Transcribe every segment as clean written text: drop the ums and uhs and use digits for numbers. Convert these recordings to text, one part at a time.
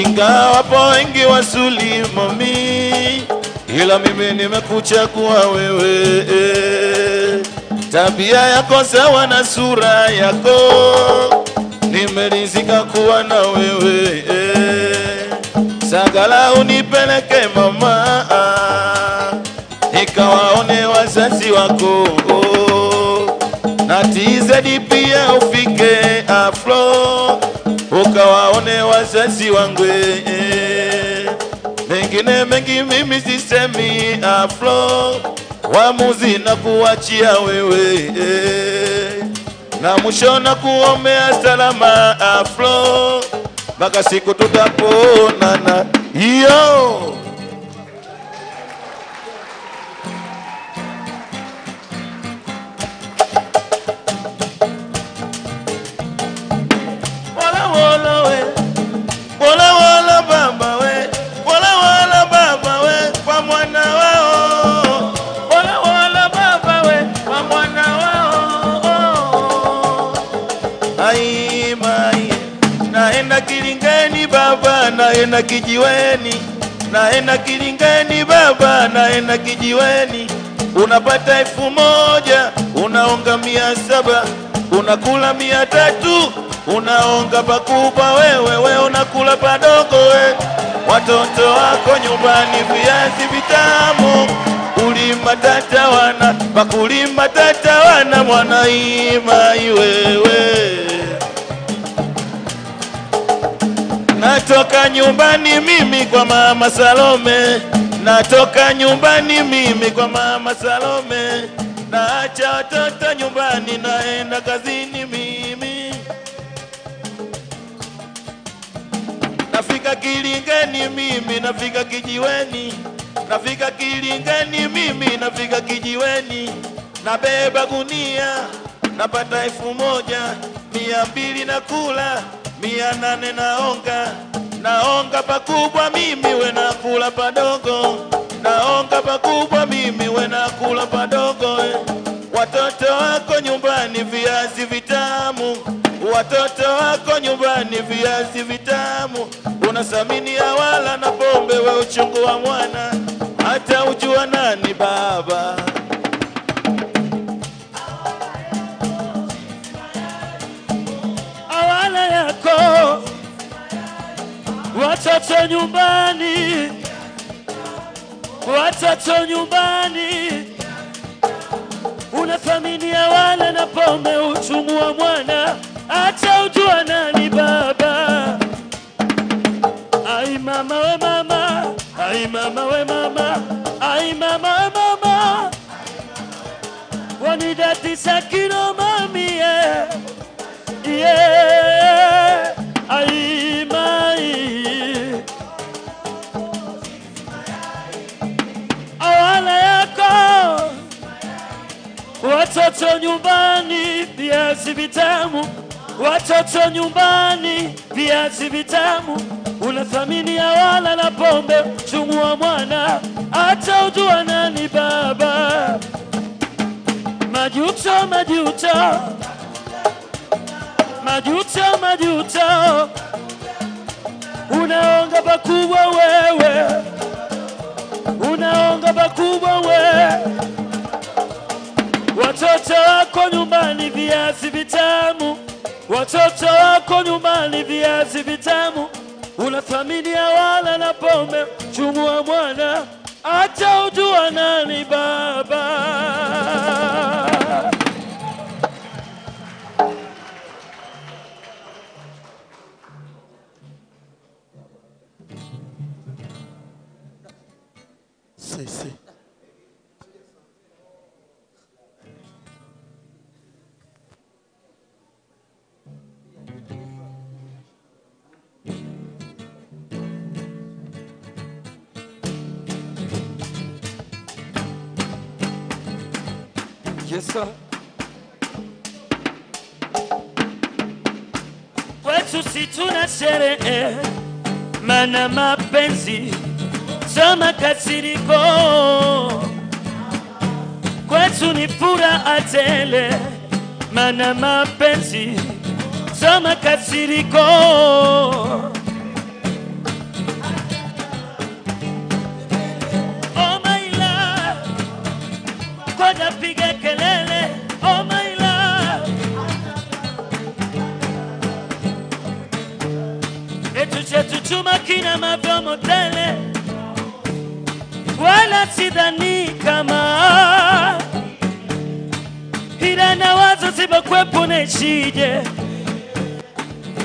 Ingawa wapo wengi wasuli mami, ila mimi nimekuchagua wewe. Tabia yako sawa na sura yako, nimeridhika kuwa na wewe. Sagala unipeleke mama, nikawaone wazazi wako. Na TZ pia ufike Afro, ukawaone wazazi wangu. Mengine mengi mimi sisemi Afro, waamuzi na kuachia wewe. Na mwisho na kuombea salama Afro, mpaka siku tutaponana. Yo! Naenda kijiweni, naenda kilingeni baba, naenda kijiweni. Unapata 1000, unaonga 700, unakula 300, unaonga pakubwa wewe unakula padogo Watoto wako nyumbani viazi vitamu, ulima tatawana, pakulima tatawana mwanaima wewe. Natoka nyumbani mimi kwa mama Salome, natoka nyumbani mimi kwa mama Salome. Naacha watoto nyumbani, naenda kazini mimi. Nafika kilingeni mimi, nafika kijiweni. Nafika kilingeni mimi, nafika kijiweni. Nabeba gunia, napata 1000, 200 nakula, 800 naonga. Naonga pakubwa mimi, we nakula padogo. Naonga pakubwa mimi, we nakula padogo. Watoto wako nyumbani viazi vitamu, watoto wako nyumbani viazi vitamu. Unasamini wala na pombe, we uchungu wa mwana, hata ujua nani baba. Awala yako watoto nyumbani, watoto nyumbani. Unathamini wala na pombe, uchungu wa mwana, hata ujua nani baba. Ai mama we mama, ai mama we mama, ai mama we mama. Wanidati sakino mami yeah, ai mai. Awala yako watoto nyumbani viazi vitamu, watoto nyumbani viazi vitamu. Unathamini wala na pombe, chungu wa mwana, hata ujua nani baba. Majuto majuto, majuto majuto. Unaonga pakubwa wewe, unaonga pakubwa wewe. Watoto wako nyumbani viazi vitamu, watoto wako nyumbani viazi vitamu. Unathamini wala na pombe, chungu wa mwana, hata ujua nani baba. Si. Yes sir. Kwetu si tuna sherehe, mana mapenzi sama kasiriko. Kwetu ni furaha tele, mana mapenzi sama kasiriko. ngoja piga kelele, oh my love. Etu chetu chuma kina mavyomo tele, wala sidhani kama ila na wazo ziba kwepo neshije,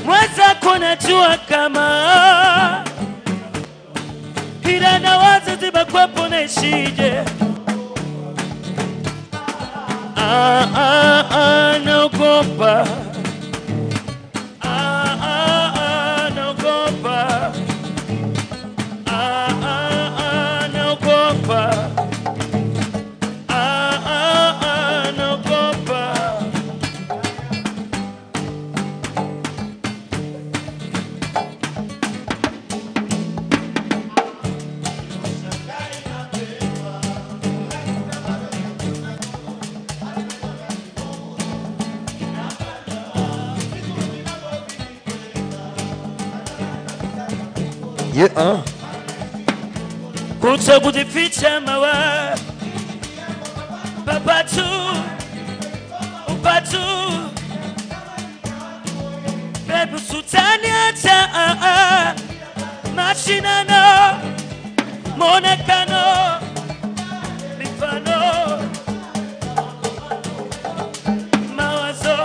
mweza kuna jua kama ila na wazo ziba kwepo neshije. Naogopa. Naogopa. Naogopa. Naogopa. Yeah, Kucha kujificha mawa Papatu Upatu Bebu sultani ata Machinano Monekano Mifano Mawazo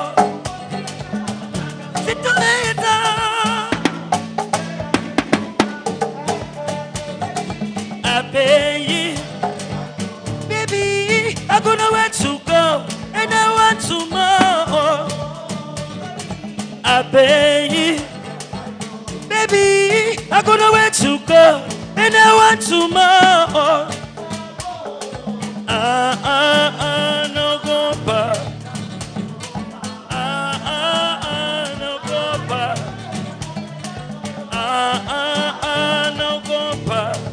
Situleta Baby, I'm gonna where to go, and I want to more. Baby, I'm gonna where to go, and I want to more. No go back. No go back. No go back.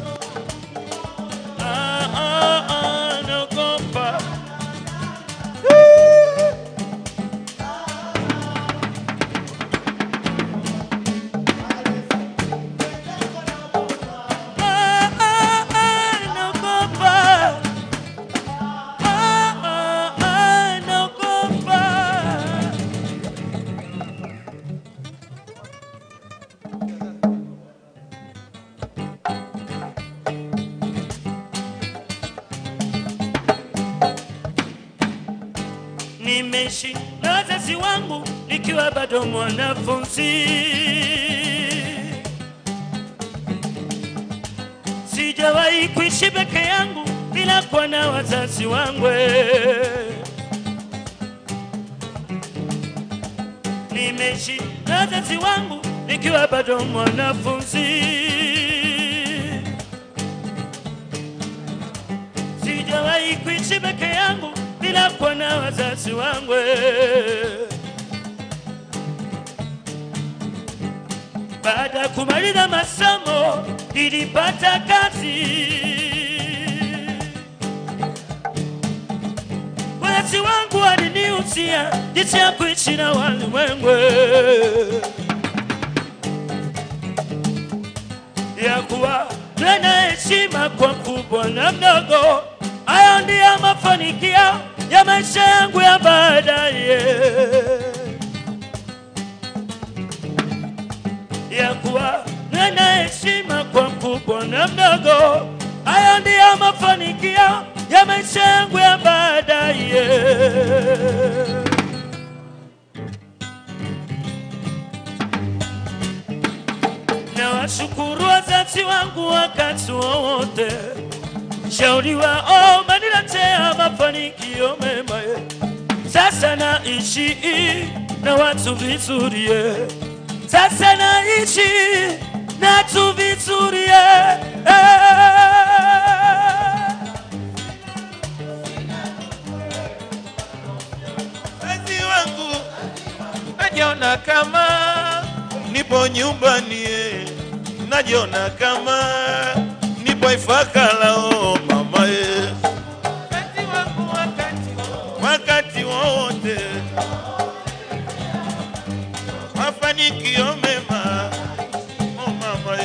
No go back. No go back. No go back. Nimeishi na wazazi wangu nikiwa bado mwanafunzi, sijawahi kuishi peke yangu bila kuwa na wazazi wangu. Nimeishi na wazazi wangu nikiwa bado mwanafunzi, sijawahi kuishi peke yangu bila kuwa na wazazi wangu. Baada ya kumaliza masomo nilipata kazi. Wazazi wangu walinihusia jinsi ya kuishi na walimwengu, ya kuwa tuna heshima kwa kubwa na mdogo. Hayo ndiyo mafanikio ya maisha yangu ya baadaye, ya kuwa nina heshima kwa mkubwa na mdogo. Hayo ndiyo mafanikio ya maisha yangu ya baadaye. Na washukuru wazazi wangu wakati wowote, shauri wao umeniletea mafanikio mema. Sasa naishi na watu vizuri, sasa naishi na watu vizuri. Wazazi wangu najiona kama nipo nyumbani, najiona kama nipo Ifakara, oh mama. Wazazi wangu wakati wote mafanikio mema, oh mama.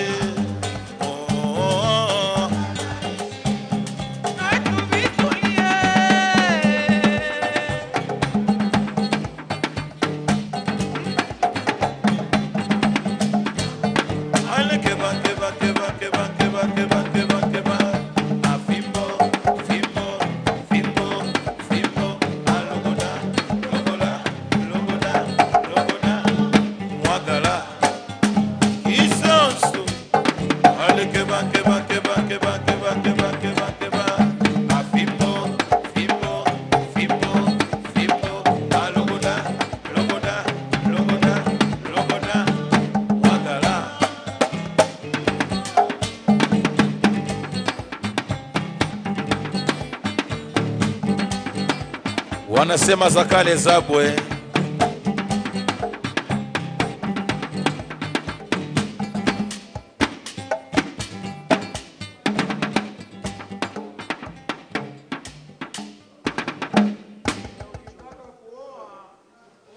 Wanasema za kale zabwe.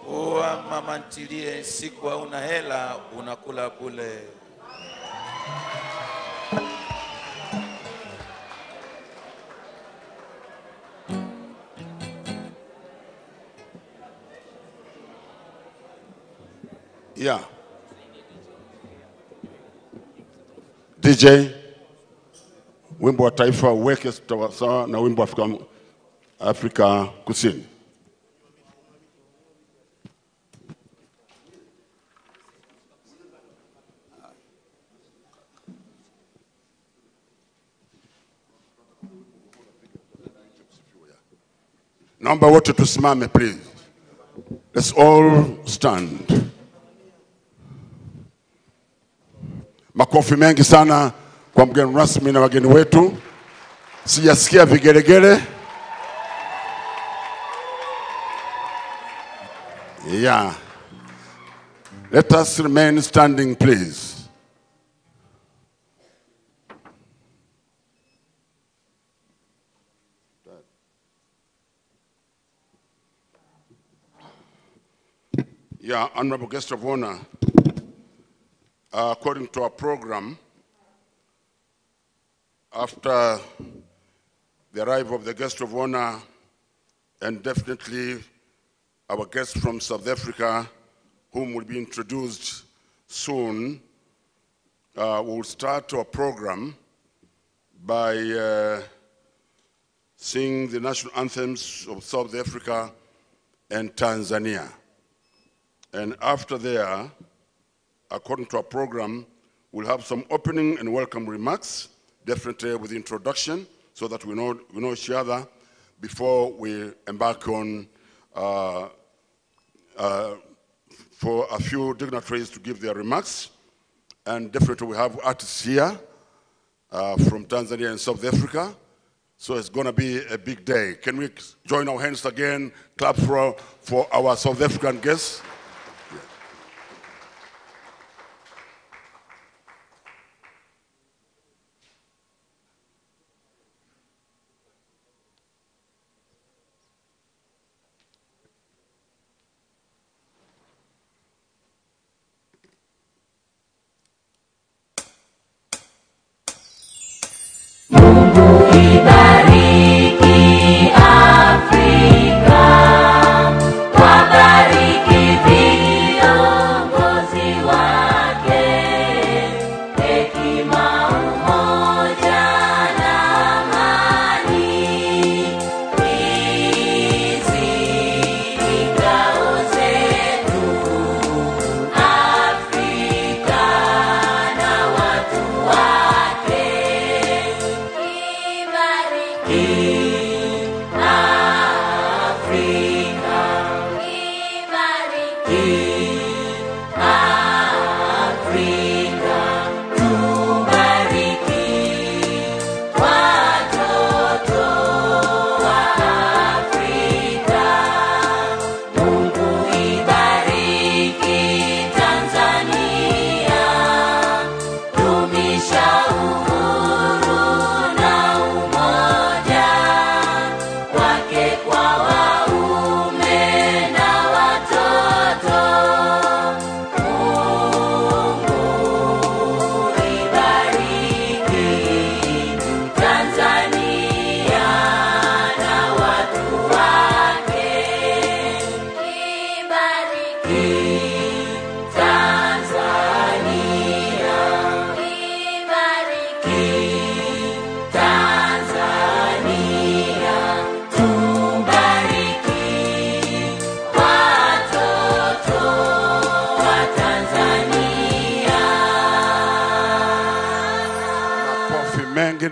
Oa mama ntilie, siku hauna hela unakula bule. Yeah. DJ, wimbo wa taifa uweke sawa na wimbo wa Afrika Kusini. Naomba wote tusimame please. Let's all stand. Makofi mengi sana kwa mgeni rasmi na wageni wetu. Sijasikia vigelegele. Yeah. Let us remain standing please. Yeah, honorable guest of honor. According to our program, after the arrival of the guest of honor and definitely our guest from South Africa, whom will be introduced soon, we'll start our program by singing the national anthems of South Africa and Tanzania. And after there, according to our program, we'll have some opening and welcome remarks, definitely with introduction, so that we know each other before we embark on for a few dignitaries to give their remarks. And definitely we have artists here from Tanzania and South Africa. So it's going to be a big day. Can we join our hands again, clap for our South African guests?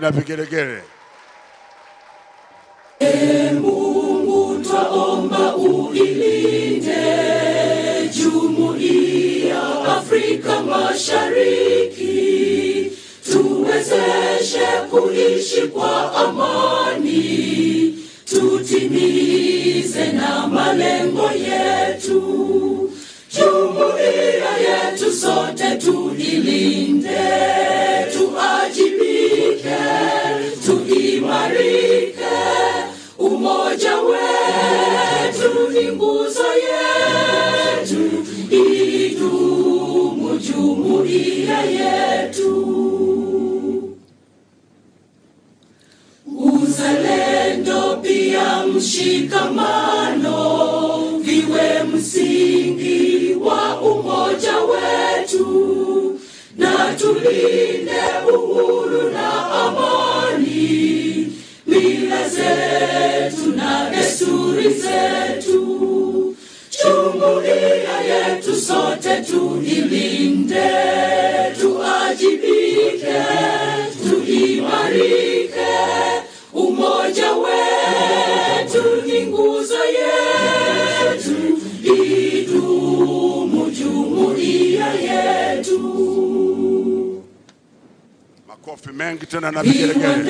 Na vigelegele. Mungu twaomba uilinde Jumuiya Afrika Mashariki, tuwezeshe kuishi kwa amani, tutimize umoja wetu ni nguzo yetu, idumu jumuiya yetu. Uzalendo pia mshikamano viwe msingi wa umoja wetu, na tulinde uhuru na amani, mila zetu na desturi zetu. Jumuiya yetu sote tuilinde, tuajibike, tuimarike. Umoja wetu ni nguzo yetu, idumu jumuiya yetu. Makofi mengi tena na vigelegele.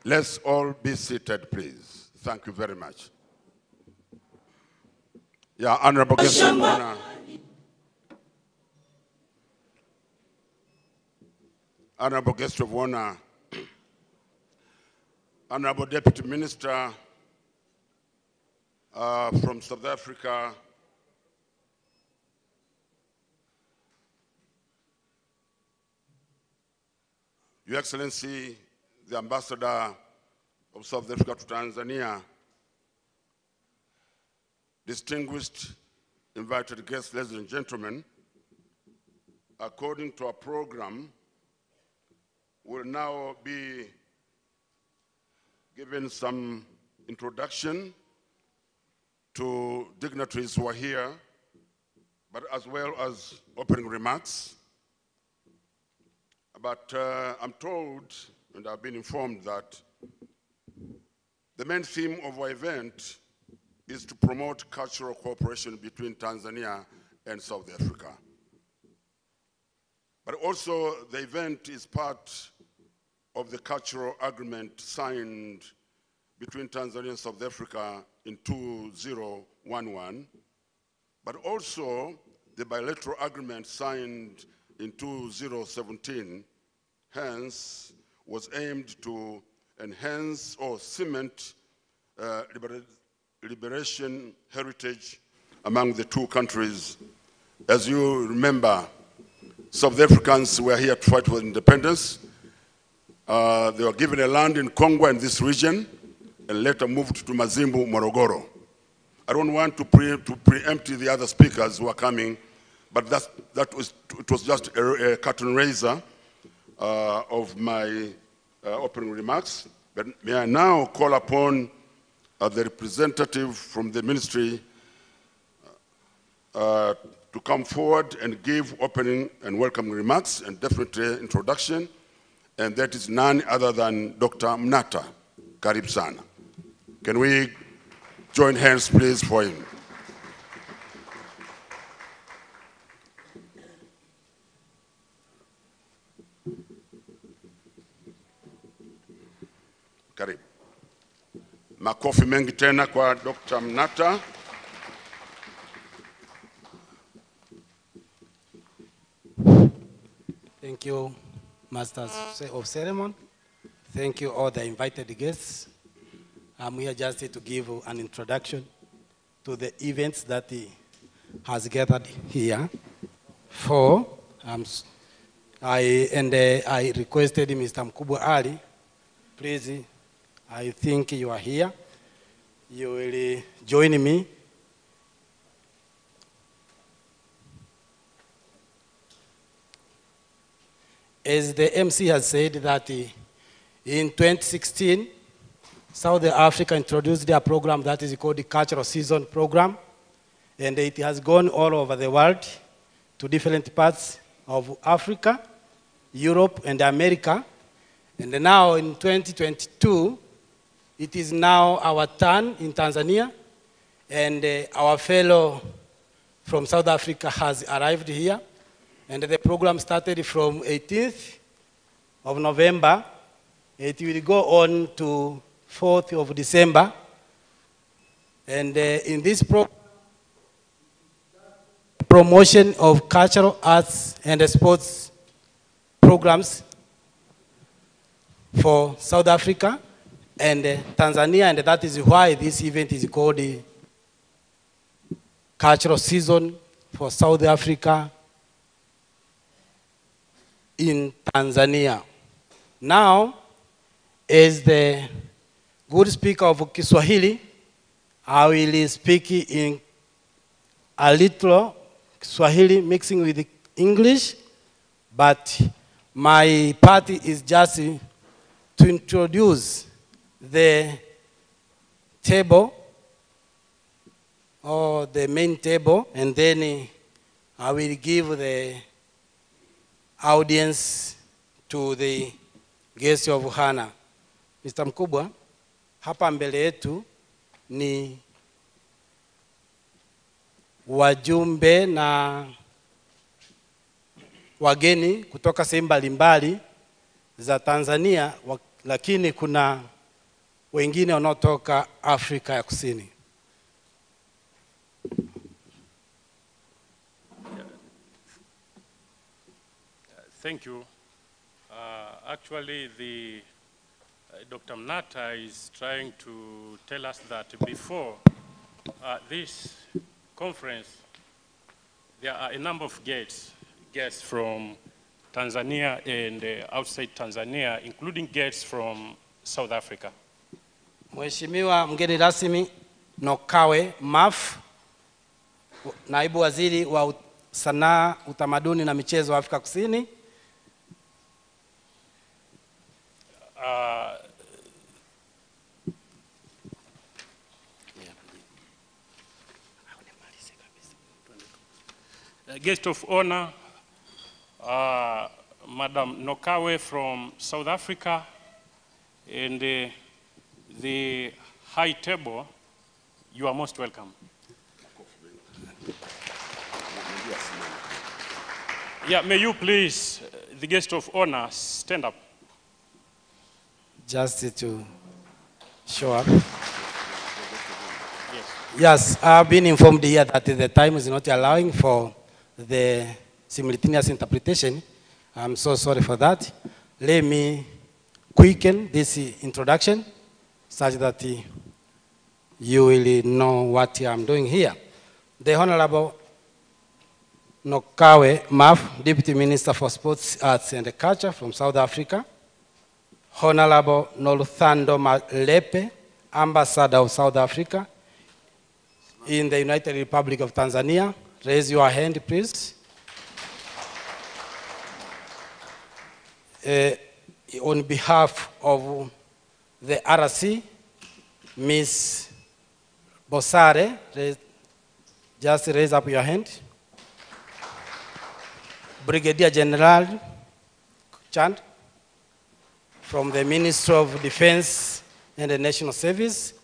Let's all be seated, please. Thank you very much. Yeah, Honorable Guest of Honor. Honorable Guest of Honor, Honorable Deputy Minister from South Africa, Your Excellency, the Ambassador of South Africa to Tanzania, distinguished invited guests, ladies and gentlemen, according to our program, we'll now be given some introduction to dignitaries who are here, but as well as opening remarks. But I'm told, and I've been informed, that the main theme of our event is to promote cultural cooperation between Tanzania and South Africa. But also the event is part of the cultural agreement signed between Tanzania and South Africa in 2011, but also the bilateral agreement signed in 2017, hence was aimed to enhance or cement liberation heritage among the two countries. As you remember, South Africans were here to fight for independence. They were given a land in Congo and this region, and later moved to Mazimbu, Morogoro. I don't want to preempt the other speakers who are coming, but it was just a curtain raiser of my opening remarks. But may I now call upon the representative from the ministry to come forward and give opening and welcoming remarks and definitely introduction, and that is none other than Dr. Mnata. Karib sana. Can we join hands, please, for him? Karib. Makofi mengi tena kwa Dr. Mnata. Thank you, Masters of Ceremony. Thank you, all the invited guests. I'm here just to give an introduction to the events that he has gathered here for. I requested Mr. Mkubwa Ali, please, I think you are here. You will join me. As the MC has said that in 2016, South Africa introduced a program that is called the Cultural Season Program, and it has gone all over the world to different parts of Africa, Europe, and America. And now in 2022, it is now our turn in Tanzania, and our fellow from South Africa has arrived here. And the program started from 18th of November. It will go on to 4th of December. And in this promotion of cultural arts and sports programs for South Africa and Tanzania, and that is why this event is called the Cultural Season for South Africa in Tanzania. Now, as the good speaker of Kiswahili, I will speak in a little Kiswahili mixing with English, but my part is just to introduce the table or the main table, and then I will give the audience to the guest of honor. Mr. Mkubwa, hapa mbele yetu ni wajumbe na wageni kutoka sehemu mbalimbali za Tanzania, lakini kuna wengine wanaotoka Afrika ya Kusini. Thank you. Actually, Dr. Mnata is trying to tell us that before this conference, there are a number of guests from Tanzania and outside Tanzania, including guests from South Africa. Mheshimiwa mgeni rasmi Nokawe Maf, naibu waziri wa sanaa, utamaduni na michezo wa Afrika Kusini. Guest of honor, Madam Nokawe from South Africa, and the high table, you are most welcome. Yeah, may you please, the guest of honor, stand up. Just to show up. Yes. Yes, I've been informed here that the time is not allowing for the simultaneous interpretation. I'm so sorry for that. Let me quicken this introduction such that you will know what I'm doing here. The Honorable Nokawe Maf, Deputy Minister for Sports, Arts and Culture from South Africa. Honorable Noluthando Malepe, Ambassador of South Africa in the United Republic of Tanzania. Raise your hand, please. On behalf of the RC, Ms. Bosare, just raise up your hand. Brigadier General Chand from the Ministry of Defense and the National Service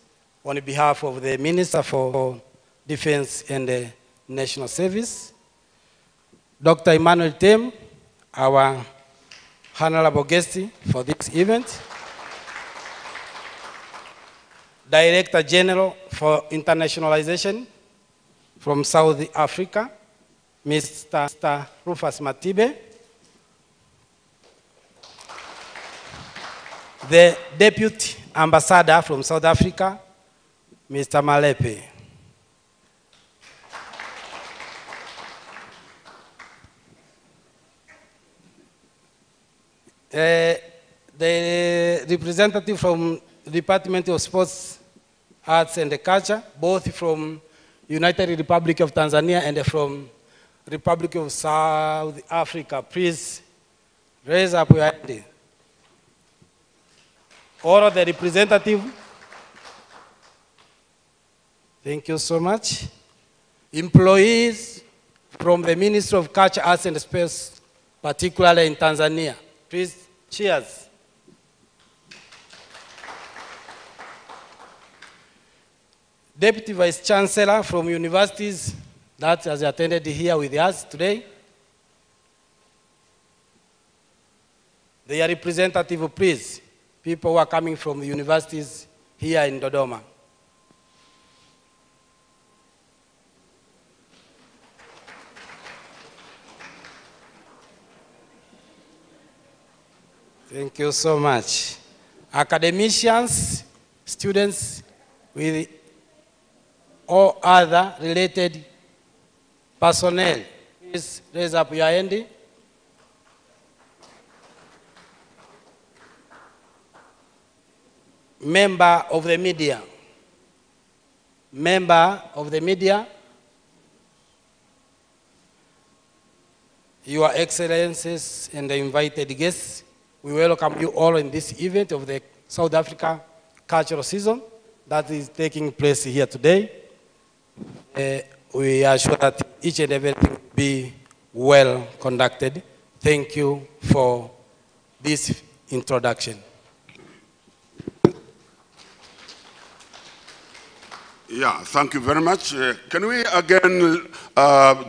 on behalf of the Minister for Defense and the National Service. Dr. Emmanuel Tem, our honorable guest for this event. Director General for Internationalization from South Africa, Mr. Rufus Matibe. The Deputy Ambassador from South Africa, Mr. Malepe. The representative from the Department of Sports, Arts and Culture, both from United Republic of Tanzania and from Republic of South Africa, please raise up your hand. All of the representative, thank you so much. Employees from the Ministry of Culture, Arts and Sports, particularly in Tanzania, please cheers. Deputy Vice Chancellor from universities that has attended here with us today. Their representative, please. People who are coming from the universities here in Dodoma. Thank you so much. Academicians, students with or other related personnel, please raise up your hand. Member of the media. Member of the media. Your Excellencies and the invited guests, we welcome you all in this event of the South Africa Cultural Season that is taking place here today. We are sure that each and everything will be well conducted. Thank you for this introduction. Yeah, thank you very much. Can we again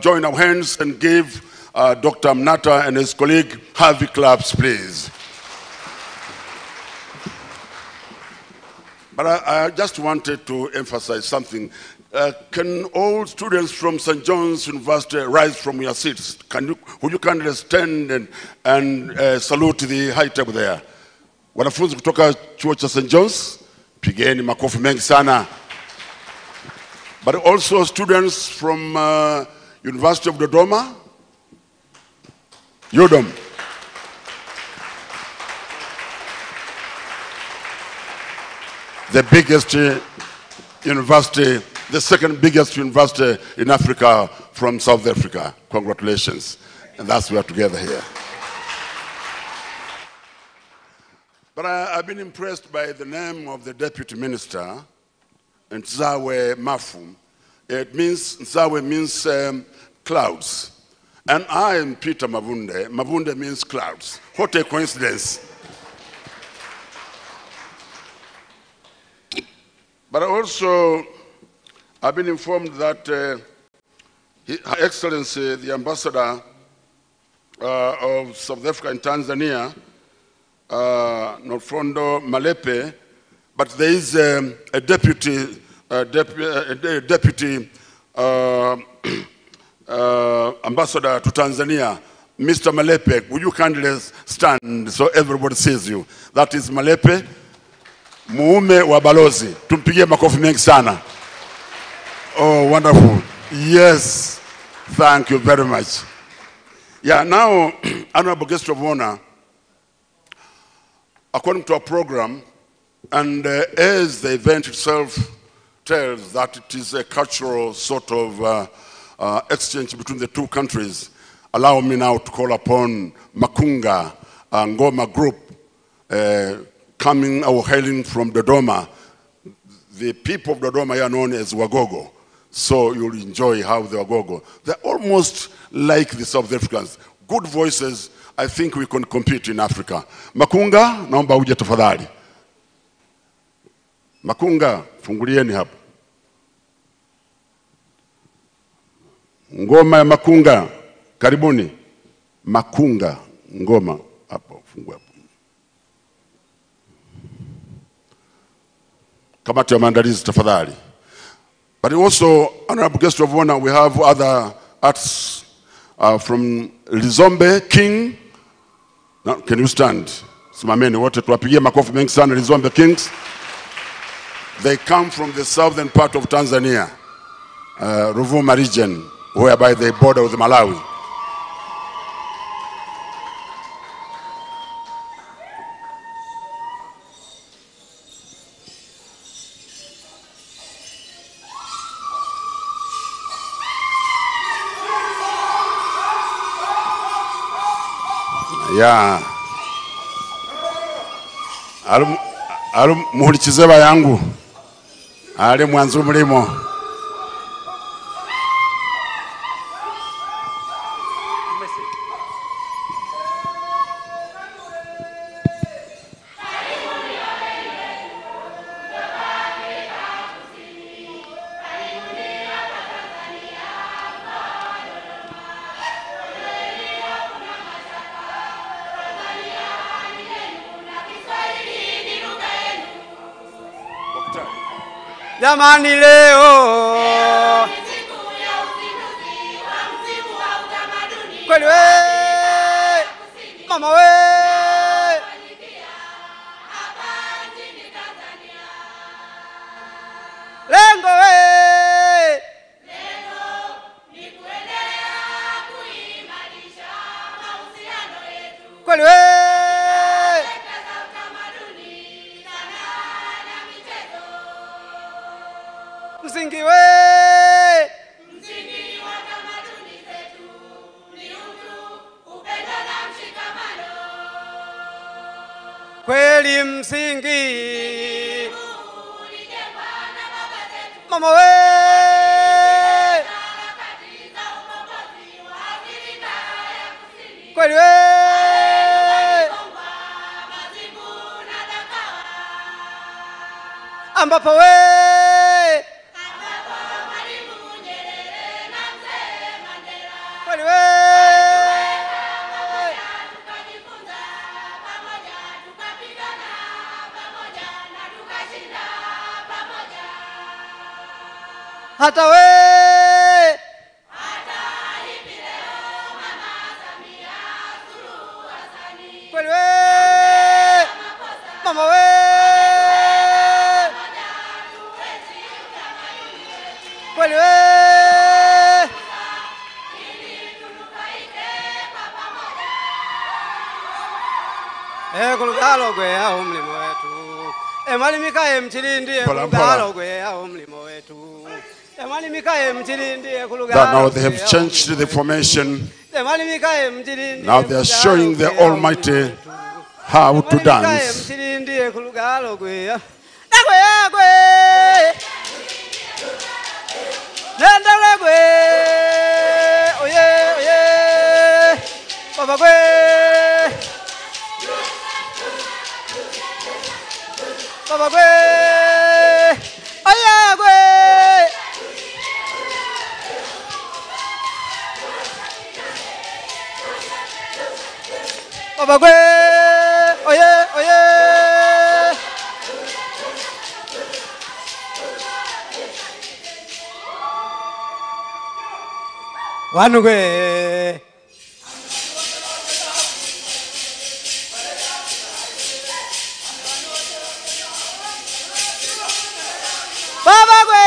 join our hands and give Dr. Mnata and his colleague heavy claps, please? But I just wanted to emphasize something. Can all students from St. John's University rise from your seats? Would you kindly stand and salute the high table there? Wanafunzi kutoka chuo cha St. John's, pigeni makofi mengi sana. But also students from University of Dodoma, UDOM. The biggest university, the second biggest university in Africa from South Africa. Congratulations. And that's why we are together here. But I've been impressed by the name of the deputy minister, Nzawe Mafu. It means, Nzawe means clouds. And I am Peter Mavunde. Mavunde means clouds. What a coincidence. But also, I've been informed that Her Excellency, the Ambassador of South Africa and Tanzania, Norfondo Malepe, but there is a deputy ambassador to Tanzania, Mr. Malepe. Would you kindly stand so everybody sees you? That is Malepe, muume wa balozi. Tumpigie makofi mengi sana. Oh, wonderful. Yes, thank you very much. Yeah, now, honorable guest of honor, according to our program, and as the event itself tells that it is a cultural sort of exchange between the two countries, allow me now to call upon Makunga Ngoma Group, coming or hailing from Dodoma. The people of Dodoma are known as Wagogo, so you'll enjoy how the Wagogo. They're almost like the South Africans, good voices, I think we can compete in Africa. Makunga, naomba uje tafadhali. Makunga, fungulieni hapa. Ngoma ya Makunga, karibuni. Makunga, ngoma hapo, fungua hapo. Kamati ya maandalizi tafadhali. But also, honorable guest of honor, we have other arts from Lizombe King. Now, can you stand? Simameni wote tuwapigie makofi mengi sana Lizombe Kings. They come from the southern part of Tanzania, Ruvuma region, whereby they border with Malawi. Yeah. Alu muhulikize bayangu. Ali mwanzu mulimo. Jamani leo kweli we mama we lengo we kweli we msingi we msingi wa tamaduni zetu ni utu, upendo na mshikamano. Kweli msingi ulijengwa na baba zetu mama we harakati za ukombozi wa Afrika ya Kusini. Kweli we Mazimu na Dakawa ambapo we hata we hata hivi leo mama Samia Suluhu Hassan kweli we mama we kweli we ili tunufaike kwa pamoja kulugalo gwe au mlimo wetu malimikae mchilindie kulugalo gwe au mlimo wetu. That now they have changed the formation. Now they are showing the Almighty how to dance. Baba gwe, oye, oye. Wanu gwe. Baba gwe.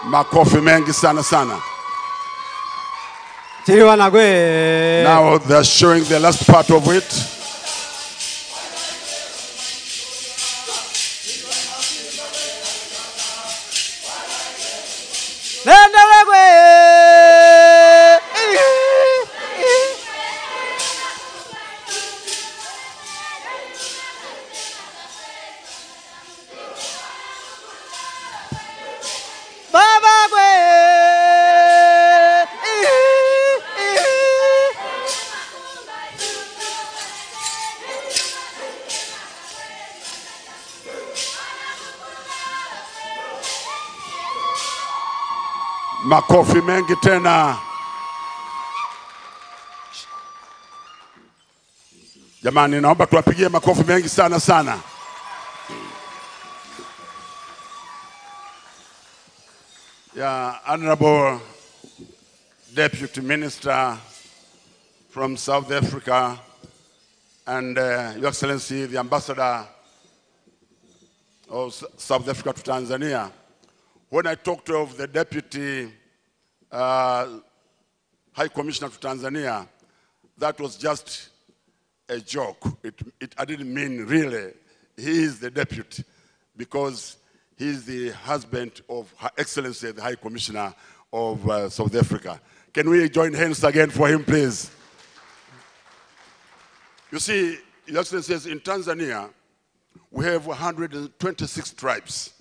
Makofi mengi sana sana. Now they're showing the last part of it. Makofi mengi tena. Jamani, naomba tuwapigie makofi mengi sana sana. Yeah, Honorable Deputy Minister from South Africa and Your Excellency, the Ambassador of South Africa to Tanzania. When I talked of the Deputy High Commissioner to Tanzania, that was just a joke. I didn't mean really. He is the deputy because he is the husband of Her Excellency, the High Commissioner of South Africa. Can we join hands again for him, please? You see, Your Excellency, in Tanzania, we have 126 tribes.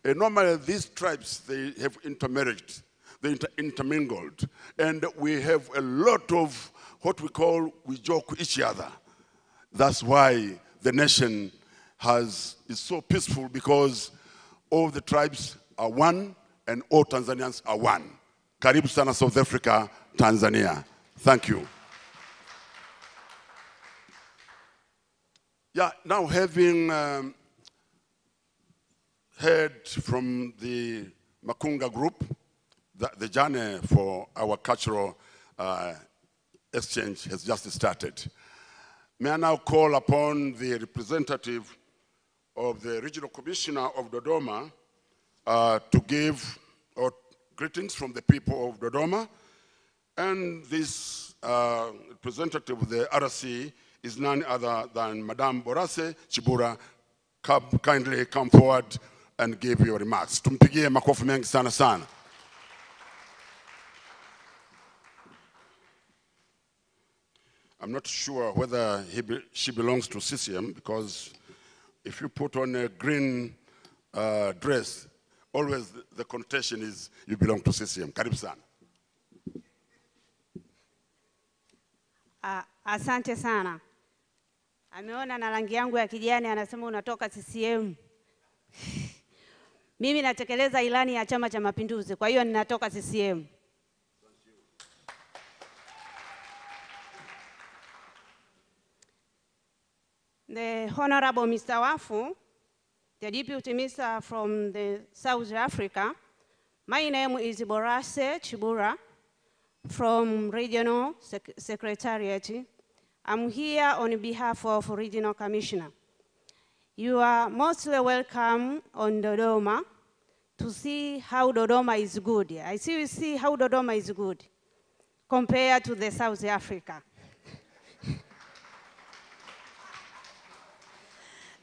And normally these tribes, they have intermarried, they intermingled. And we have a lot of what we joke each other. That's why the nation is so peaceful, because all the tribes are one and all Tanzanians are one. Karibu sana South Africa, Tanzania. Thank you. Yeah, now having heard from the Makunga group, the journey for our cultural exchange has just started. May I now call upon the representative of the Regional Commissioner of Dodoma to give greetings from the people of Dodoma. And this representative of the RC is none other than Madame Borase Chibura. Kindly come forward and give your remarks. Tumpigie makofi mengi sana sana. I'm not sure whether she belongs to CCM, because if you put on a green dress, always the connotation is you belong to CCM. Karibu sana. Asante sana. Ameona na rangi yangu ya kijani, anasema unatoka CCM. Mimi natekeleza ilani ya Chama cha Mapinduzi, kwa hiyo ninatoka CCM. The Honorable Mr. Wafu, the Deputy Minister from South Africa. My name is Borase Chibura from Regional Secretariat. I'm here on behalf of Regional Commissioner. You are mostly welcome on Dodoma to see how Dodoma is good. I see you see how Dodoma is good compared to the South Africa.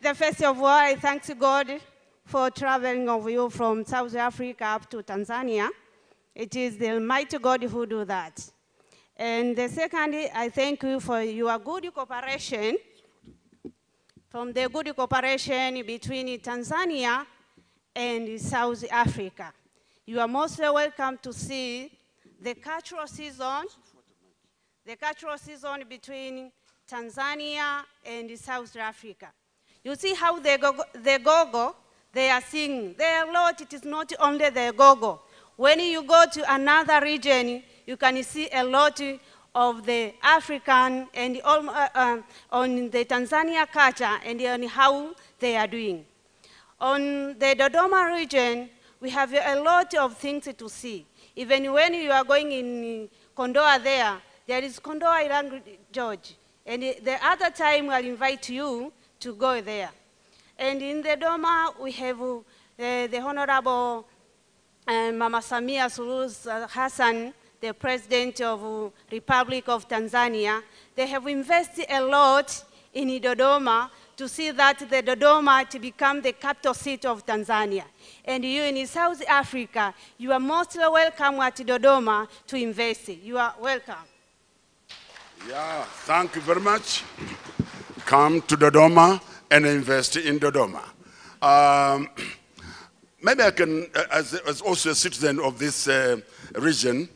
The first of all, I thank God for traveling of you from South Africa up to Tanzania. It is the Almighty God who do that. And the second, I thank you for your good cooperation, from the good cooperation between Tanzania and South Africa. You are most welcome to see the cultural season between Tanzania and South Africa. You see how the gogo, they are singing. There are a lot, it is not only the gogo. When you go to another region, you can see a lot of the African and on the Tanzania culture and on how they are doing. On the Dodoma region, we have a lot of things to see. Even when you are going in Kondoa there is Kondoa Ilang George. And the other time I'll invite you to go there. And in the Dodoma, we have the Honorable Mama Samia Suluhu Hassan, the President of Republic of Tanzania. They have invested a lot in Dodoma to see that the Dodoma to become the capital city of Tanzania. And you in South Africa, you are most welcome at Dodoma to invest. You are welcome. Yeah, thank you very much. Come to Dodoma and invest in Dodoma. Maybe I can, as also a citizen of this region,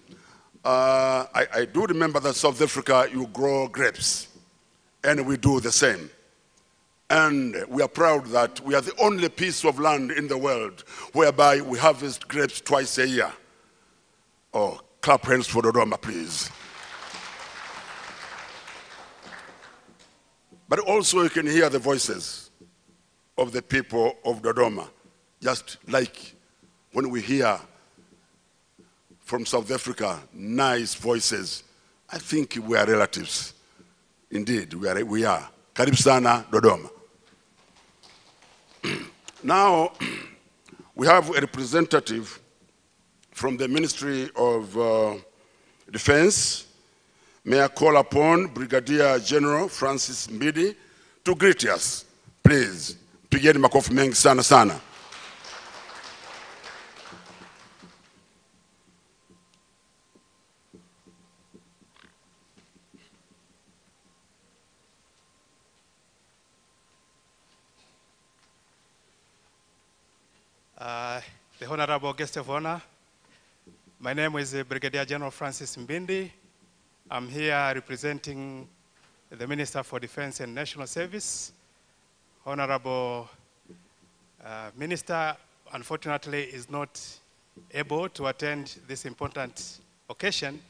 I do remember that South Africa, you grow grapes, and we do the same. And we are proud that we are the only piece of land in the world whereby we harvest grapes twice a year. Oh, clap hands for Dodoma, please. But also you can hear the voices of the people of Dodoma, just like when we hear from South Africa, nice voices. I think we are relatives. Indeed, we are. Karibu sana, Dodoma. Now, we have a representative from the Ministry of Defense. May I call upon Brigadier General Francis Mbidi to greet us. Please, pigeni makofi mengi sana sana. The Honorable Guest of Honor, my name is Brigadier General Francis Mbindi. I'm here representing the Minister for Defense and National Service. Honorable Minister, unfortunately, is not able to attend this important occasion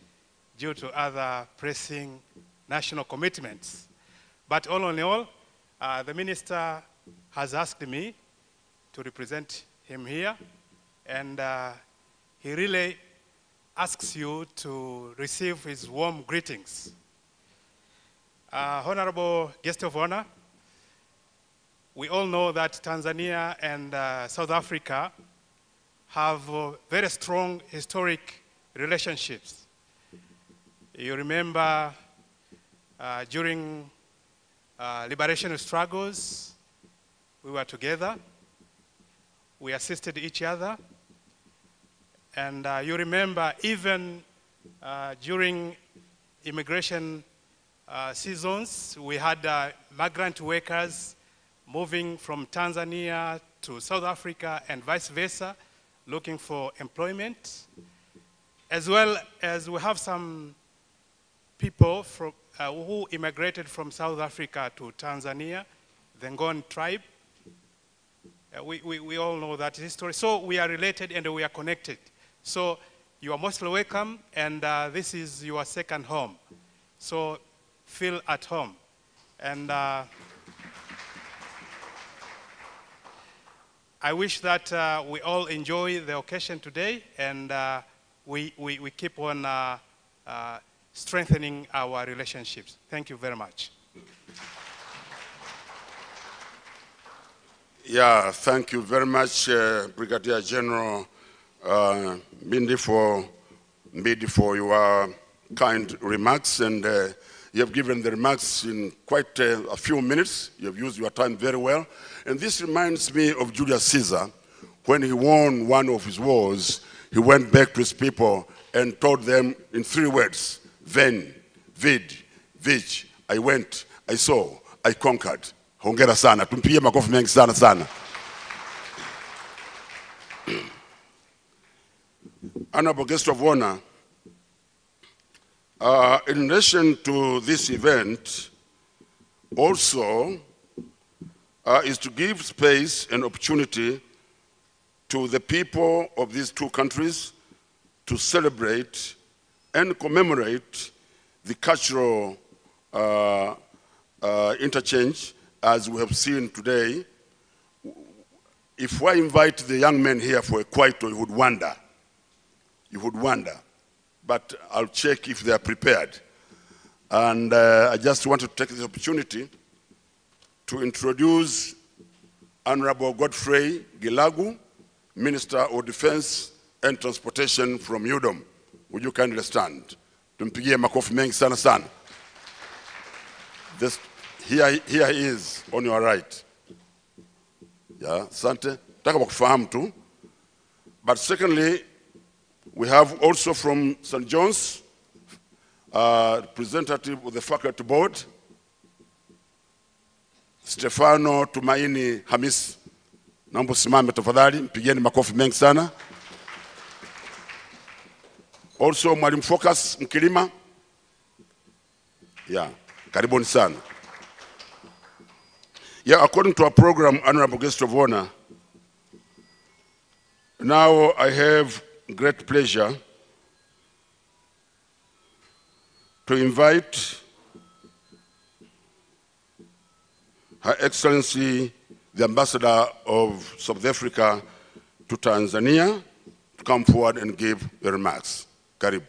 due to other pressing national commitments. But all in all, the Minister has asked me to represent him here, and he really asks you to receive his warm greetings. Honorable Guest of Honor, we all know that Tanzania and South Africa have very strong historic relationships. You remember during liberation struggles, we were together. We assisted each other. And you remember even during immigration seasons, we had migrant workers moving from Tanzania to South Africa and vice versa, looking for employment. As well as we have some people from, who immigrated from South Africa to Tanzania, the Ngoni tribe. We all know that history. So we are related and we are connected. So you are most welcome, and this is your second home. So feel at home. And I wish that we all enjoy the occasion today, and we keep on strengthening our relationships. Thank you very much. Yeah, thank you very much, Brigadier General Mbidi for your kind remarks, and you have given the remarks in quite a few minutes. You have used your time very well. And this reminds me of Julius Caesar. When he won one of his wars, he went back to his people and told them in 3 words: ven, vid, vich. I went, I saw, I conquered. Hongera sana. Tumpigie makofi mengi sana sana. Honorable Guest of Honor, in relation to this event, also is to give space and opportunity to the people of these 2 countries to celebrate and commemorate the cultural interchange, as we have seen today. If I invite the young men here for a kwaito, you would wonder. You would wonder. But I'll check if they are prepared. And I just want to take this opportunity to introduce Honorable Godfrey Gilagu, Minister of Defense and Transportation from UDOM. Would you kindly stand? Tumpigie makofi mengi sana sana. Here he is on your right. Yeah, Sante. Taka kufahamu tu. But secondly, we have also from St. John's, representative of the faculty board, Stefano Tumaini Hamis. Naomba simame tafadhali, mpigeni makofi mengi sana. Also Mwalimu Focus Mkilima. Yeah, karibuni sana. Yeah, according to our program, Honorable Guest of Honor, now I have great pleasure to invite Her Excellency, the Ambassador of South Africa to Tanzania, to come forward and give the remarks. Karibu.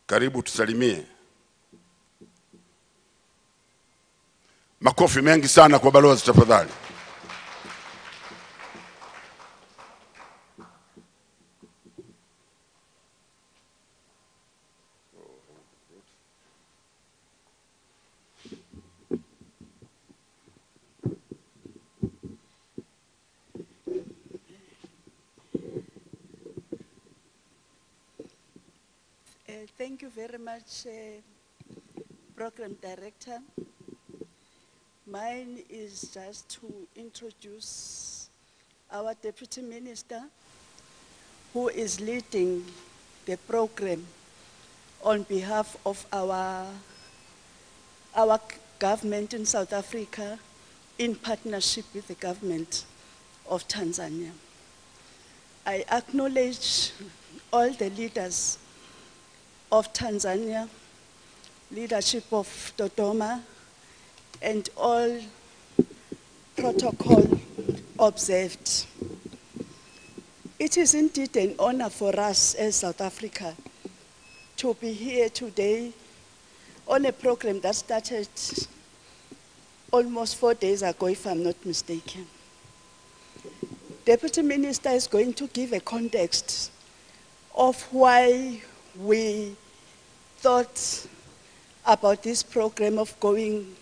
Karibu tusalimie. Makofi mengi sana kwa balozi tafadhali. Thank you very much, Program Director. Mine is just to introduce our Deputy Minister, who is leading the program on behalf of our government in South Africa in partnership with the government of Tanzania. I acknowledge all the leaders of Tanzania, leadership of Dodoma, and all protocol observed. It is indeed an honor for us as South Africa to be here today on a program that started almost 4 days ago, if I'm not mistaken. Deputy Minister is going to give a context of why we thought about this program of going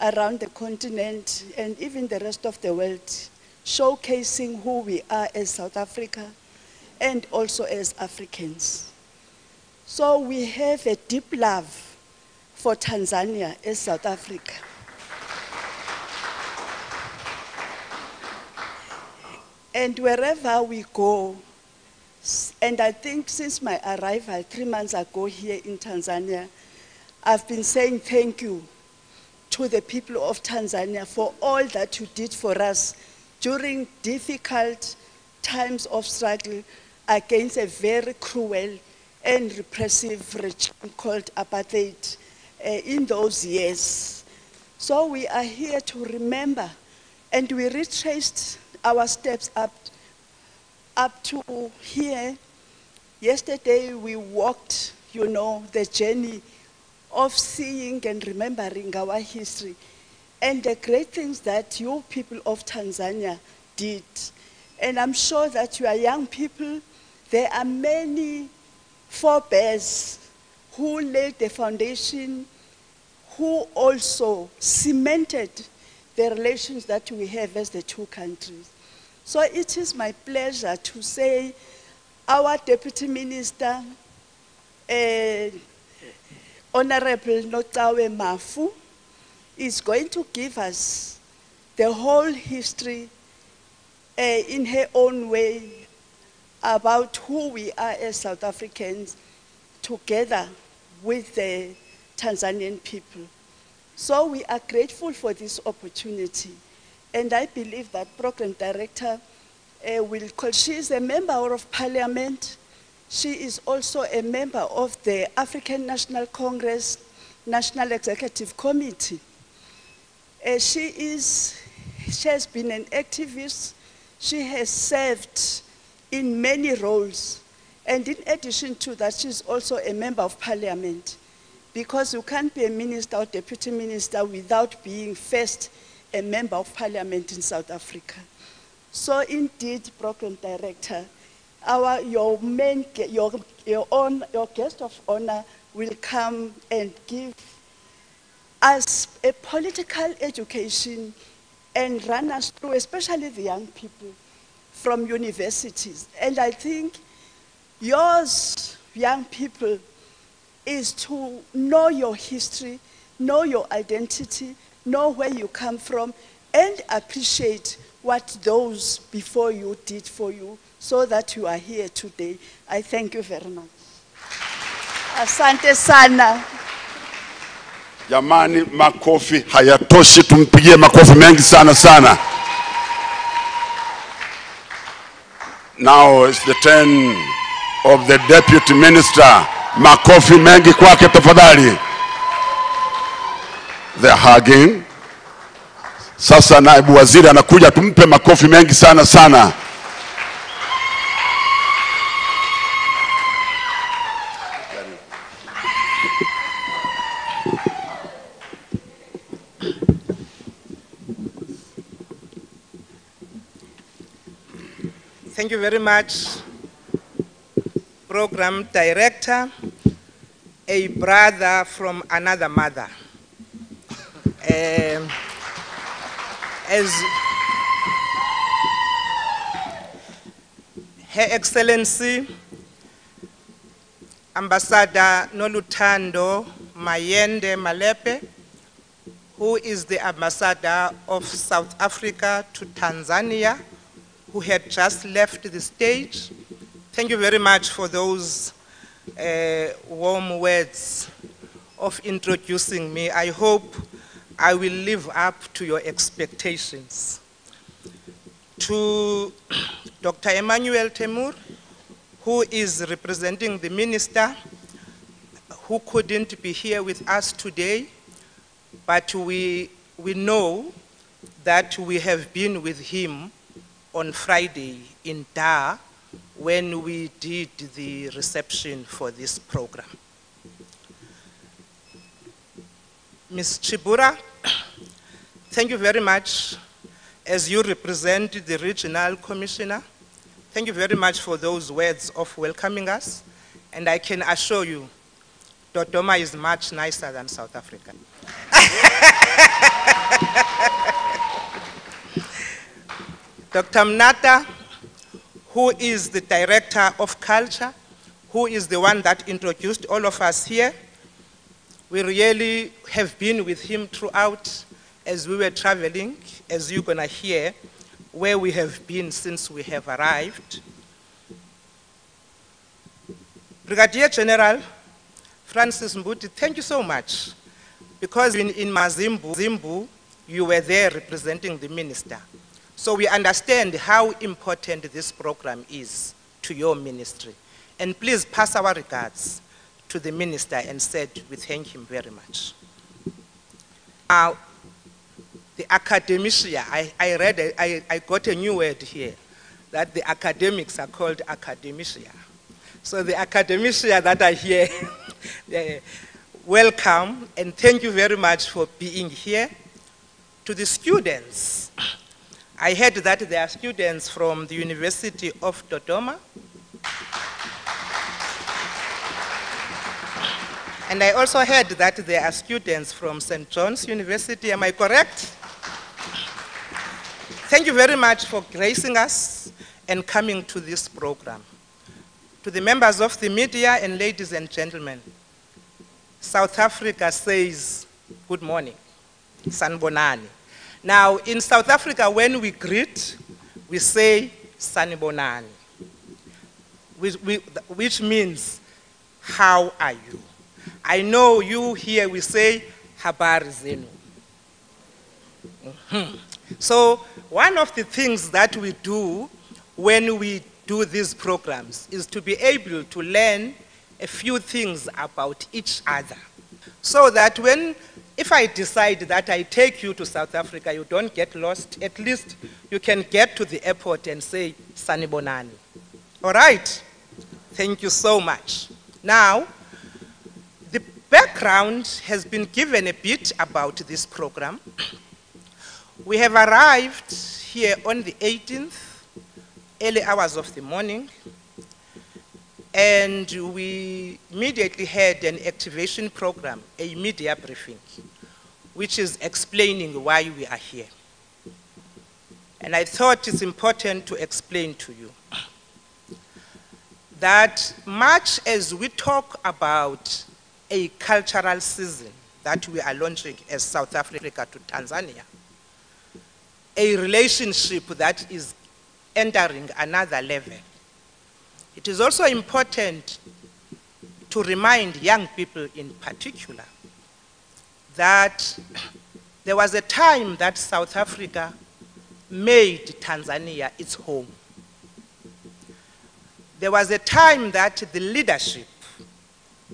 around the continent and even the rest of the world, showcasing who we are as South Africa and also as Africans. So we have a deep love for Tanzania as South Africa. And wherever we go, and I think since my arrival 3 months ago here in Tanzania, I've been saying thank you to the people of Tanzania for all that you did for us during difficult times of struggle against a very cruel and repressive regime called apartheid in those years. So we are here to remember, and we retraced our steps up to here. Yesterday we walked, the journey of seeing and remembering our history and the great things that you people of Tanzania did. And I'm sure that you are young people. There are many forebears who laid the foundation, who also cemented the relations that we have as the two countries. So it is my pleasure to say our Deputy Minister, Honorable Notawe Mafu, is going to give us the whole history in her own way about who we are as South Africans together with the Tanzanian people. So we are grateful for this opportunity. And I believe that Program Director will call. She is a member of Parliament. She is also a member of the African National Congress National Executive Committee. She has been an activist. She has served in many roles. And in addition to that, she's also a member of Parliament, because you can't be a minister or deputy minister without being first a member of Parliament in South Africa. So indeed, Program Director, your guest of honor will come and give us a political education and run us through, especially the young people from universities. And I think yours, young people, is to know your history, know your identity, know where you come from, and appreciate what those before you did for you, so that you are here today. I thank you very much. Asante sana. Jamani, makofi hayatoshi, tumpigie makofi mengi sana sana. Now it's the turn of the Deputy Minister. Makofi mengi kwake tafadhali. They're hugging. Sasa naibu waziri anakuja, tumpe makofi mengi sana sana. Thank you very much, Program Director, a brother from another mother. As Her Excellency, Ambassador Nolutando Mayende Malepe, who is the ambassador of South Africa to Tanzania, who had just left the stage. Thank you very much for those warm words of introducing me. I hope I will live up to your expectations. To Dr. Emmanuel Temur, who is representing the minister, who couldn't be here with us today, but we know that we have been with him on Friday in Dar when we did the reception for this program. Ms. Chibura, thank you very much as you represent the regional commissioner. Thank you very much for those words of welcoming us. And I can assure you, Dodoma is much nicer than South Africa. Dr. Mnata, who is the Director of Culture, who is the one that introduced all of us here. We really have been with him throughout as we were traveling, as you're gonna hear, where we have been since we have arrived. Brigadier General Francis Mbuti, thank you so much, because in Mazimbu, you were there representing the minister. So we understand how important this program is to your ministry. And please pass our regards to the minister and said we thank him very much. Now, the academia, I got a new word here, that the academics are called academia. So the academia that are here, welcome and thank you very much for being here. To the students, I heard that there are students from the University of Dodoma. And I also heard that there are students from St. John's University, am I correct? Thank you very much for gracing us and coming to this program. To the members of the media and ladies and gentlemen, South Africa says good morning, sanibonani. Now, in South Africa, when we greet, we say sanibonani, which means, how are you? I know you here, we say habari zenu. So one of the things that we do when we do these programs is to be able to learn a few things about each other. So that if I decide that I take you to South Africa, you don't get lost, at least you can get to the airport and say, sanibonani. All right? Thank you so much. Now, the background has been given a bit about this program. We have arrived here on the 18th, early hours of the morning, and we immediately had an activation program, a media briefing, which is explaining why we are here. And I thought it's important to explain to you that much as we talk about a cultural season that we are launching as South Africa to Tanzania, a relationship that is entering another level, it is also important to remind young people in particular that there was a time that South Africa made Tanzania its home. There was a time that the leadership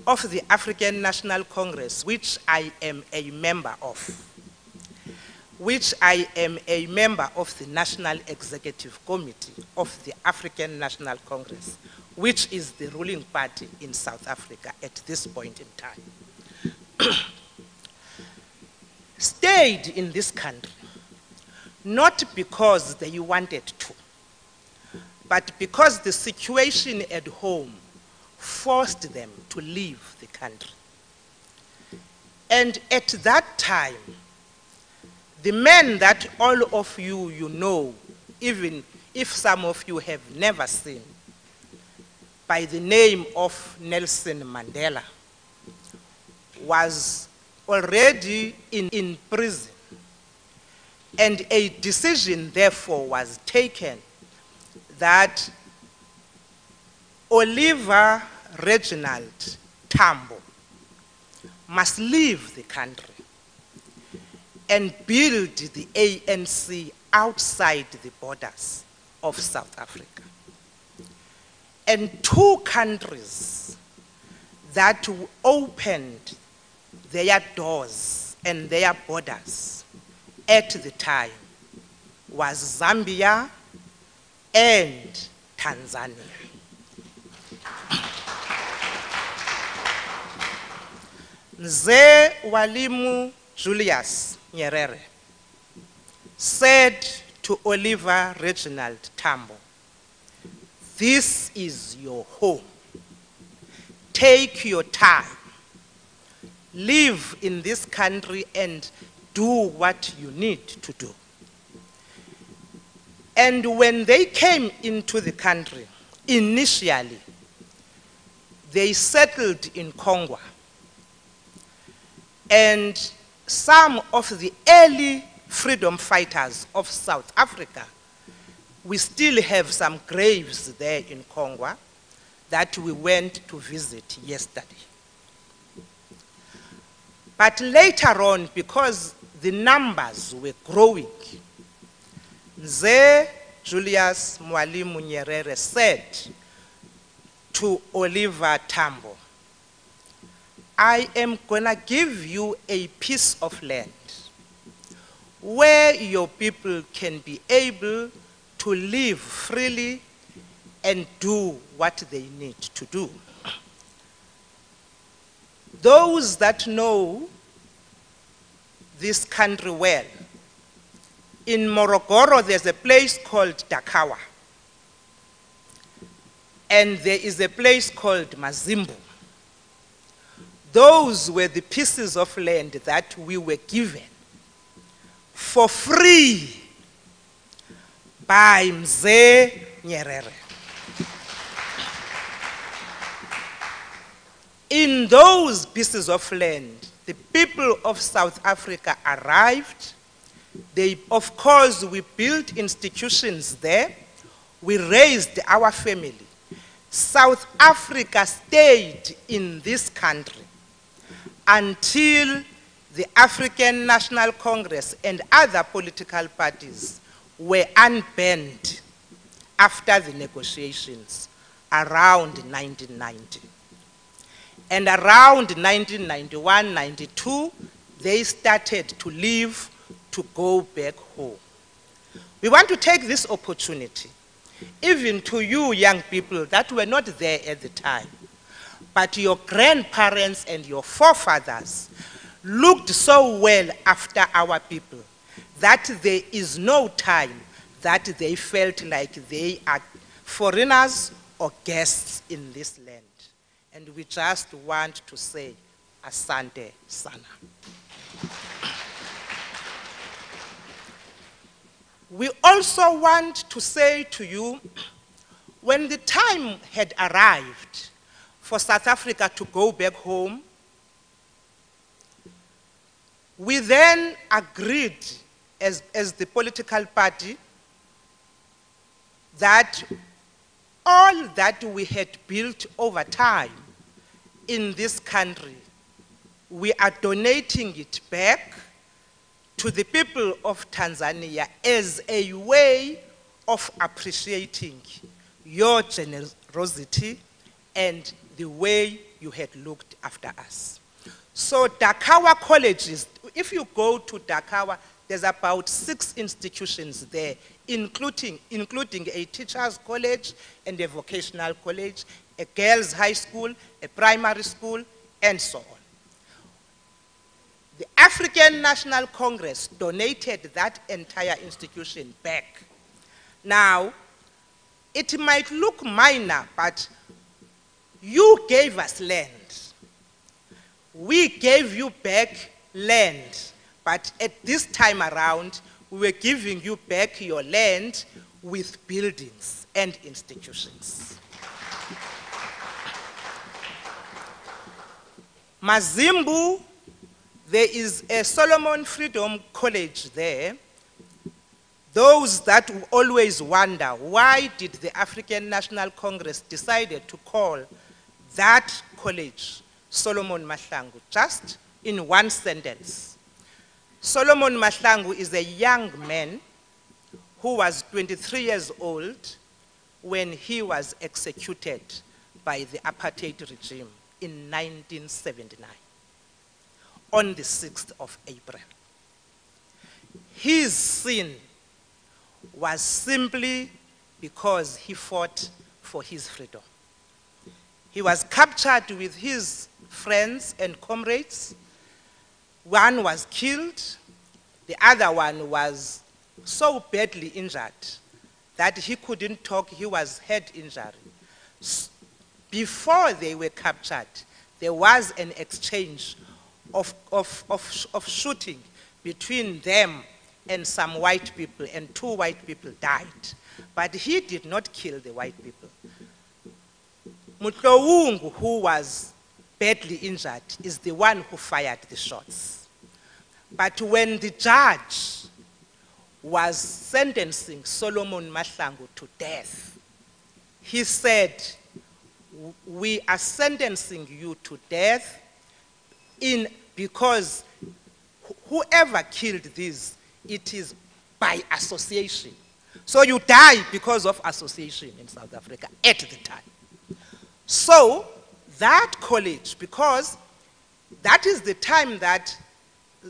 of the African National Congress, which I am a member of, which I am a member of the National Executive Committee of the African National Congress, which is the ruling party in South Africa at this point in time, stayed in this country, not because they wanted to, but because the situation at home forced them to leave the country. And at that time, the man that all of you know, even if some of you have never seen, by the name of Nelson Mandela, was already in prison. And a decision, therefore, was taken that Oliver Reginald Tambo must leave the country and build the ANC outside the borders of South Africa. And two countries that opened their doors and their borders at the time was Zambia and Tanzania. Mzee Walimu Julius Nyerere said to Oliver Reginald Tambo, "This is your home. Take your time. Live in this country and do what you need to do." And when they came into the country, initially, they settled in Kongwa. And some of the early freedom fighters of South Africa, we still have some graves there in Kongwa that we went to visit yesterday. But later on, because the numbers were growing, Mzee Julius Mwalimu Nyerere said to Oliver Tambo, "I am gonna give you a piece of land where your people can be able to live freely and do what they need to do." Those that know this country well, in Morogoro there's a place called Dakawa, and there is a place called Mazimbu. Those were the pieces of land that we were given for free by Mzee Nyerere. In those pieces of land, the people of South Africa arrived. Of course, we built institutions there. We raised our family. South Africa stayed in this country until the African National Congress and other political parties were unbanned after the negotiations around 1990. And around 1991-92, they started to leave to go back home. We want to take this opportunity, even to you young people that were not there at the time, but your grandparents and your forefathers looked so well after our people that there is no time that they felt like they are foreigners or guests in this land. And we just want to say, Asante Sana. We also want to say to you, when the time had arrived for South Africa to go back home, we then agreed as the political party that all that we had built over time in this country we are donating it back to the people of Tanzania as a way of appreciating your generosity and the way you had looked after us. So Dakawa colleges, if you go to Dakawa, there's about 6 institutions there, including a teacher's college and a vocational college, a girls' high school, a primary school, and so on. The African National Congress donated that entire institution back. Now, it might look minor, but you gave us land. We gave you back land, but at this time around, we were giving you back your land with buildings and institutions. Mazimbu, there is a Solomon Freedom College there. Those that always wonder, why did the African National Congress decide to call that college Solomon Mahlangu? Just in one sentence. Solomon Mahlangu is a young man who was 23 years old when he was executed by the apartheid regime in 1979, on the 6th of April. His sin was simply because he fought for his freedom. He was captured with his friends and comrades. One was killed, the other one was so badly injured that he couldn't talk, he was head injury. Before they were captured, there was an exchange of shooting between them and some white people, and 2 white people died. But he did not kill the white people. Mutlowungu, who was badly injured, is the one who fired the shots. But when the judge was sentencing Solomon Mahlangu to death, he said, we are sentencing you to death because whoever killed this, it is by association. So you die because of association in South Africa at the time. So that college, because that is the time that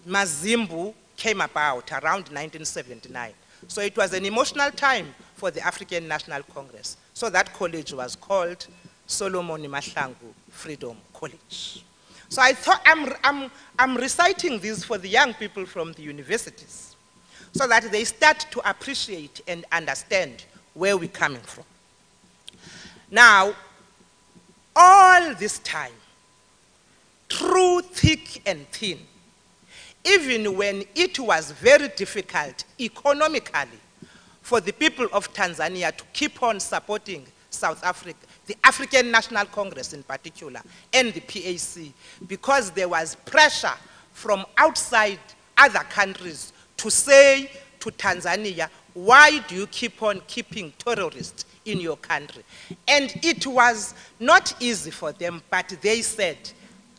Mazimbu came about, around 1979. So it was an emotional time for the African National Congress. So that college was called Solomon Mahlangu Freedom College. So I thought I'm reciting this for the young people from the universities, so that they start to appreciate and understand where we're coming from. Now, all this time, through thick and thin, even when it was very difficult economically for the people of Tanzania to keep on supporting South Africa, the African National Congress in particular, and the PAC, because there was pressure from outside other countries to say to Tanzania, why do you keep on keeping terrorists in your country? And it was not easy for them, but they said,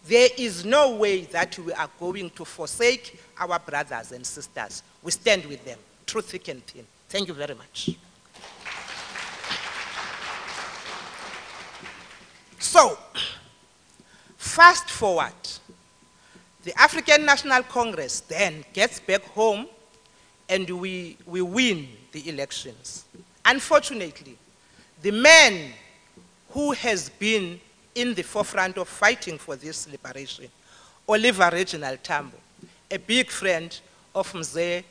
there is no way that we are going to forsake our brothers and sisters. We stand with them, through thick and thin. Thank you very much. So, fast forward, the African National Congress then gets back home and we win the elections. Unfortunately, the man who has been in the forefront of fighting for this liberation, Oliver Reginald Tambo, a big friend of Mzee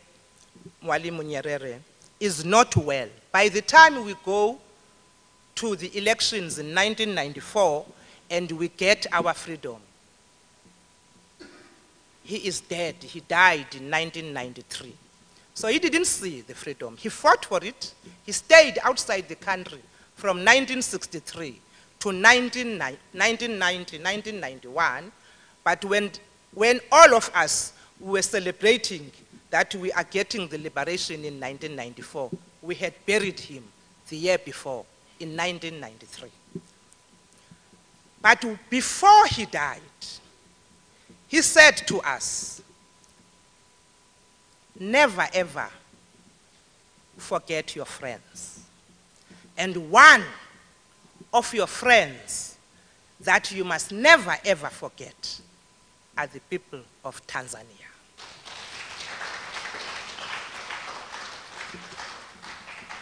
Mwalimu Nyerere, is not well. By the time we go to the elections in 1994 and we get our freedom, he is dead. He died in 1993. So he didn't see the freedom. He fought for it. He stayed outside the country from 1963 to 1990, 1991. But when all of us were celebrating that we are getting the liberation in 1994, we had buried him the year before, in 1993. But before he died, He said to us, never ever forget your friends. And one of your friends that you must never ever forget are the people of Tanzania.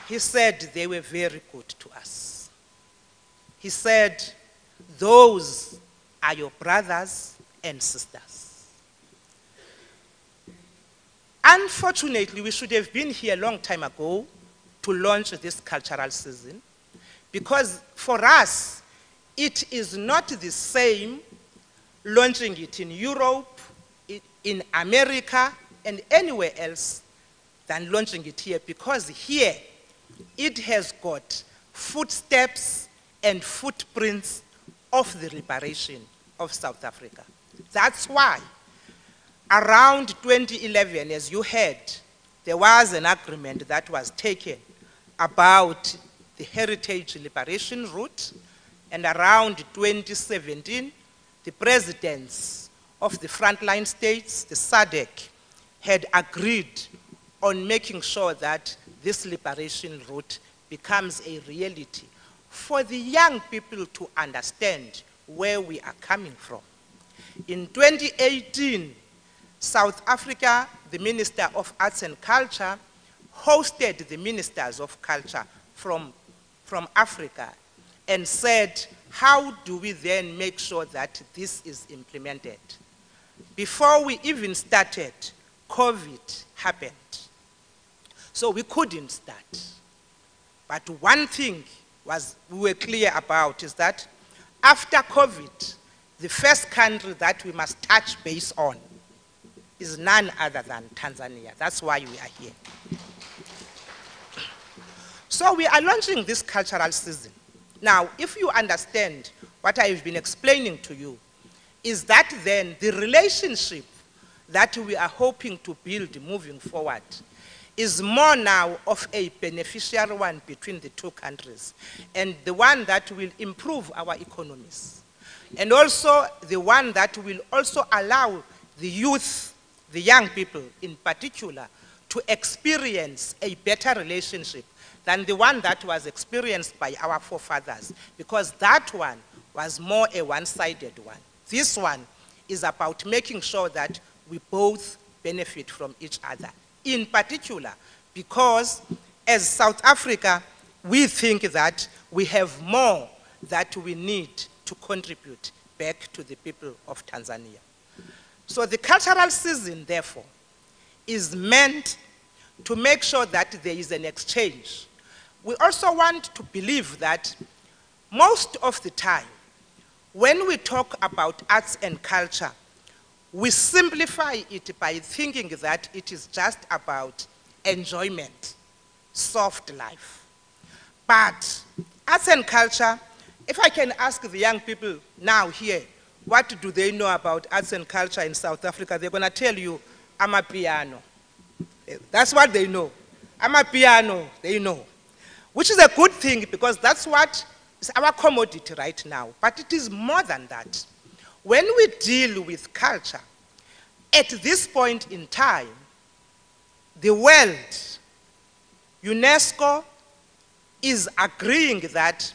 He said they were very good to us. He said, those are your brothers and sisters. Unfortunately, we should have been here a long time ago to launch this cultural season, because for us, it is not the same launching it in Europe, in America, and anywhere else than launching it here, because here it has got footsteps and footprints of the liberation of South Africa. That's why around 2011, as you heard, there was an agreement that was taken about the heritage liberation route, and around 2017, the presidents of the frontline states, the SADC, had agreed on making sure that this liberation route becomes a reality for the young people to understand where we are coming from. In 2018, South Africa, the Minister of Arts and Culture, hosted the ministers of culture from Africa and said, how do we then make sure that this is implemented? Before we even started, COVID happened. So we couldn't start. But one thing we were clear about is that after COVID, the first country that we must touch base on is none other than Tanzania. That's why we are here. So we are launching this cultural season. Now, if you understand what I've been explaining to you, is that then the relationship that we are hoping to build moving forward is more now of a beneficial one between the two countries, and the one that will improve our economies, and also the one that will also allow the youth, the young people in particular, to experience a better relationship than the one that was experienced by our forefathers, because that one was more a one-sided one. This one is about making sure that we both benefit from each other. In particular, because as South Africa, we think that we have more that we need to contribute back to the people of Tanzania. So the cultural season, therefore, is meant to make sure that there is an exchange. We also want to believe that most of the time, when we talk about arts and culture, we simplify it by thinking that it is just about enjoyment, soft life. But arts and culture, if I can ask the young people now here, what do they know about arts and culture in South Africa? They're going to tell you, I'm a piano. That's what they know. I'm a piano, they know. Which is a good thing, because that's what is our commodity right now. But it is more than that. When we deal with culture, at this point in time, the world, UNESCO, is agreeing that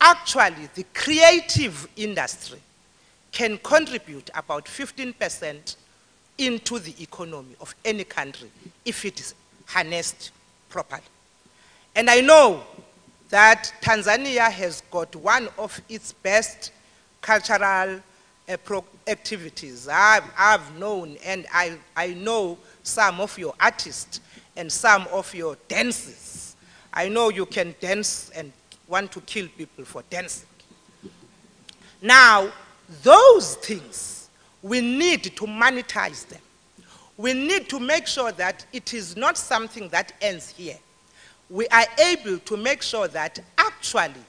actually the creative industry can contribute about 15% into the economy of any country if it is harnessed properly. And I know that Tanzania has got one of its best cultural activities. I've known, and I know some of your artists and some of your dances. I know you can dance and want to kill people for dancing. Now, those things, we need to monetize them. We need to make sure that it is not something that ends here. We are able to make sure that actually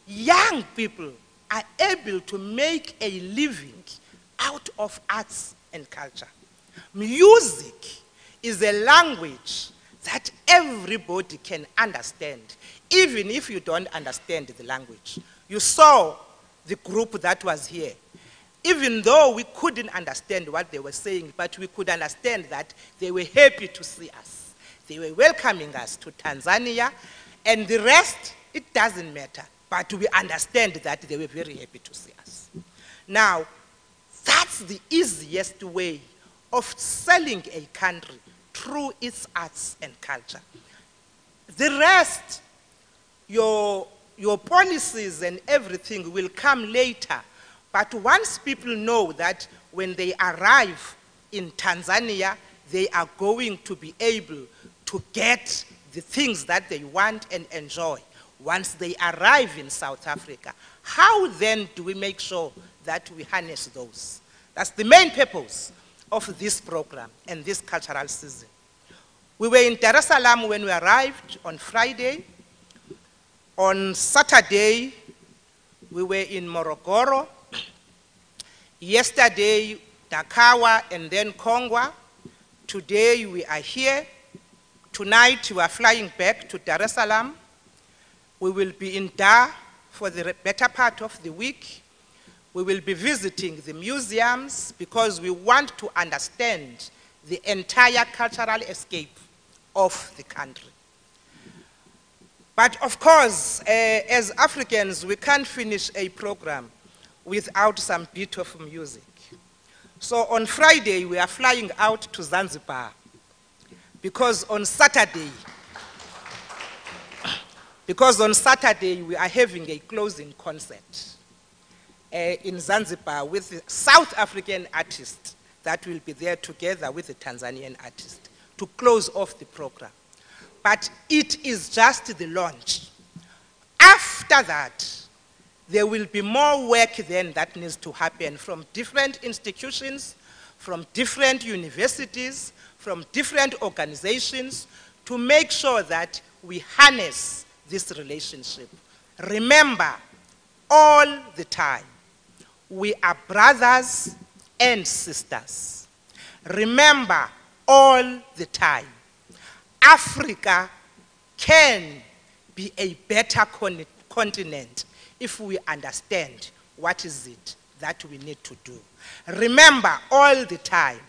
young people are able to make a living out of arts and culture. Music is a language that everybody can understand, even if you don't understand the language. You saw the group that was here. Even though we couldn't understand what they were saying, but we could understand that they were happy to see us. They were welcoming us to Tanzania, and the rest, it doesn't matter. But we understand that they were very happy to see us. Now, that's the easiest way of selling a country through its arts and culture. The rest, your policies and everything will come later. But once people know that when they arrive in Tanzania, they are going to be able to get the things that they want and enjoy once they arrive in South Africa, how then do we make sure that we harness those? That's the main purpose of this program and this cultural season. We were in Dar es Salaam when we arrived on Friday. On Saturday, we were in Morogoro. Yesterday, Dakawa and then Kongwa. Today, we are here. Tonight, we are flying back to Dar es Salaam. We will be in Dar for the better part of the week. We will be visiting the museums because we want to understand the entire cultural escape of the country. But of course, as Africans, we can't finish a program without some bit of music. So on Friday, we are flying out to Zanzibar because on Saturday, we are having a closing concert in Zanzibar with the South African artist that will be there together with the Tanzanian artist to close off the program. But it is just the launch. After that, there will be more work then that needs to happen from different institutions, from different universities, from different organizations to make sure that we harness this relationship. Remember, all the time, we are brothers and sisters. Remember, all the time, Africa can be a better continent if we understand what is it that we need to do. Remember, all the time,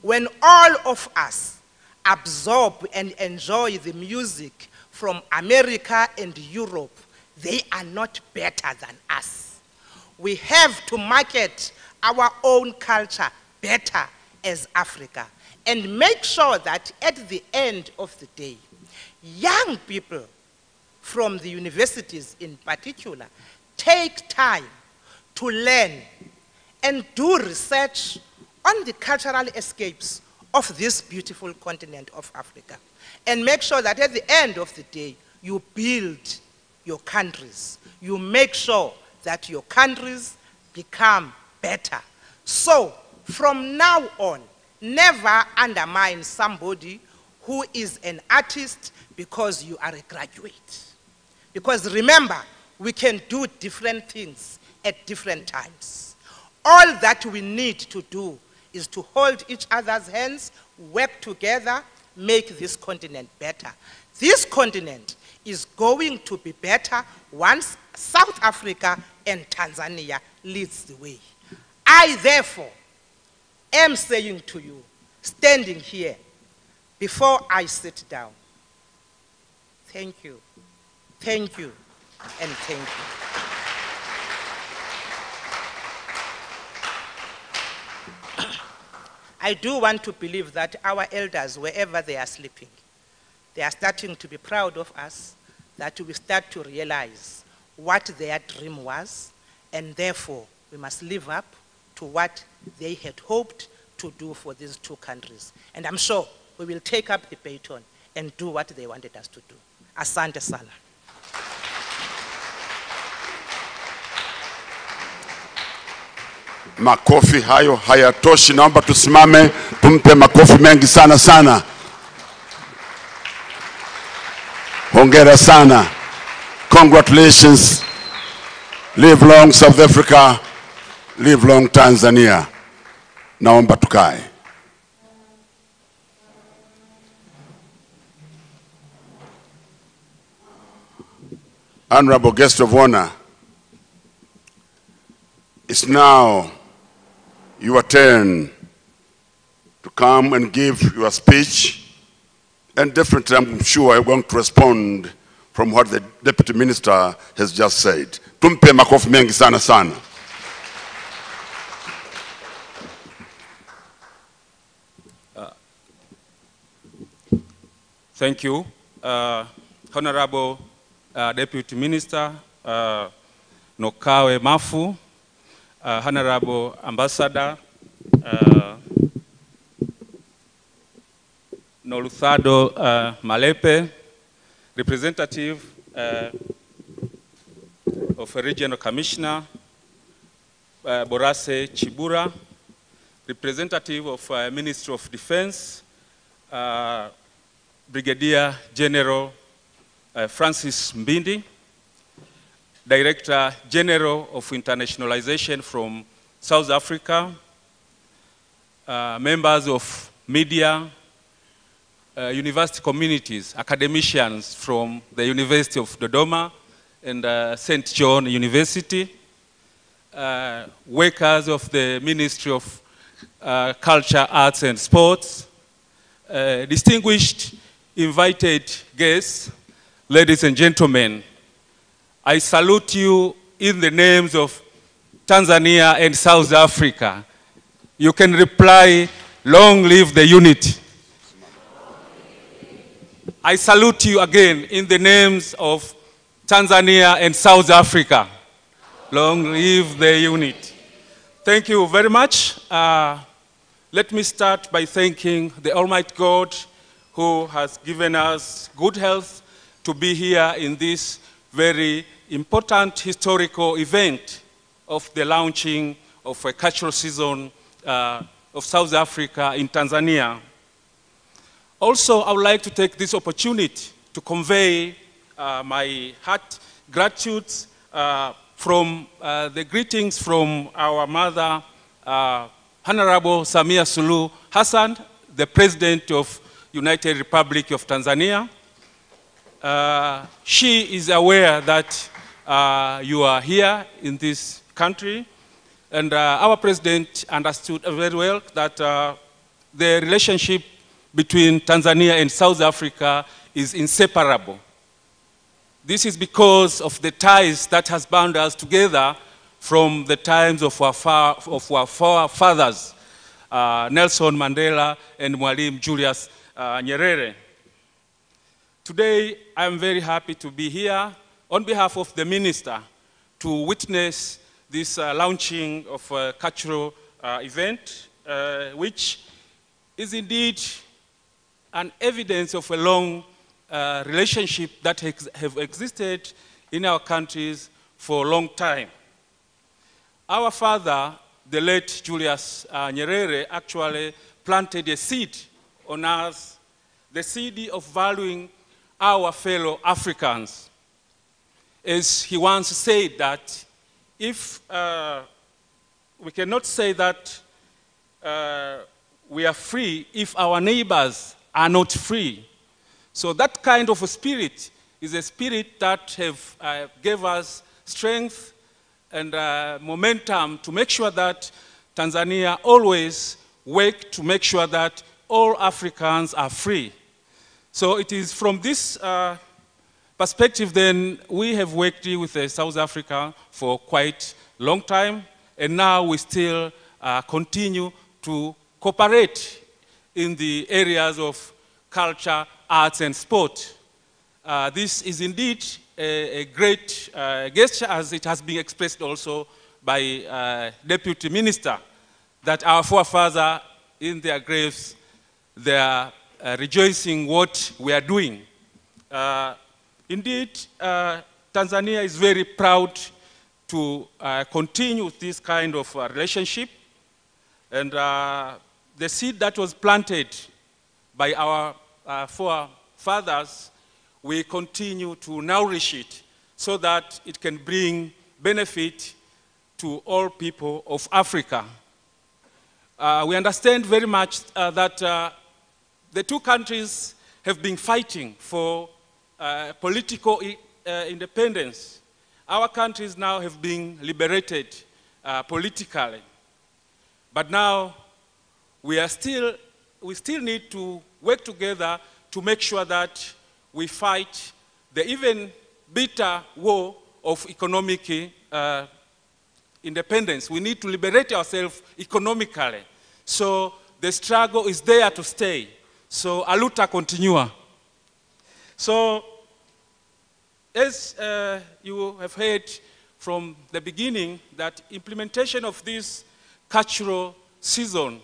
when all of us absorb and enjoy the music from America and Europe, they are not better than us. We have to market our own culture better as Africa and make sure that at the end of the day, young people from the universities in particular take time to learn and do research on the cultural escapes of this beautiful continent of Africa. And make sure that at the end of the day, you build your countries. You make sure that your countries become better. So, from now on, never undermine somebody who is an artist because you are a graduate. Because remember, we can do different things at different times. All that we need to do is to hold each other's hands, work together, make this continent better. This continent is going to be better once South Africa and Tanzania leads the way. I, therefore, am saying to you, standing here, before I sit down, thank you, and thank you. I do want to believe that our elders, wherever they are sleeping, they are starting to be proud of us, that we start to realize what their dream was, and therefore we must live up to what they had hoped to do for these two countries. And I'm sure we will take up the baton and do what they wanted us to do. Asante sana. Makofi hayo hayatoshi, naomba tusimame tumpe makofi mengi sana sana. Hongera sana. Congratulations. Live long South Africa. Live long Tanzania. Naomba tukae. Honorable guest of honor, it's now your turn to come and give your speech, and definitely I'm sure you're going to respond from what the Deputy Minister has just said. Tumpe makofi mengi sana sana. Thank you, Honorable Deputy Minister Nokawe Mafu, Honorable Ambassador Noluthado Malepe, representative of a regional commissioner, Borase Chibura, representative of Ministry of Defense, Brigadier General Francis Mbindi, Director General of Internationalization from South Africa, members of media, university communities, academicians from the University of Dodoma and St. John University, workers of the Ministry of Culture, Arts and Sports, distinguished invited guests, ladies and gentlemen, I salute you in the names of Tanzania and South Africa. You can reply, long live the unity. I salute you again in the names of Tanzania and South Africa. Long live the unity. Thank you very much. Let me start by thanking the Almighty God who has given us good health to be here in this very important historical event of the launching of a cultural season of South Africa in Tanzania. Also, I would like to take this opportunity to convey my heart gratitude from the greetings from our mother, Honorable Samia Suluhu Hassan, the President of United Republic of Tanzania. She is aware that you are here in this country, and our President understood very well that the relationship between Tanzania and South Africa is inseparable. This is because of the ties that has bound us together from the times of our forefathers, Nelson Mandela and Mwalimu Julius Nyerere. Today, I'm very happy to be here on behalf of the Minister to witness this launching of a cultural event, which is indeed an evidence of a long relationship that have existed in our countries for a long time. Our father, the late Julius Nyerere, actually planted a seed on us, the seed of valuing our fellow Africans. As he once said that if we cannot say that we are free if our neighbors are not free. So that kind of a spirit is a spirit that gave us strength and momentum to make sure that Tanzania always work to make sure that all Africans are free. So it is from this perspective then we have worked with South Africa for quite a long time, and now we still continue to cooperate in the areas of culture, arts and sport. This is indeed a great gesture, as it has been expressed also by Deputy Minister, that our forefathers in their graves, they are rejoicing what we are doing. Indeed, Tanzania is very proud to continue this kind of relationship, and the seed that was planted by our forefathers, we continue to nourish it so that it can bring benefit to all people of Africa. We understand very much that the two countries have been fighting for political independence. Our countries now have been liberated politically. But now we still need to work together to make sure that we fight the even bitter war of economic independence. We need to liberate ourselves economically. So the struggle is there to stay. So a luta continua. So as you have heard from the beginning, that implementation of this cultural season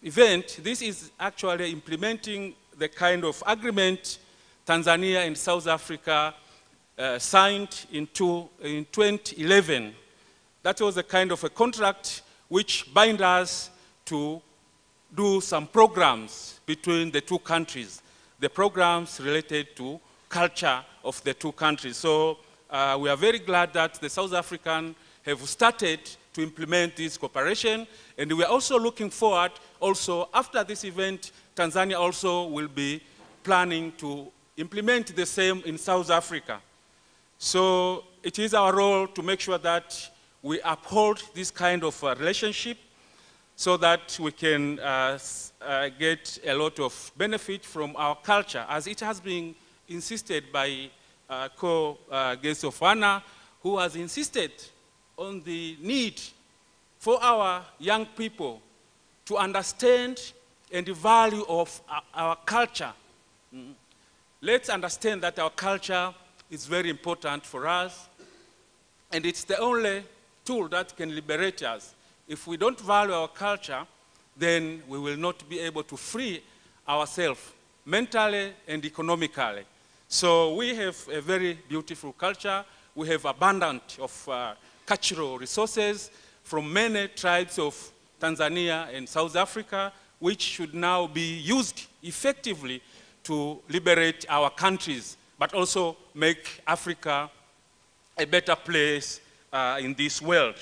event, this is actually implementing the kind of agreement Tanzania and South Africa signed in 2011. That was a kind of a contract which binds us to do some programs between the two countries, the programs related to culture of the two countries. So we are very glad that the South African have started to implement this cooperation, and we are also looking forward, also after this event, Tanzania also will be planning to implement the same in South Africa. So it is our role to make sure that we uphold this kind of relationship so that we can get a lot of benefit from our culture, as it has been insisted by co-guest of honor, who has insisted on the need for our young people to understand and the value of our culture. Let's understand that our culture is very important for us, and it's the only tool that can liberate us. If we don't value our culture, then we will not be able to free ourselves mentally and economically. So we have a very beautiful culture. We have abundance of cultural resources from many tribes of Tanzania and South Africa, which should now be used effectively to liberate our countries, but also make Africa a better place in this world.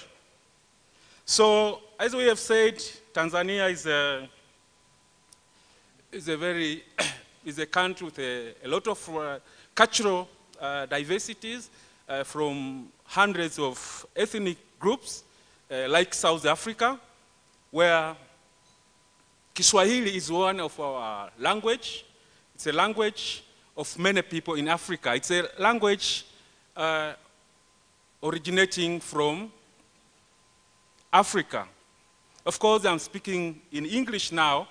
So, as we have said, Tanzania is a country with a lot of cultural diversities from hundreds of ethnic groups, like South Africa, where Kiswahili is one of our language. It's a language of many people in Africa. It's a language originating from Africa. Of course, I'm speaking in English now,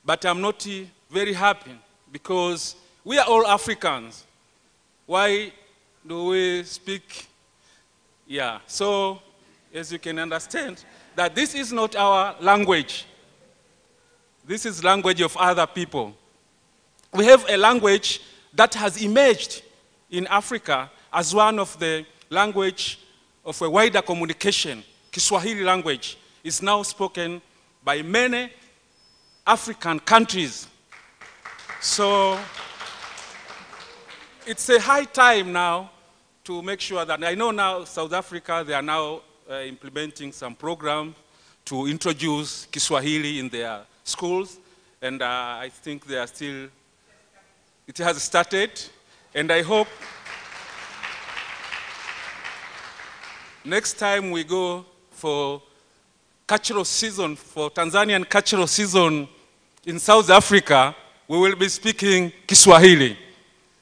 but I'm not very happy because we are all Africans. Why do we speak? Yeah, so as you can understand, that this is not our language. This is language of other people. We have a language that has emerged in Africa as one of the language of a wider communication. Kiswahili language is now spoken by many African countries. So it's a high time now to make sure that, I know now South Africa, they are now implementing some program to introduce Kiswahili in their schools, and I think they are still, it has started, and I hope next time we go for cultural season, for Tanzanian cultural season in South Africa, we will be speaking Kiswahili.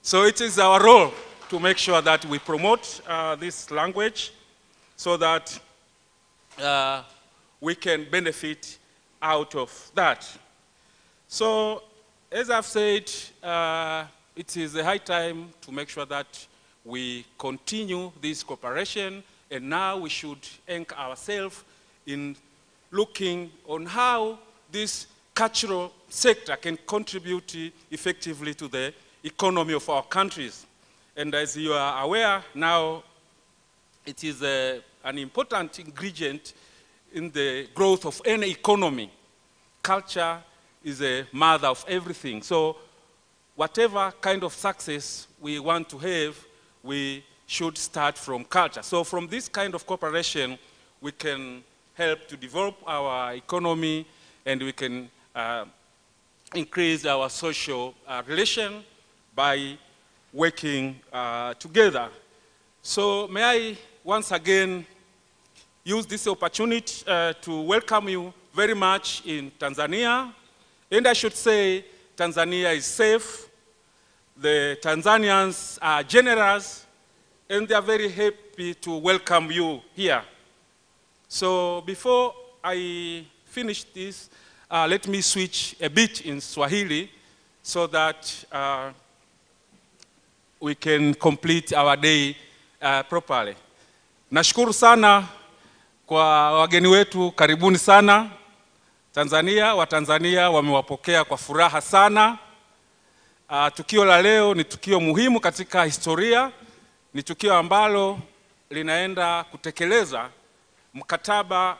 So it is our role to make sure that we promote this language so that we can benefit out of that. So, as I've said, it is a high time to make sure that we continue this cooperation, and now we should anchor ourselves in looking on how this cultural sector can contribute effectively to the economy of our countries. And as you are aware now, it is an important ingredient in the growth of any economy. Culture is a mother of everything. So whatever kind of success we want to have, we should start from culture. So from this kind of cooperation, we can help to develop our economy, and we can increase our social relation by working together. So may I once again use this opportunity to welcome you very much in Tanzania. And I should say Tanzania is safe. The Tanzanians are generous, and they are very happy to welcome you here. So before I finish this, let me switch a bit in Swahili so that we can complete our day properly. Nashukuru sana kwa wageni wetu, karibuni sana Tanzania. Watanzania wamewapokea kwa furaha sana. Tukio la leo ni tukio muhimu katika historia, ni tukio ambalo linaenda kutekeleza mkataba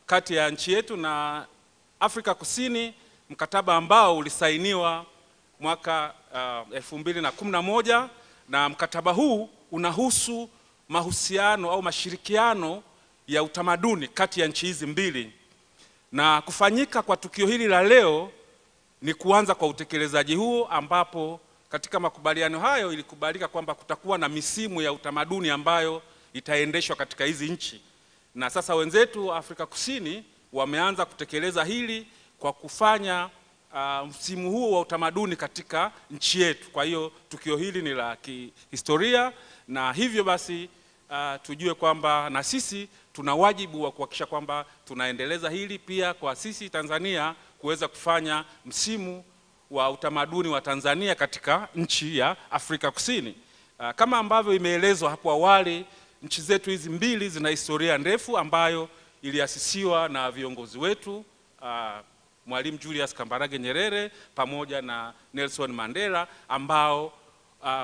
kati ya nchi yetu na Afrika Kusini, mkataba ambao ulisainiwa mwaka 2011, na mkataba huu unahusu mahusiano au mashirikiano ya utamaduni kati ya nchi hizi mbili. Na kufanyika kwa tukio hili la leo ni kuanza kwa utekelezaji huo, ambapo katika makubaliano hayo ilikubalika kwamba kutakuwa na misimu ya utamaduni ambayo itaendeshwa katika hizi nchi. Na sasa wenzetu wa Afrika Kusini wameanza kutekeleza hili kwa kufanya msimu huo wa utamaduni katika nchi yetu. Kwa hiyo tukio hili ni la kihistoria, na hivyo basi tujue kwamba na sisi tuna wajibu wa kuhakikisha kwamba tunaendeleza hili pia kwa sisi Tanzania kuweza kufanya msimu wa utamaduni wa Tanzania katika nchi ya Afrika Kusini. Kama ambavyo imeelezwa hapo awali, nchi zetu hizi mbili zina historia ndefu ambayo iliasisiwa na viongozi wetu, Mwalimu Julius Kambarage Nyerere pamoja na Nelson Mandela, ambao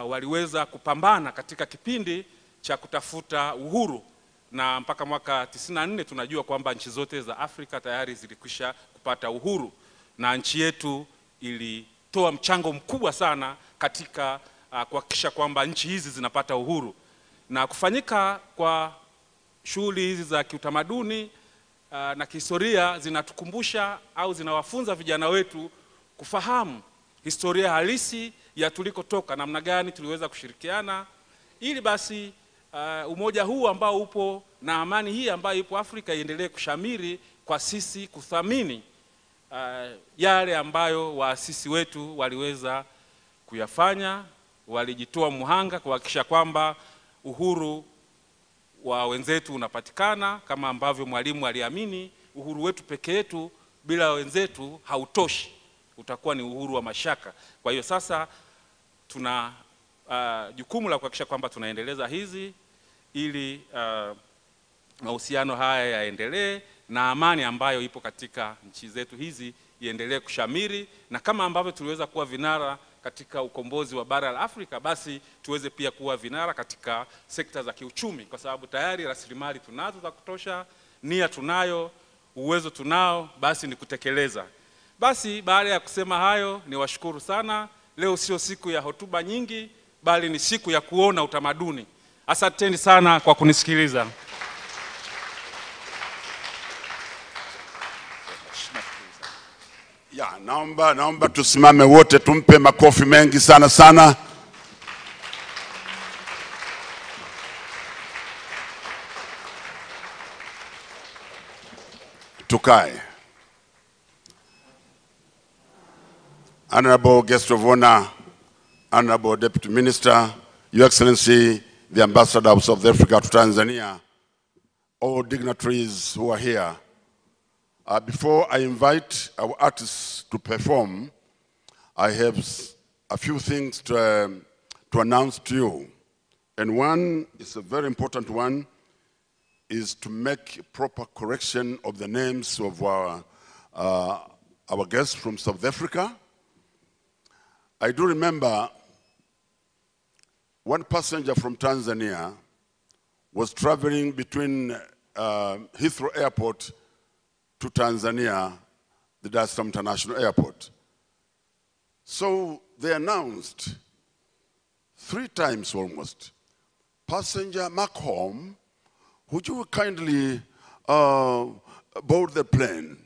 waliweza kupambana katika kipindi cha kutafuta uhuru, na mpaka mwaka 94 tunajua kwamba nchi zote za Afrika tayari zilikwisha kupata uhuru, na nchi yetu ilitoa mchango mkubwa sana katika kuhakikisha kwamba nchi hizi zinapata uhuru. Na kufanyika kwa shughuli hizi za kiutamaduni na kihistoria zinatukumbusha au zinawafunza vijana wetu kufahamu historia halisi ya tulikotoka, namna gani tuliweza kushirikiana ili basi umoja huu ambao upo na amani hii ambayo ipo Afrika iendelee kushamiri, kwa sisi kuthamini yale ambayo waasisi wetu waliweza kuyafanya. Walijitoa muhanga kuhakikisha kwamba uhuru wa wenzetu unapatikana, kama ambavyo Mwalimu aliamini uhuru wetu peke yetu bila wenzetu hautoshi, utakuwa ni uhuru wa mashaka. Kwa hiyo sasa tuna jukumu la kuhakikisha kwamba tunaendeleza hizi ili mahusiano haya yaendelee na amani ambayo ipo katika nchi zetu hizi iendelee kushamiri, na kama ambavyo tuliweza kuwa vinara katika ukombozi wa bara la Afrika, basi tuweze pia kuwa vinara katika sekta za kiuchumi, kwa sababu tayari rasilimali tunazo za kutosha, nia tunayo, uwezo tunao, basi ni kutekeleza. Basi baada ya kusema hayo, ni washukuru sana. Leo sio siku ya hotuba nyingi, bali ni siku ya kuona utamaduni. Asanteni sana kwa kunisikiliza. Ya, naomba tusimame wote, tumpe makofi mengi sana sana. Tukae. Honorable Guest of Honor, Honorable Deputy Minister, Your Excellency, the Ambassador of South Africa to Tanzania, all dignitaries who are here. Before I invite our artists to perform, I have a few things to announce to you. And one is a very important one, is to make proper correction of the names of our guests from South Africa. I do remember one passenger from Tanzania was traveling between Heathrow Airport to Tanzania, the Dar es Salaam International Airport. So they announced 3 times almost, passenger Macomb, would you kindly board the plane?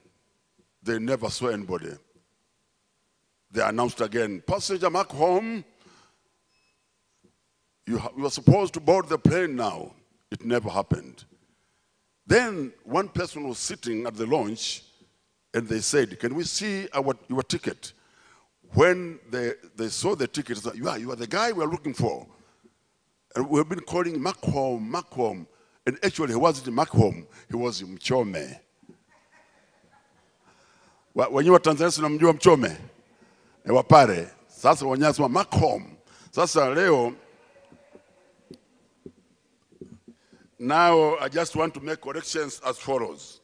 They never saw anybody. They announced again, passenger Macomb, you are supposed to board the plane now. It never happened. Then one person was sitting at the lounge, and they said, "Can we see your ticket?" When they saw the ticket, they said, you are the guy we are looking for. And we have been calling Macomb. And actually, he wasn't Macomb, he was Mchome. When you were Tanzania, unamjua Mchome? Wapare. Sasa wanyasema Macomb. Sasa leo, now I just want to make corrections as follows.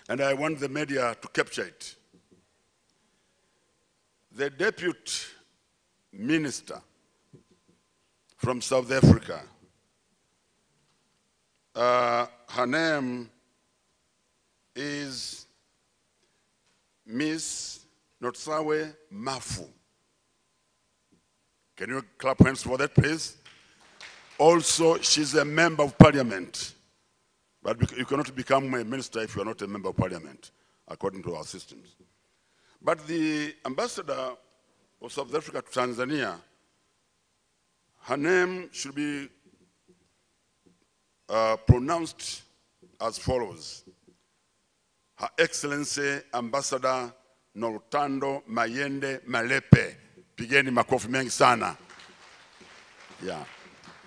And I want the media to capture it. The deputy minister from South Africa, her name is Miss Notsawe Mafu. Can you clap hands for that, please? Also, she's a member of parliament. But you cannot become a minister if you are not a member of parliament, according to our systems. But the ambassador of South Africa to Tanzania, her name should be pronounced as follows. Her Excellency Ambassador Nolutando Mayende Malepe. Pigeni makofi mengi sana. Yeah.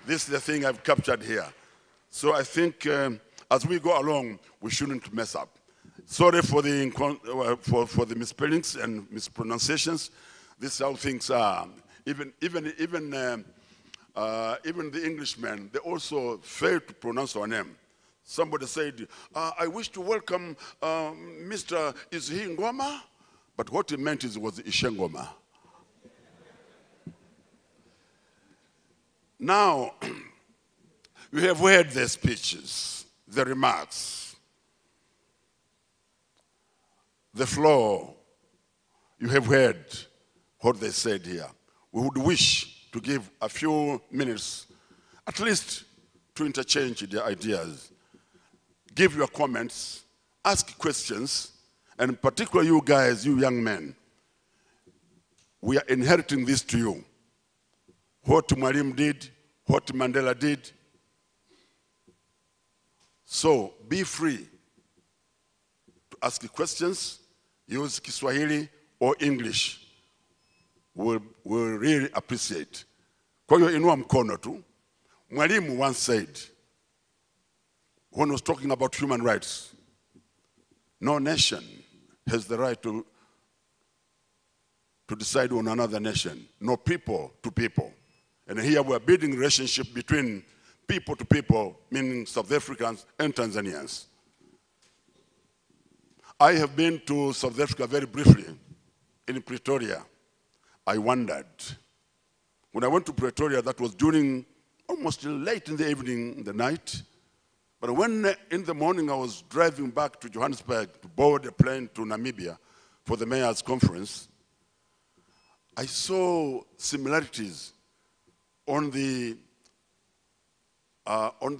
This is the thing I've captured here. So I think as we go along, we shouldn't mess up. Sorry for the misspellings and mispronunciations. This is how things are. Even the Englishmen, they also fail to pronounce our name. Somebody said, I wish to welcome Mr. Is he Ngoma? But what he meant was Ishengoma. Now, you have heard the speeches, the remarks, the floor. You have heard what they said here. We would wish to give a few minutes, at least, to interchange their ideas. Give your comments, ask questions, and particularly you guys, you young men, we are inheriting this to you. What Mwalimu did, what Mandela did. So be free to ask questions, use Kiswahili or English. We'll really appreciate. Kwa hiyo inua mkono tu. Mwalimu once said, when he was talking about human rights, no nation has the right to decide on another nation, no people to people. And here we're building a relationship between people to people, meaning South Africans and Tanzanians. I have been to South Africa very briefly in Pretoria. I wondered. When I went to Pretoria, that was during almost late in the evening, in the night. But when in the morning I was driving back to Johannesburg to board a plane to Namibia for the mayor's conference, I saw similarities on the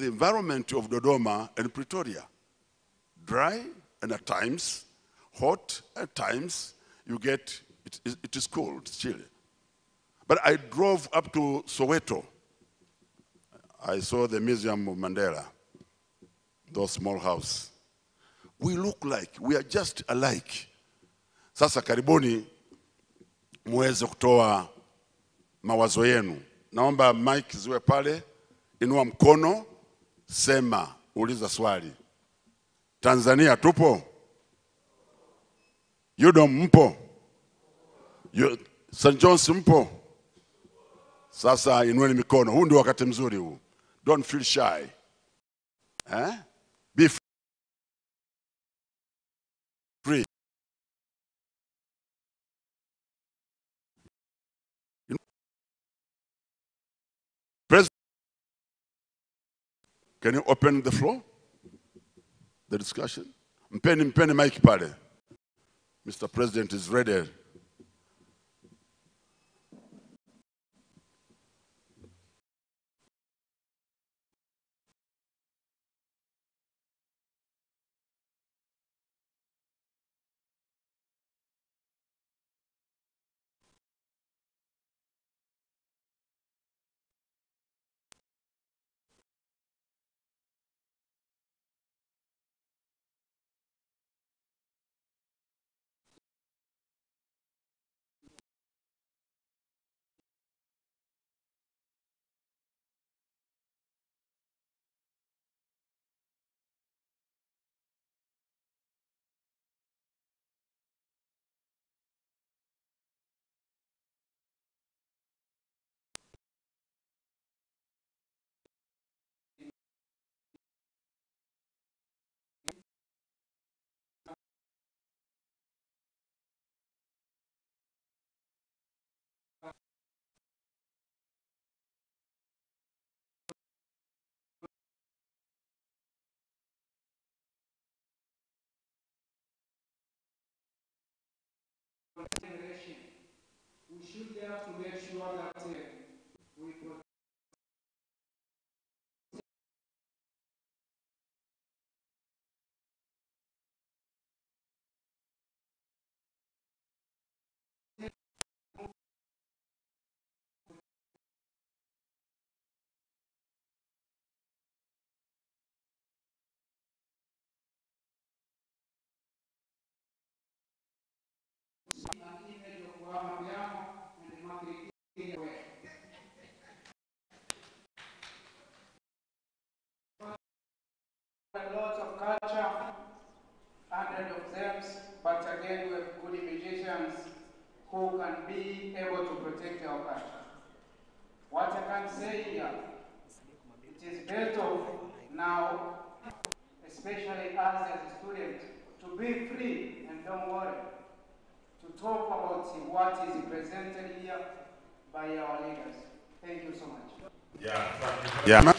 environment of Dodoma and Pretoria. Dry and at times hot, at times you get, it is cold, it's chilly. But I drove up to Soweto. I saw the Museum of Mandela, those small house. We look like, we are just alike. Sasa karibuni muweze kutoa mawazo yenu. Naomba mic ziwe pale, inua mkono, sema, uliza swali. Tanzania tupo? UDOM mpo? St. John's mpo? Sasa inueni mikono. Huu ndio wakati mzuri huu. Don't feel shy. Be free. President, can you open the floor? The discussion? Mpeni mic pale. Mr. President is ready. we should have to make sure that we protect a lot of culture, hundreds of them, but again we have good musicians who can be able to protect our culture. What I can say here, it is better now, especially us as a student, to be free and don't worry, to talk about what is presented here by our leaders. Thank you so much. Yeah.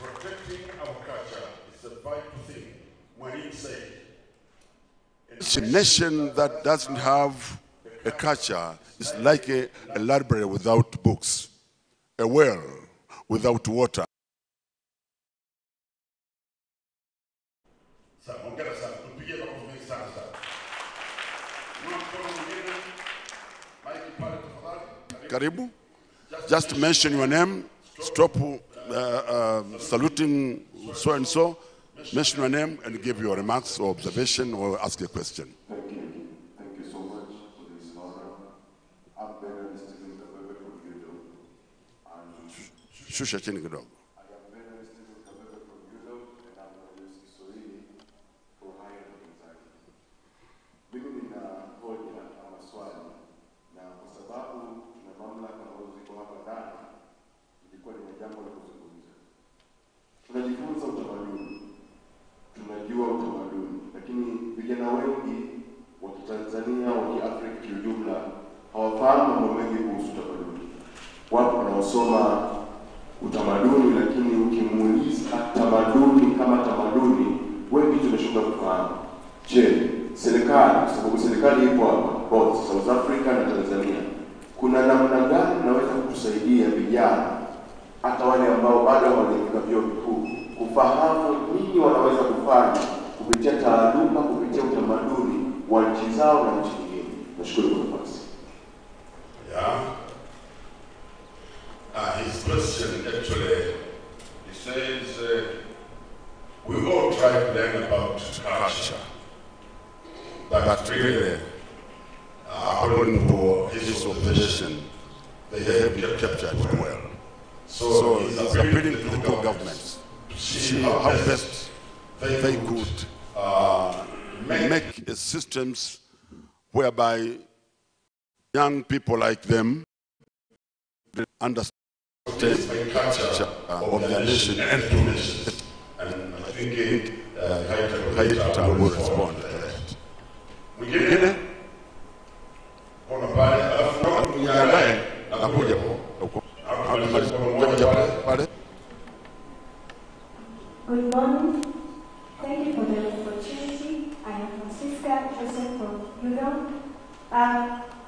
Protecting our culture is a vital thing. When you say a nation that doesn't have a culture is like a library without books, a well without water. Karibu, just mention your name, stop saluting so and so, mention your name and give your remarks or observation or ask a question. Thank you. Thank you so much for this honor. I'm very Stephen Kabebe from UDO. Shusha chini kidogo. I am very Stephen Kabebe from UDO and I'm going to use Kiswahili for higher anxiety. Mimi nina hoja ama swali na kwa sababu tuna mamlaka ambazo ziko hapa ndani, ilikuwa ni jambo la kuzungumza. Tunajifunza utamaduni, tunajua utamaduni, lakini vijana wengi wa Tanzania, wa Afrika kiujumla hawafahamu mambo mengi kuhusu utamaduni. Wapo wanaosoma utamaduni, lakini ukimuuliza tamaduni kama tamaduni, wengi tunashindwa kufahamu. Je, serikali, sababu serikali ipo hapa, both South Africa na Tanzania, kuna namna gani naweza kutusaidia vijana hata wale ambao bado hawajafika vyuo vikuu kufahamu nini wanaweza kufanya kupitia taaluma, kupitia utamaduni wa nchi zao na nchi nyingine? Nashukuru kwa nafasi. Yeah. His question actually, he says, we all try to learn about culture, but really, according to his observation, they have captured it well. So he's appealing to the two governments to see how best they could make systems whereby young people like them understand the culture of their nation and nation. And I think Haita will respond to that. Mwingine? Kuna pale, alafu niandae na kuja huko. Good morning. Thank you for the opportunity. I am Francisca, present from UDO. I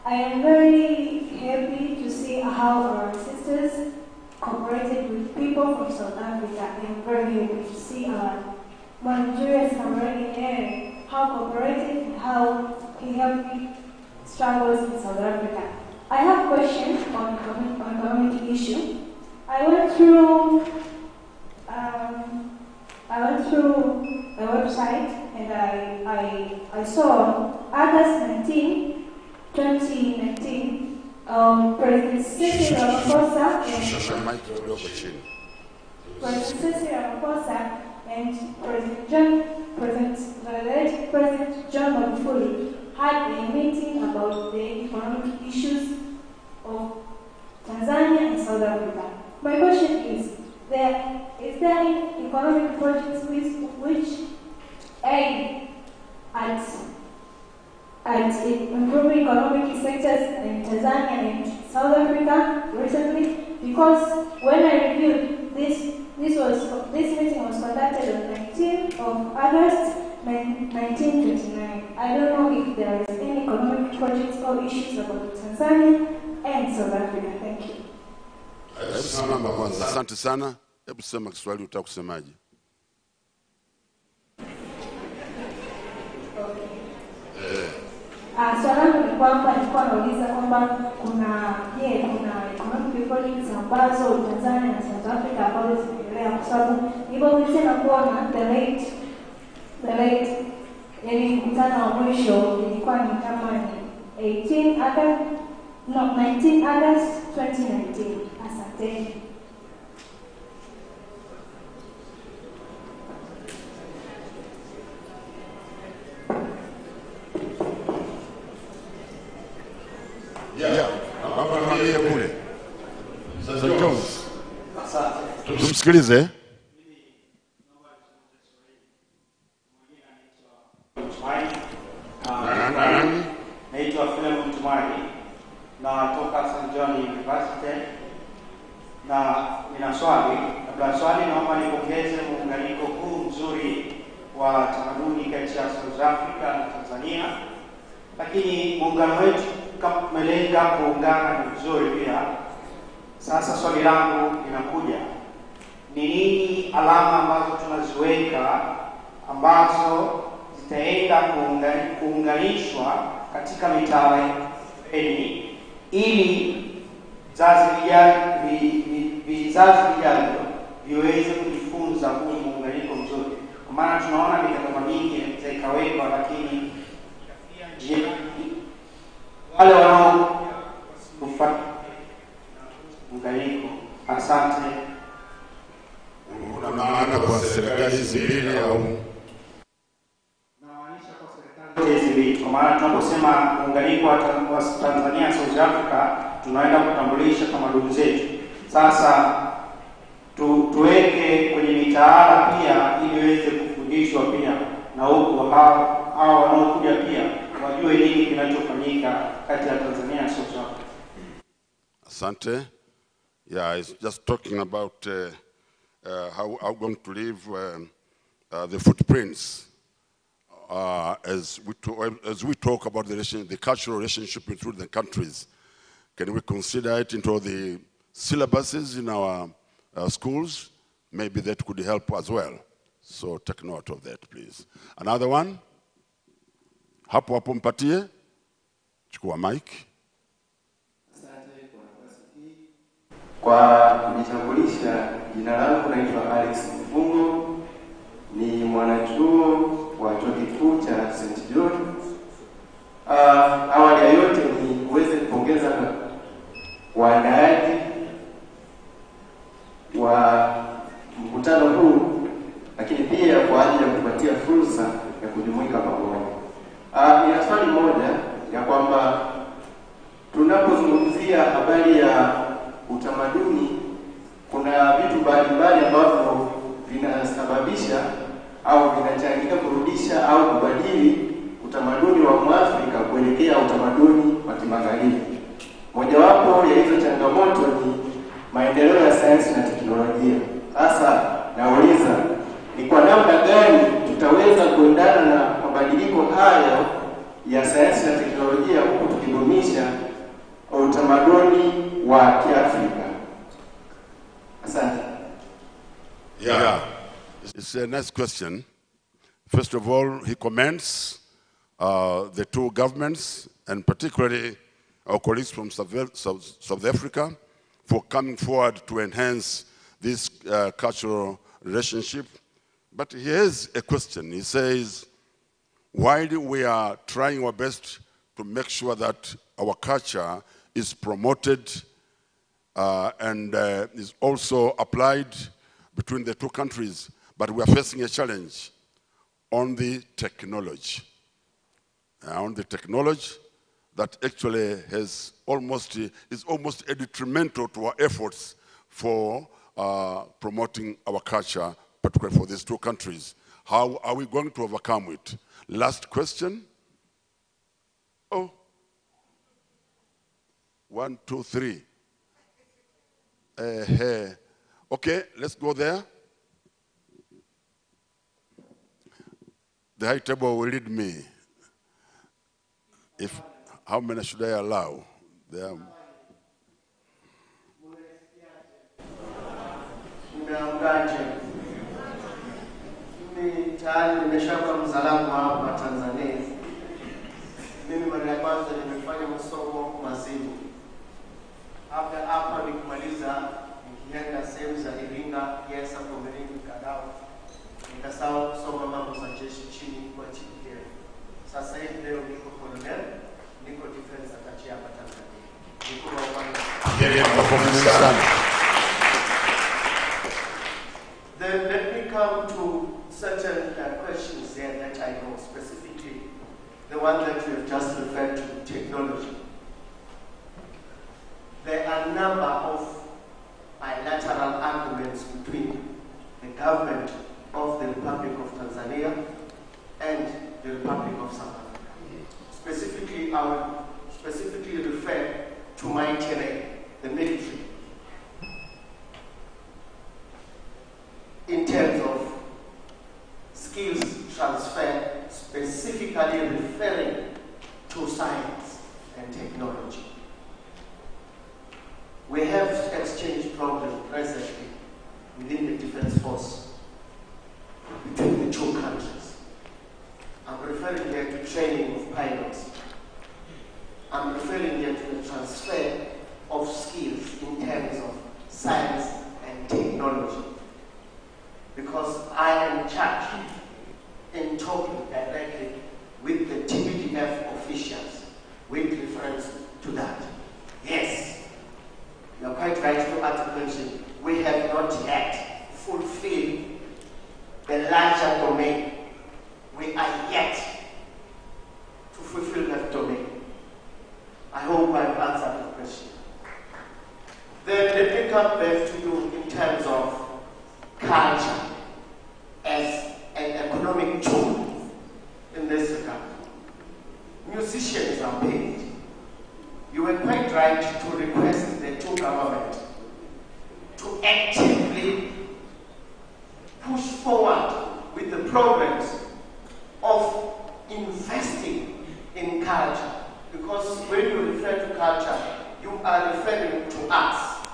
am very happy to see how our sisters cooperated with people from South Africa. I am very happy to see our Nigerians already here, how cooperative and how he helped me struggles in South Africa. I have questions on community issue. I went through a website and I saw August 19, 2019, President Cyril Ramaphosa and President John Magufuli had a meeting about the economic issues of Tanzania and South Africa. My question is there any economic projects which aim at improving economic sectors in Tanzania and South Africa recently? Because when I reviewed this meeting was conducted on 19th of August 1929. I don't know if there is any economic projects or issues about Tanzania and South Africa. Thank you. Simama kwanza. Asante sana. Hebu sema Kiswahili utaka kusemaje? Swali langu ni kwamba nilikuwa nauliza kwamba kuna economic projects ambazo Tanzania na South Africa ambazo zinaendelea, kwa sababu nilipoulizia na kuona the late yani mkutano wa mwisho ilikuwa ni kama ni 19 August 2019. Asante. Kule. Sasa Jones. Tumsikilize. Naitwa Philemon Tumari na toka St. John University, na nina swali. Kabla swali, naomba nipongeze muunganiko huu mzuri wa tamaduni kati ya South Africa na Tanzania, lakini muungano wetu kama tumelenga kuungana ni mzuri pia. Sasa swali langu linakuja, ni nini alama ambazo tunaziweka ambazo zitaenda kuunganishwa katika mitaala ili vizazi vijavyo viweze kujifunza huu muunganiko mzuri? Kwa maana tunaona mikataba mingi ikawekwa, lakini wale wanaofuata muunganiko. Asante. Una maana kwa serikali hizi mbili au? Namaanisha kwa serikali hizi mbili, kwa maana tunaposema muunganiko wa Tanzania South Africa, tunaenda kutambulisha tamaduni zetu. Sasa tuweke kwenye mitaala pia ili iweze kufundishwa pia na huko hao wanaokuja pia wajue nini kinachofanyika kati ya Tanzania na South Africa. Asante. Yeah, it's just talking about how we're going to leave the footprints as we talk about the cultural relationship between the countries. Can we consider it into the syllabuses in our schools? Maybe that could help as well. So take note of that, please. Another one? Hapo mpatie. Chukua mic. Kwa kujitambulisha, jina langu naitwa Alex Mfungo, ni mwanachuo wa chuo kikuu cha St. John. Awali ya yote ni uweze kupongeza waandaaji wa mkutano huu, lakini pia kwa ajili ya kupatia fursa ya kujumuika pamoja. Nina swali moja ya kwamba tunapozungumzia habari ya utamaduni, kuna vitu mbalimbali ambavyo vinasababisha au vinachangia kurudisha au kubadili utamaduni wa Mwafrika kuelekea utamaduni wa Kimagharibi. Mojawapo ya hizo changamoto ni maendeleo ya sayansi na teknolojia. Sasa nauliza, ni kwa namna gani tutaweza kuendana na mabadiliko hayo ya sayansi na teknolojia huku tukidumisha utamaduni wa Kiafrika? Asante. Yeah. It's a nice question. First of all, he commends the two governments, and particularly our colleagues from South Africa, for coming forward to enhance this cultural relationship. But he has a question. He says, while we are trying our best to make sure that our culture is promoted and is also applied between the two countries, but we are facing a challenge on the technology. On the technology that actually is almost a detrimental to our efforts for promoting our culture, particularly for these two countries. How are we going to overcome it? Last question. Oh. 1, 2, 3. Okay, let's go there. the high table will lead me. If how many should I allow? There are Mimi tayari nimeshakuwa mzalamu hapa Tanzania. Mimi mara ya kwanza nimefanya masomo mazini. Hapa nikumaliza nikienda sehemu za Iringa, Yesa, Komeringi, Kadao. Nikasahau kusoma mambo za jeshi chini kwa chini. Sasa hivi leo niko colonel, niko defense attaché hapa Tanzania. Niko Then let me come to certain questions there that I know, specifically the one that you have just referred to, technology. There are a number of bilateral agreements between the government of the Republic of Tanzania and the Republic of South Africa. Specifically, I will specifically refer to my terrain, the military. In terms of skills transfer, specifically referring to science and technology. We have exchange programs presently within the Defense Force between the two countries. I'm referring here to training of pilots. I'm referring here to the transfer of skills in terms of science and technology. Because I am charged in talking directly with the TPDF officials with reference to that. Yes, you are quite right to ask the question. We have not yet fulfilled the larger domain. We are yet to fulfill that domain. I hope I've answered the question. Then let me come back to you in terms of culture as an economic tool in this regard. Musicians are paid. You were quite right to request the two governments to actively push forward with the programs of investing in culture. Because when you refer to culture, you are referring to us,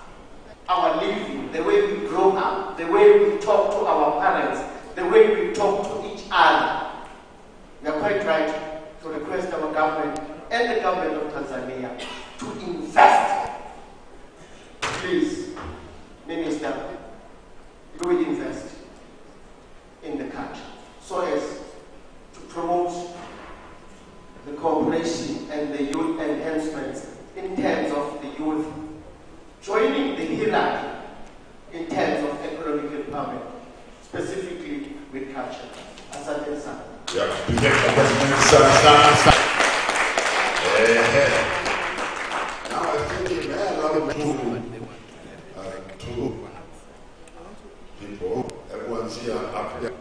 our living, the way we grow up, the way we talk to our parents, the way we talk to each other. We are quite right to request our government and the government of Tanzania to invest. Please, Minister, do we invest in the country so as to promote the cooperation and the youth enhancements in terms of the youth joining the hierarchy in terms of economic empowerment, specifically with culture. Asante sana. Now I think you may allow two people. Everyone's here up there.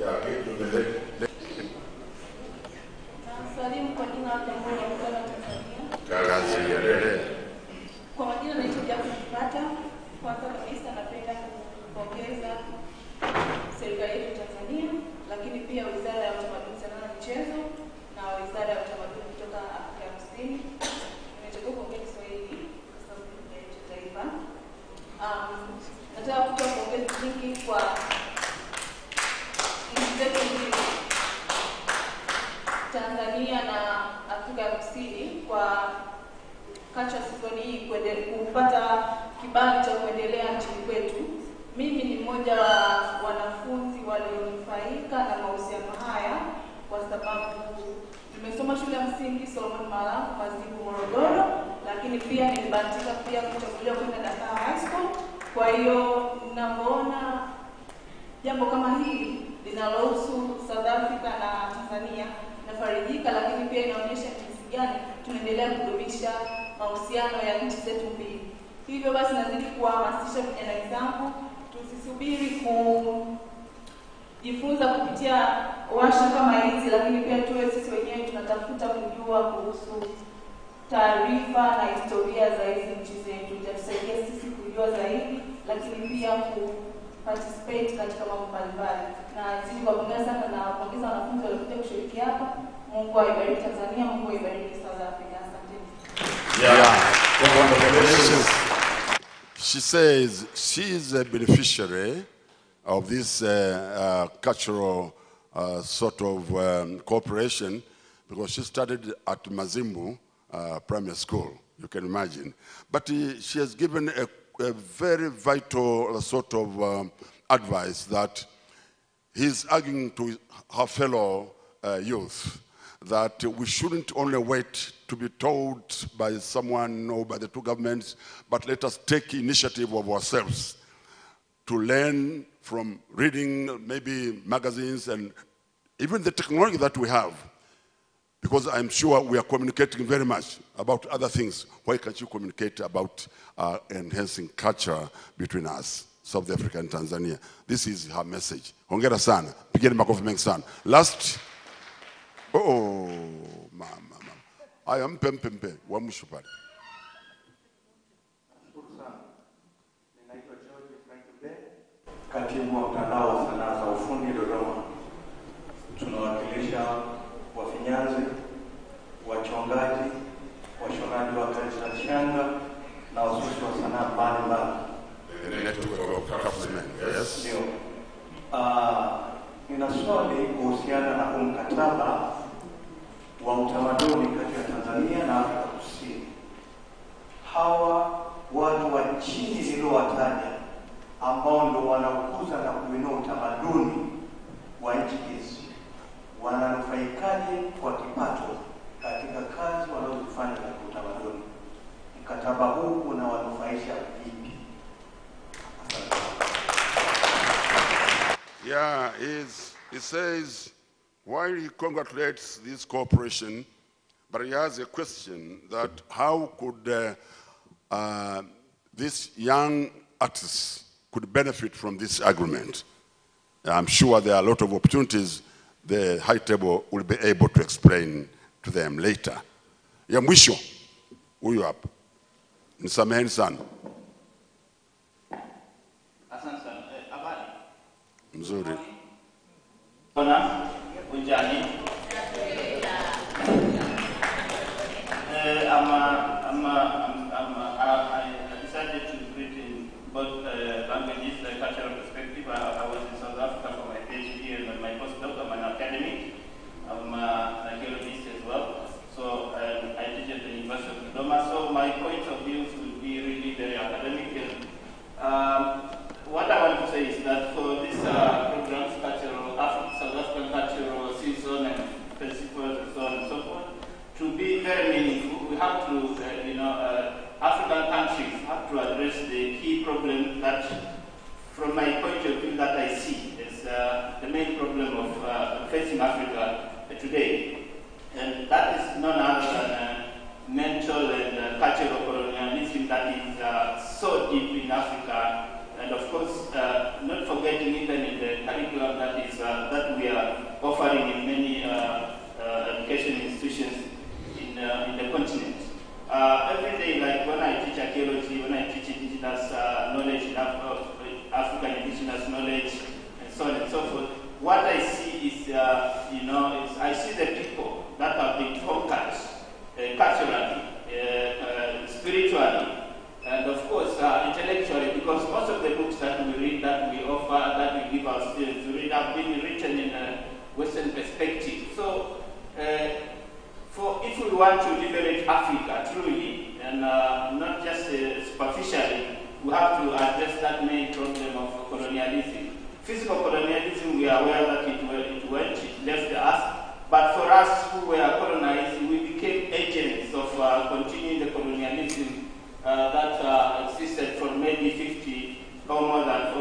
Yeah, get to the head. Swalimu kwa jina la Jamhuri ya Muungano wa Tanzania. Kwa majina naitwa Jacob Kupata. Kwanza kabisa napenda kupongeza serikali yetu ya Tanzania, lakini pia Wizara ya Utamaduni, Sanaa na Michezo na Wizara ya Utamaduni kutoka Afrika Kusini. Nimechagua kuongea Kiswahili kwa sababu ni lugha ya taifa. Nataka kutoa pongezi nyingi kwa nchi zetu mbili, Tanzania na Afrika Kusini, kwa culture season hii kupata kibali cha kuendelea nchini kwetu. Mimi ni mmoja wa wanafunzi walionufaika na mahusiano haya kwa sababu nimesoma shule ya msingi Solomon Malangu Mazibu Morogoro, lakini pia nilibahatika pia kuchaguliwa kwenda Dakar High School. Kwa hiyo ninapoona jambo kama hili linalohusu South Africa na Tanzania nafarijika, lakini pia inaonyesha jinsi gani tunaendelea kudumisha mahusiano ya nchi zetu mbili. Hivyo basi nazidi kuhamasisha vijana wenzangu tusisubiri kujifunza kupitia washa kama hizi, lakini pia tuwe sisi wenyewe tunatafuta kujua kuhusu taarifa na historia za hizi nchi zetu. Itatusaidia sisi kujua zaidi, lakini pia participate katika mambo mbalimbali. Na zidi kuwapongeza sana na kuongeza wanafunzi waliokuja kushiriki hapa. Mungu aibariki Tanzania, Mungu aibariki South Africa. Asante. She says she's a beneficiary of this cultural sort of cooperation because she studied at Mazimbu Primary School, you can imagine. But she has given a very vital sort of advice that he's arguing to her fellow youth that we shouldn't only wait to be told by someone or by the two governments, but let us take initiative of ourselves to learn from reading maybe magazines and even the technology that we have. Because I'm sure we are communicating very much about other things. Why can't you communicate about enhancing culture between us, South Africa and Tanzania? This is her message. Hongera sana. Pigeni makofi mengi sana. Last. Oh, mama. I am pempe. Wa mwisho pale. Katibu wa mtandao wa sanaa za ufundi Dodoma. Tunawakilisha wafinyanzi, wachongaji, washonaji wa kazi za shanga na wasusi wa sanaa mbalimbali. Yes. Nina swali kuhusiana na mkataba wa utamaduni kati ya Tanzania na Afrika Kusini. Hawa watu wa chini niliowataja ambao ndio wanakuza na kuinua utamaduni wa nchi hizi wananufaikaje kwa kipato katika kazi wanazofanya katika utamaduni? Mkataba huu unawanufaisha vipi? Yeah, he says, while he congratulates this cooperation, but he has a question that how could these young artists could benefit from this agreement? I'm sure there are a lot of opportunities the high table will be able to explain to them later. Ya mwisho, huyu hapa. Nisameheni sana. Asante sana. Habari. Mzuri. Bona, unjani. I decided to read in both languages, the cultural perspective. I was in South Africa for my PhD and my postdoc. I'm an academic. I'm an archaeologist as well. So I teach at the University of Dodoma. So my point of view would be really very academic. What I want to say is that for these programs, South African cultural season and festivals and so on and so forth, to be very meaningful, we have to, African countries have to address the key problem that, from my point of view, that I see as the main problem of facing Africa today. And that is none other than mental and cultural colonialism that is so deep in Africa. And of course, not forgetting even in the curriculum that is that we are offering in many education institutions in the continent. Every day, like when I teach archaeology, when I teach indigenous knowledge, African indigenous knowledge, and so on and so forth, what I see is, I see the people that have been conquered culturally, spiritually, and of course intellectually, because most of the books that we read, that we offer, that we give our students to read have been written in a Western perspective. So if we want to liberate Africa truly, and not just superficially, we have to address that main problem of colonialism. Physical colonialism, we are aware that it went, it left us, but for us who were colonized, we became agents of continuing the colonialism that existed for maybe 50 or more than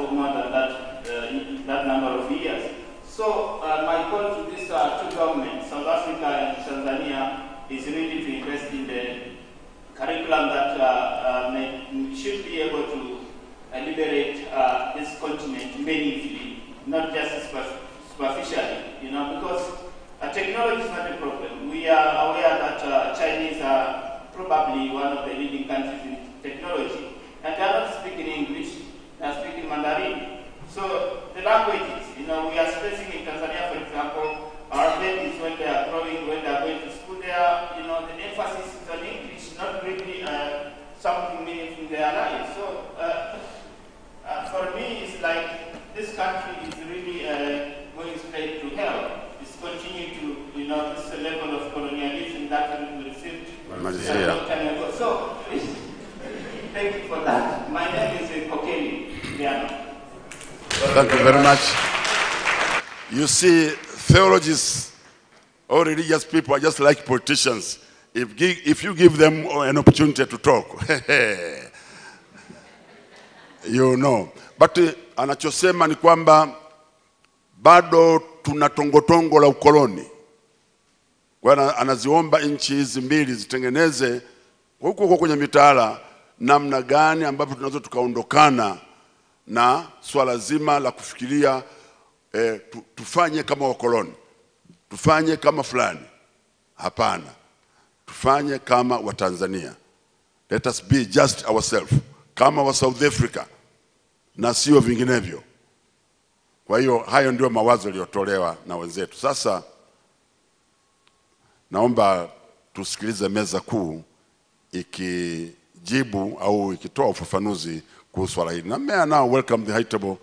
that number of years. So my call to these two governments, South Africa and Tanzania, is really to invest in the curriculum that should be able to liberate this continent meaningfully, not just superficially, because technology is not a problem. We are aware that Chinese are probably one of the leading countries in technology, and they are not speaking English, they are speaking Mandarin. So the languages, you know, we are stressing in Tanzania, for example, our babies when they are growing, when they are going to school, you know, the emphasis is on English, not really something meaningful in their lives. So for me, it's like this country is really going straight to hell. It's continuing to, you know, this level of colonialism that we received a long time ago. So, thank you for that. My name is Kokeli Liano. Thank you very much. You see, theologians or religious people are just like politicians. If you give them an opportunity to talk, you know. But anachosema ni kwamba bado tuna tongotongo la ukoloni. Kwa anaziomba nchi hizi mbili zitengeneze huko kwenye mitaala namna gani ambapo tunaweza tukaondokana na swala zima la kufikiria tufanye kama wakoloni, tufanye kama fulani. Hapana, tufanye kama wa Tanzania. Let us be just ourselves, kama wa South Africa na sio vinginevyo. Kwa hiyo hayo ndio mawazo yaliyotolewa na wenzetu. Sasa naomba tusikilize meza kuu ikijibu au ikitoa ufafanuzi kuhusu swala hili. Na may I now welcome the High Table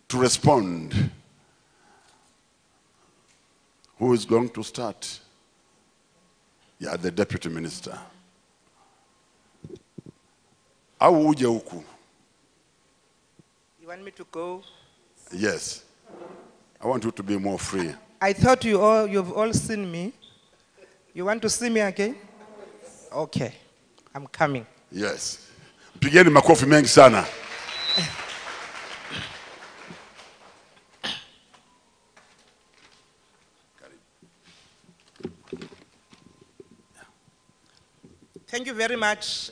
to respond. Who is going to start? Yeah, the Deputy Minister. Au uje huku? You want me to go? Yes. I want you to be more free. I thought you've all seen me. You want to see me again? Okay. I'm coming. Yes. Pigeni makofi mengi sana. Thank you very much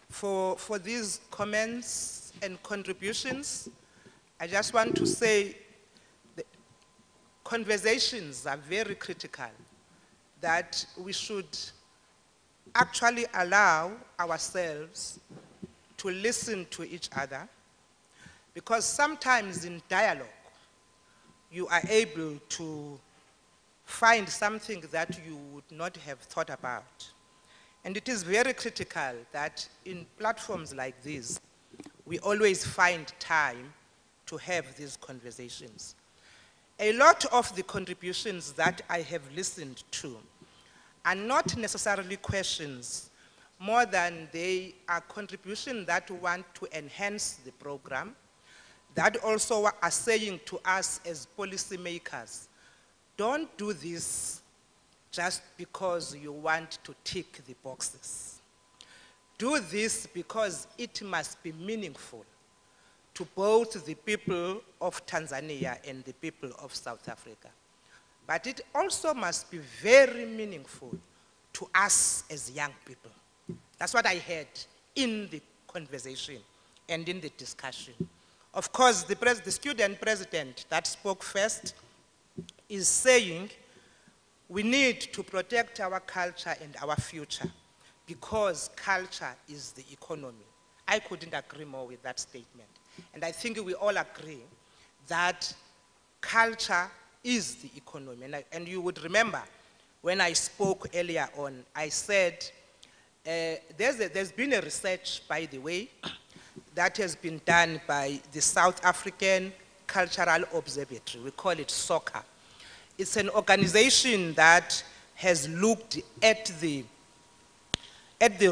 for these comments and contributions. I just want to say the conversations are very critical, that we should actually allow ourselves to listen to each other, because sometimes in dialogue, you are able to find something that you would not have thought about. And it is very critical that in platforms like this, we always find time to have these conversations. A lot of the contributions that I have listened to are not necessarily questions, more than they are contributions that want to enhance the program, that also are saying to us as policymakers, don't do this just because you want to tick the boxes. Do this because it must be meaningful to both the people of Tanzania and the people of South Africa. But it also must be very meaningful to us as young people. That's what I heard in the conversation and in the discussion. Of course, the student president that spoke first is saying we need to protect our culture and our future because culture is the economy. I couldn't agree more with that statement. And I think we all agree that culture is the economy. And you would remember when I spoke earlier on, I said there's been a research, by the way, that has been done by the South African Cultural Observatory. We call it SOCA. It's an organization that has looked at the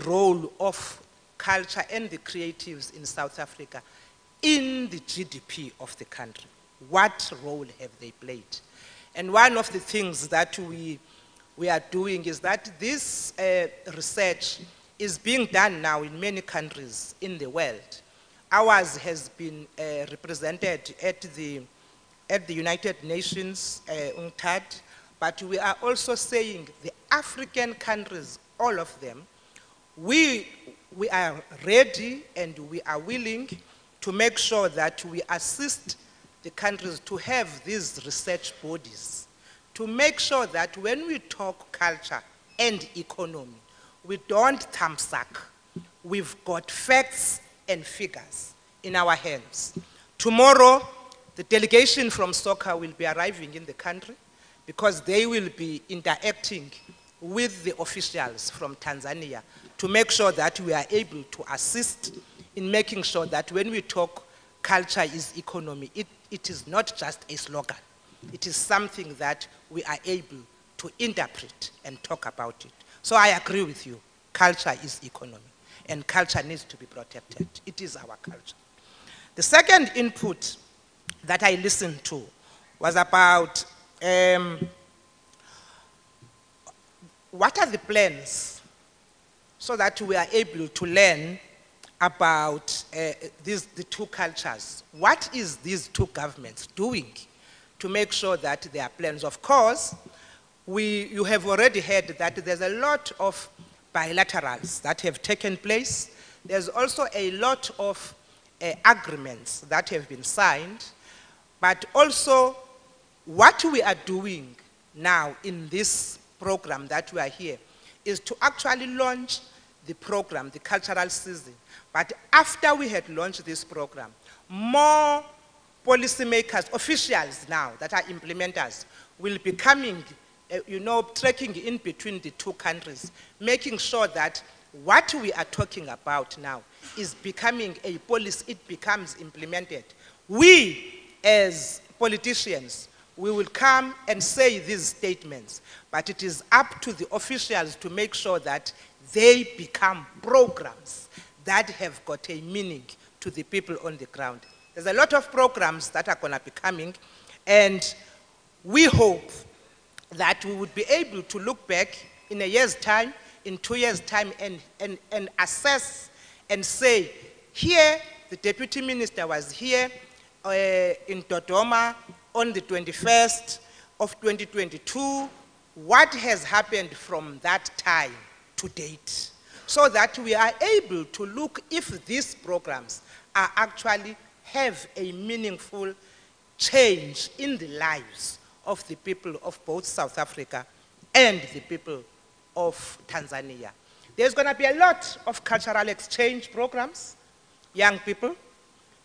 role of culture and the creatives in South Africa in the GDP of the country. What role have they played? And one of the things that we are doing is that this research is being done now in many countries in the world. Ours has been represented at the United Nations, UNCTAD, but we are also saying the African countries, all of them, we are ready and we are willing to make sure that we assist the countries to have these research bodies, to make sure that when we talk culture and economy, we don't thumbsuck. We've got facts and figures in our hands. Tomorrow, the delegation from soccer will be arriving in the country because they will be interacting with the officials from Tanzania to make sure that we are able to assist in making sure that when we talk culture is economy, it is not just a slogan. It is something that we are able to interpret and talk about it. So I agree with you. Culture is economy, and culture needs to be protected. It is our culture. The second input that I listened to was about what are the plans so that we are able to learn about the two cultures. What is these two governments doing to make sure that there are plans? Of course, you have already heard that there's a lot of bilaterals that have taken place. There's also a lot of agreements that have been signed, but also what we are doing now in this program that we are here is to actually launch the program, the cultural season. But after we had launched this program, more policymakers, officials now that are implementers, will be coming, trekking in between the two countries, making sure that what we are talking about now is becoming a policy, it becomes implemented. We, as politicians, we will come and say these statements, but it is up to the officials to make sure that they become programs that have got a meaning to the people on the ground. There's a lot of programs that are going to be coming, and we hope that we would be able to look back in a year's time, in 2 years' time, and assess and say, here, the deputy minister was here in Dodoma on the 21st of 2022. What has happened from that time to date? So that we are able to look if these programs are actually have a meaningful change in the lives of the people of both South Africa and the people of Tanzania. There's going to be a lot of cultural exchange programs, young people.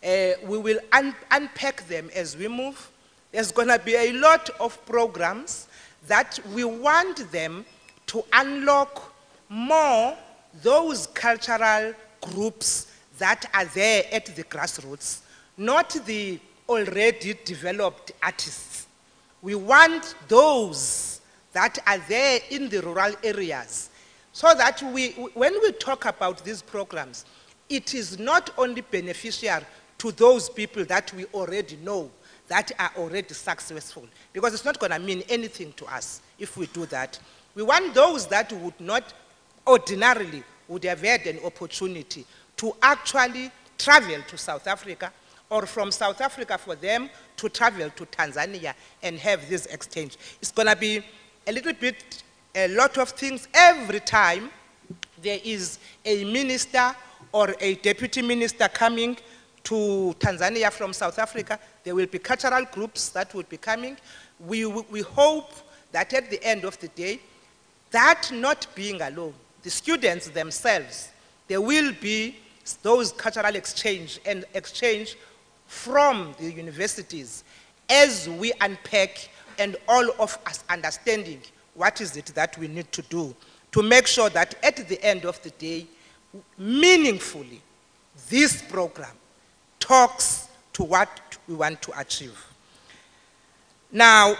We will unpack them as we move. There's going to be a lot of programs that we want them to unlock more those cultural groups that are there at the grassroots, not the already developed artists. We want those that are there in the rural areas, so that when we talk about these programs, it is not only beneficial to those people that we already know, that are already successful, because it's not going to mean anything to us if we do that. We want those that would not ordinarily would have had an opportunity to actually travel to South Africa, or from South Africa for them to travel to Tanzania and have this exchange. It's going to be a lot of things. Every time there is a minister or a deputy minister coming to Tanzania from South Africa, there will be cultural groups that will be coming. We hope that at the end of the day, that not being alone, the students themselves, there will be those cultural exchange from the universities as we unpack and all of us understanding what is it that we need to do to make sure that at the end of the day, meaningfully, this program talks to what we want to achieve. Now,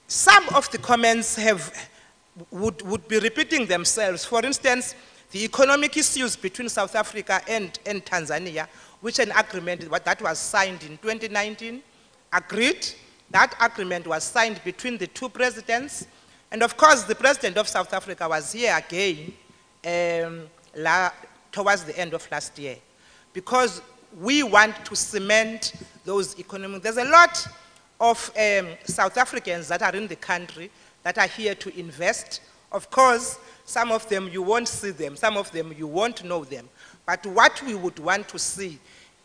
some of the comments would be repeating themselves. For instance, the economic issues between South Africa and Tanzania, which an agreement that was signed in 2019, agreed. That agreement was signed between the two presidents. And of course, the president of South Africa was here again towards the end of last year, because we want to cement those economic. There's a lot of South Africans that are in the country that are here to invest. Of course, some of them you won't see them, some of them you won't know them. But what we would want to see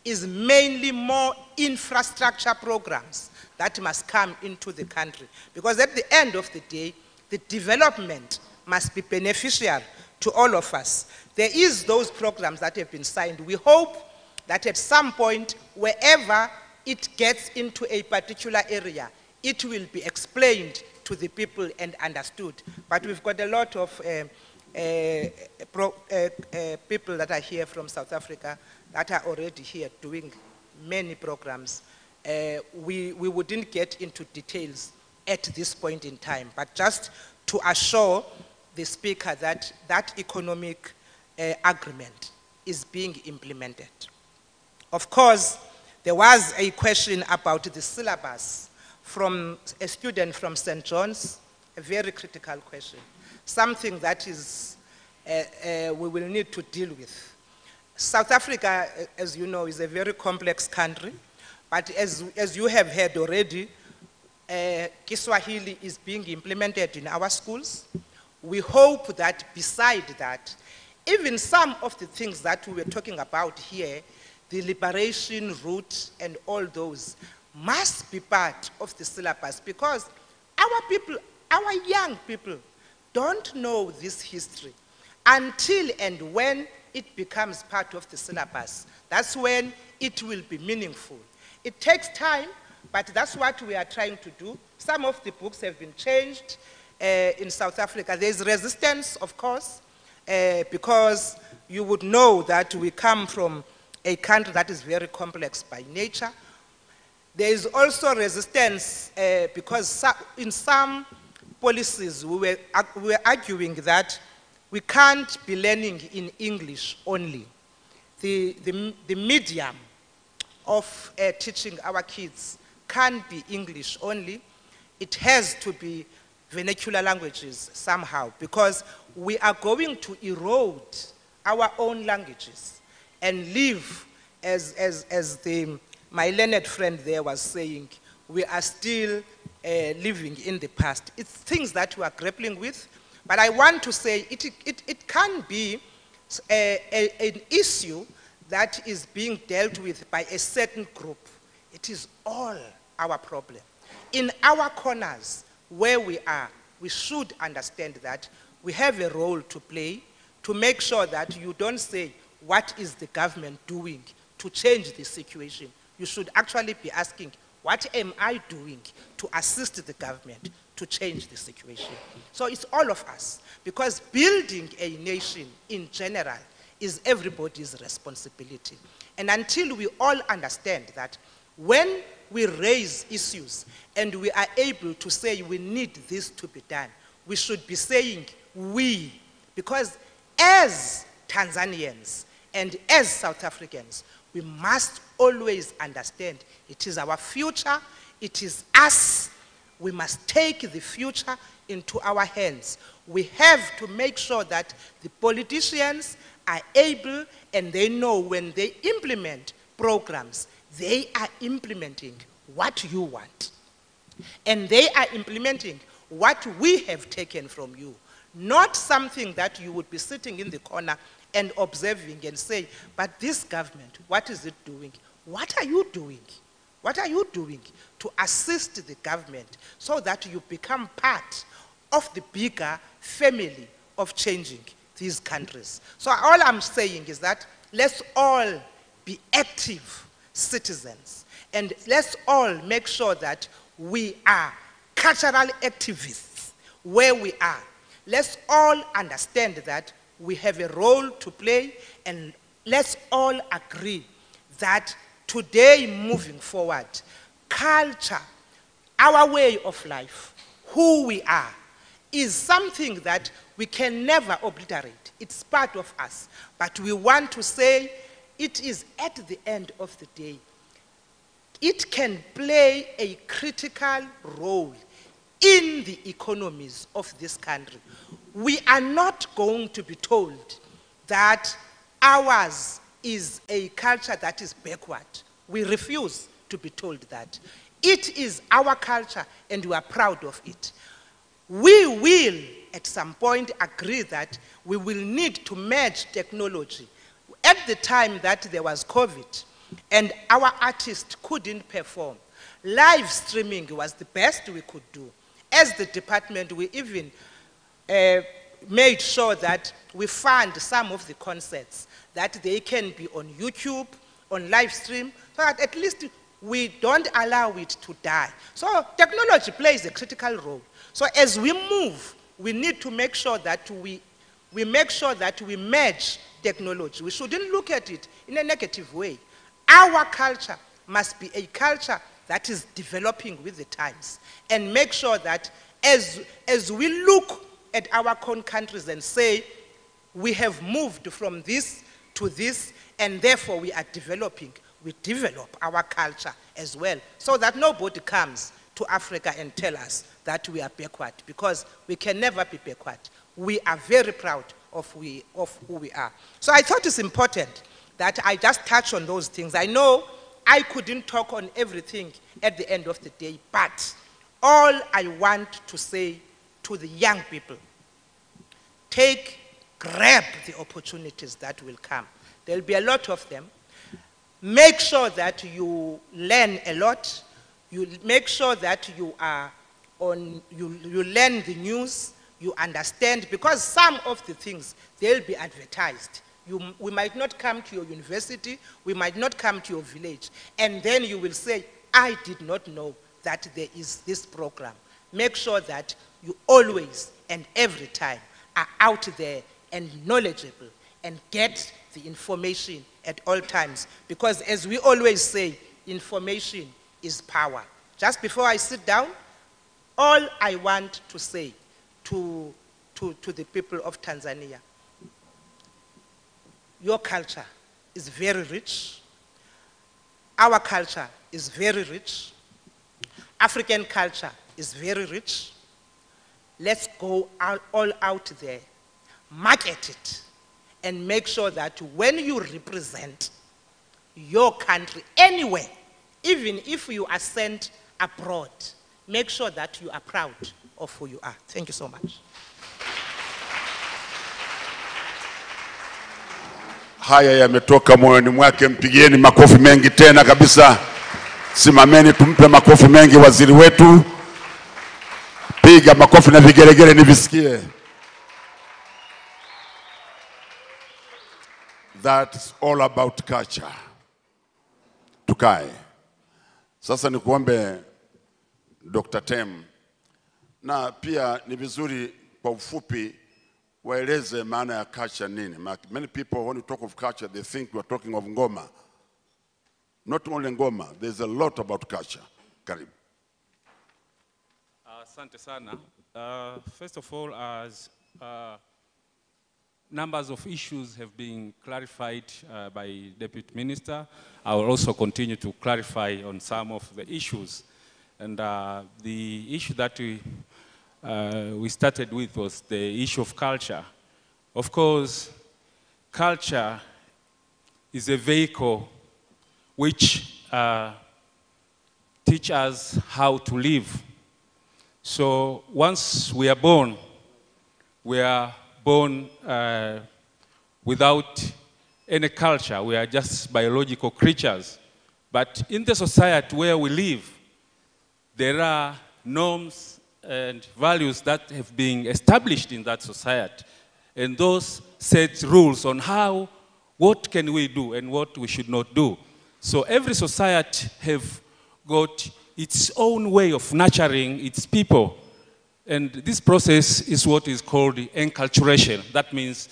is mainly more infrastructure programs that must come into the country. Because at the end of the day, the development must be beneficial to all of us. There is those programs that have been signed. We hope that at some point, wherever it gets into a particular area, it will be explained to the people and understood. But we've got a lot of people that are here from South Africa that are already here doing many programs. We wouldn't get into details at this point in time, but just to assure the speaker that that economic agreement is being implemented. Of course, there was a question about the syllabus from a student from St. John's, a very critical question, something that is, we will need to deal with. South Africa, as you know, is a very complex country, but as you have heard already, Kiswahili is being implemented in our schools. We hope that beside that, even some of the things that we were talking about here, the liberation route and all those, must be part of the syllabus, because our people, our young people, don't know this history until and when it becomes part of the syllabus. That's when it will be meaningful. It takes time, but that's what we are trying to do. Some of the books have been changed in South Africa. There's resistance, of course, because you would know that we come from a country that is very complex by nature. There is also resistance because in some policies we were arguing that we can't be learning in English only. The medium of teaching our kids can't be English only. It has to be vernacular languages somehow, because we are going to erode our own languages and live, as my learned friend there was saying, we are still living in the past. It's things that we are grappling with, but I want to say it can be an issue that is being dealt with by a certain group. It is all our problem. In our corners where we are, we should understand that we have a role to play to make sure that you don't say, what is the government doing to change the situation? You should actually be asking, what am I doing to assist the government to change the situation? So it's all of us, because building a nation in general is everybody's responsibility. And until we all understand that when we raise issues and we are able to say we need this to be done, we should be saying we, because as Tanzanians and as South Africans, we must always understand it is our future, it is us. We must take the future into our hands. We have to make sure that the politicians are able and they know when they implement programs, they are implementing what you want. And they are implementing what we have taken from you. Not something that you would be sitting in the corner and observing and say, but this government, what is it doing? What are you doing? What are you doing to assist the government so that you become part of the bigger family of changing these countries? So all I'm saying is that let's all be active citizens, and let's all make sure that we are cultural activists where we are. Let's all understand that we have a role to play, and let's all agree that today, moving forward, culture, our way of life, who we are, is something that we can never obliterate. It's part of us. But we want to say it is at the end of the day, it can play a critical role in the economies of this country. We are not going to be told that ours is a culture that is backward. We refuse to be told that. It is our culture and we are proud of it. We will, at some point, agree that we will need to merge technology. At the time that there was COVID and our artists couldn't perform, live streaming was the best we could do. As the department, we even made sure that we fund some of the concerts, that they can be on YouTube, on live stream, so that at least we don't allow it to die. So technology plays a critical role. So as we move, we need to make sure that we merge technology. We shouldn't look at it in a negative way. Our culture must be a culture that is developing with the times, and make sure that as we look at our own countries and say, we have moved from this to this, and therefore we are developing, we develop our culture as well, so that nobody comes to Africa and tell us that we are backward, because we can never be backward. We are very proud of who we are. So I thought it's important that I just touch on those things. I know I couldn't talk on everything at the end of the day, but all I want to say to the young people, grab the opportunities that will come. There'll be a lot of them. Make sure that you learn a lot. You make sure that you learn the news, you understand, because some of the things, they'll be advertised. We might not come to your university, we might not come to your village, and then you will say, I did not know that there is this program. Make sure that you always and every time are out there and knowledgeable and get the information at all times. Because as we always say, information is power. Just before I sit down, all I want to say to the people of Tanzania, your culture is very rich. Our culture is very rich. African culture is very rich. Let's go all out there, market it, and make sure that when you represent your country anywhere, even if you are sent abroad, make sure that you are proud of who you are. Thank you so much. Haya yametoka moyoni mwake, mpigieni makofi mengi tena kabisa. Simameni tumpe makofi mengi waziri wetu. Piga makofi na vigelegele nivisikie. That's all about culture. Tukae. Sasa nikuombe Dr. Tem, na pia ni vizuri kwa ufupi waeleze maana ya culture nini. Many people when you talk of culture they think we are talking of ngoma. Not only ngoma, there's a lot about culture. Karibu. Asante sana. First of all, as numbers of issues have been clarified by Deputy Minister, I will also continue to clarify on some of the issues. And the issue that we started with was the issue of culture. Of course, culture is a vehicle which teach us how to live. So once we are born without any culture. We are just biological creatures. But in the society where we live, there are norms and values that have been established in that society. And those set rules on what can we do and what we should not do. So every society have got its own way of nurturing its people. And this process is what is called enculturation. That means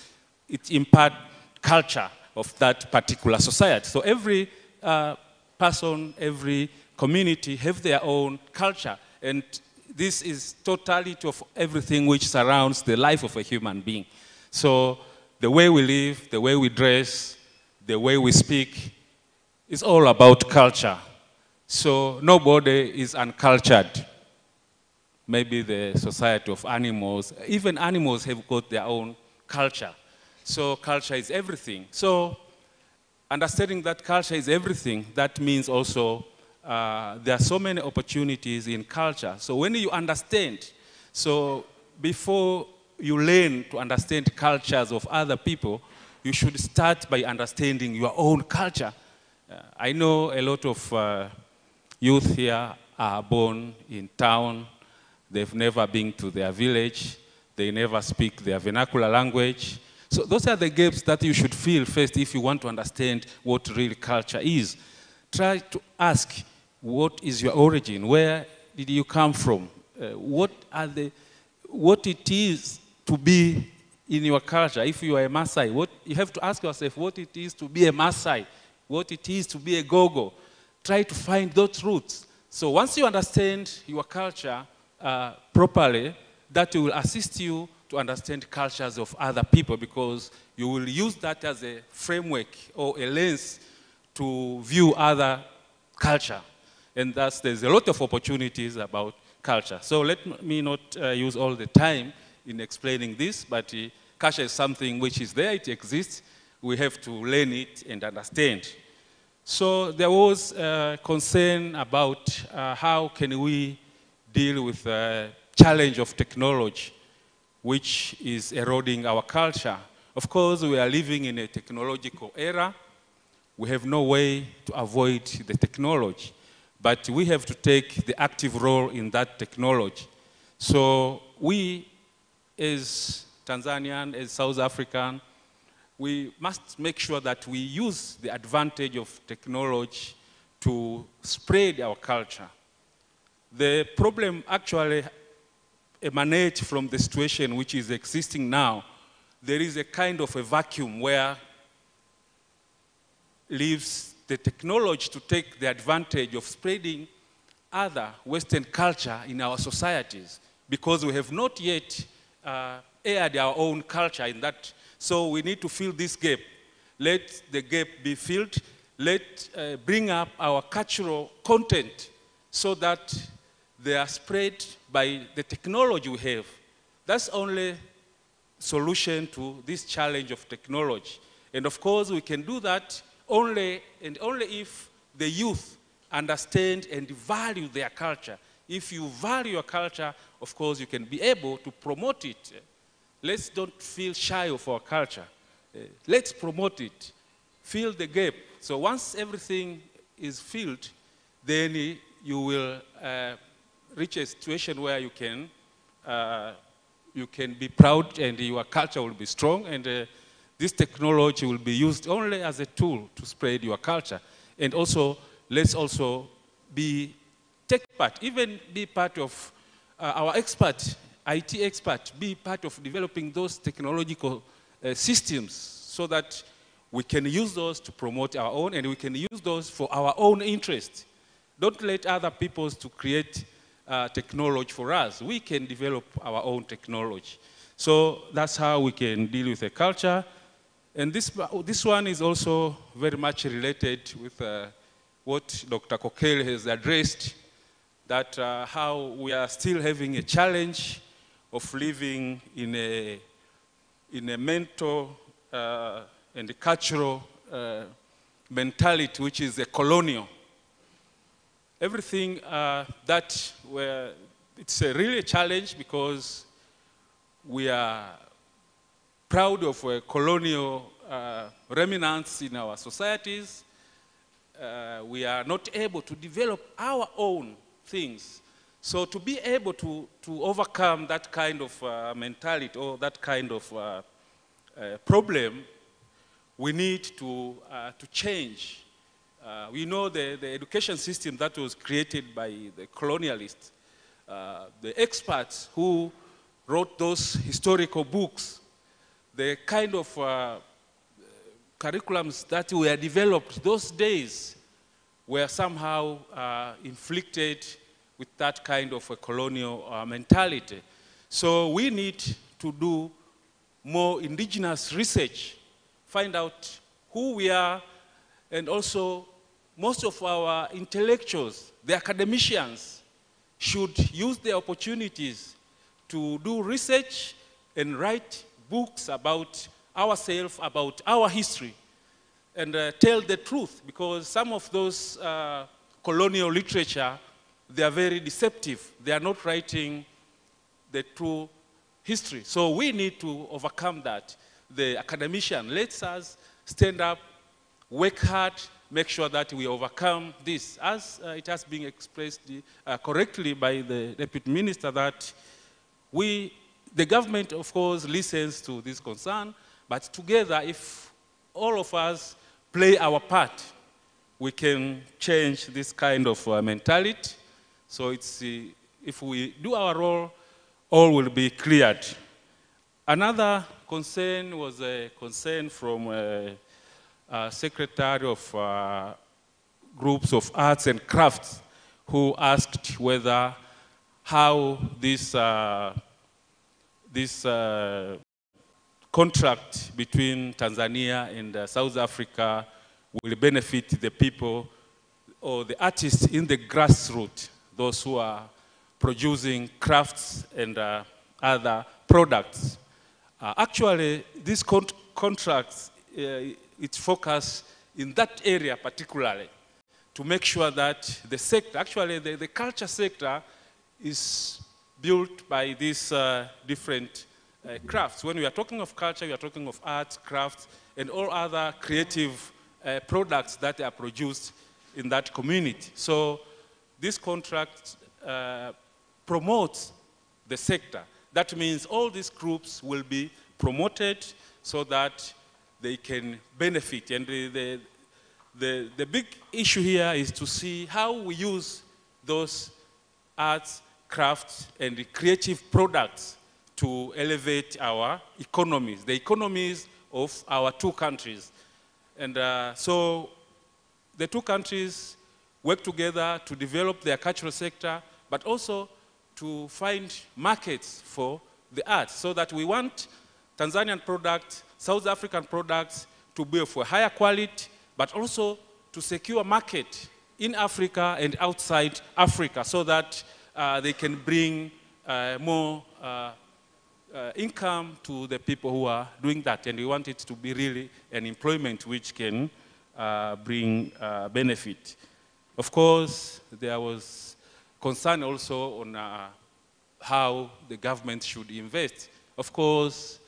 it imparts culture of that particular society. So every person, every community have their own culture. And this is totality of everything which surrounds the life of a human being. So the way we live, the way we dress, the way we speak, is all about culture. So nobody is uncultured. Maybe the society of animals, even animals have got their own culture. So culture is everything. So understanding that culture is everything, that means also there are so many opportunities in culture. So when you understand, so before you learn to understand cultures of other people, you should start by understanding your own culture. I know a lot of youth here are born in town. They've never been to their village. They never speak their vernacular language. So those are the gaps that you should fill first if you want to understand what real culture is. Try to ask, what is your origin? Where did you come from? What it is to be in your culture. If you are a Maasai, you have to ask yourself what it is to be a Maasai, what it is to be a Gogo. Try to find those roots. So once you understand your culture properly, that will assist you to understand cultures of other people, because you will use that as a framework or a lens to view other culture. And thus, there's a lot of opportunities about culture. So let me not use all the time in explaining this, but culture is something which is there, it exists. We have to learn it and understand. So there was concern about how can we deal with the challenge of technology, which is eroding our culture. Of course, we are living in a technological era. We have no way to avoid the technology, but we have to take the active role in that technology. So we, as Tanzanian, as South African, we must make sure that we use the advantage of technology to spread our culture. The problem actually emanates from the situation which is existing now. There is a kind of a vacuum where leaves the technology to take the advantage of spreading other Western culture in our societies, because we have not yet aired our own culture in that. So we need to fill this gap. Let the gap be filled. Let's bring up our cultural content so that they are spread by the technology we have. That's only solution to this challenge of technology. And of course, we can do that only if the youth understand and value their culture. If you value your culture, of course, you can be able to promote it. Let's don't feel shy of our culture. Let's promote it. Fill the gap. So once everything is filled, then you will reach a situation where you can be proud and your culture will be strong, and this technology will be used only as a tool to spread your culture. And also, let's also take part, even be part of our expert, IT expert, be part of developing those technological systems so that we can use those to promote our own, and we can use those for our own interest. Don't let other people to create technology for us. We can develop our own technology. So that's how we can deal with the culture. And this one is also very much related with what Dr. Kokele has addressed, that how we are still having a challenge of living in a mental and a cultural mentality which is a colonial. Everything it's really a challenge, because we are proud of colonial remnants in our societies. We are not able to develop our own things. So to be able to overcome that kind of mentality or that kind of problem, we need to change. We know the education system that was created by the colonialists, the experts who wrote those historical books, the kind of curriculums that were developed those days were somehow inflicted with that kind of a colonial mentality. So we need to do more indigenous research, find out who we are, and also most of our intellectuals, the academicians, should use the opportunities to do research and write books about ourselves, about our history, and tell the truth, because some of those colonial literature, they are very deceptive. They are not writing the true history. So we need to overcome that. The academician, let us stand up, work hard, make sure that we overcome this. As it has been expressed correctly by the Deputy Minister, that we the government, of course, listens to this concern, but together, if all of us play our part, we can change this kind of mentality. So it's, if we do our role, all will be cleared. Another concern was a concern from Secretary of Groups of Arts and Crafts, who asked whether how this contract between Tanzania and South Africa will benefit the people or the artists in the grassroots, those who are producing crafts and other products. Actually, these contracts, it's focused in that area particularly to make sure that the sector, actually the culture sector is built by these different crafts. When we are talking of culture, we are talking of arts, crafts, and all other creative products that are produced in that community. So this contract promotes the sector. That means all these groups will be promoted so that they can benefit. And the big issue here is to see how we use those arts, crafts, and creative products to elevate our economies, the economies of our two countries. And so the two countries work together to develop their cultural sector, but also to find markets for the arts, so that we want Tanzanian products, South African products to be of a higher quality, but also to secure market in Africa and outside Africa, so that they can bring more income to the people who are doing that. And we want it to be really an employment which can bring benefit. Of course, there was concern also on how the government should invest. Of course,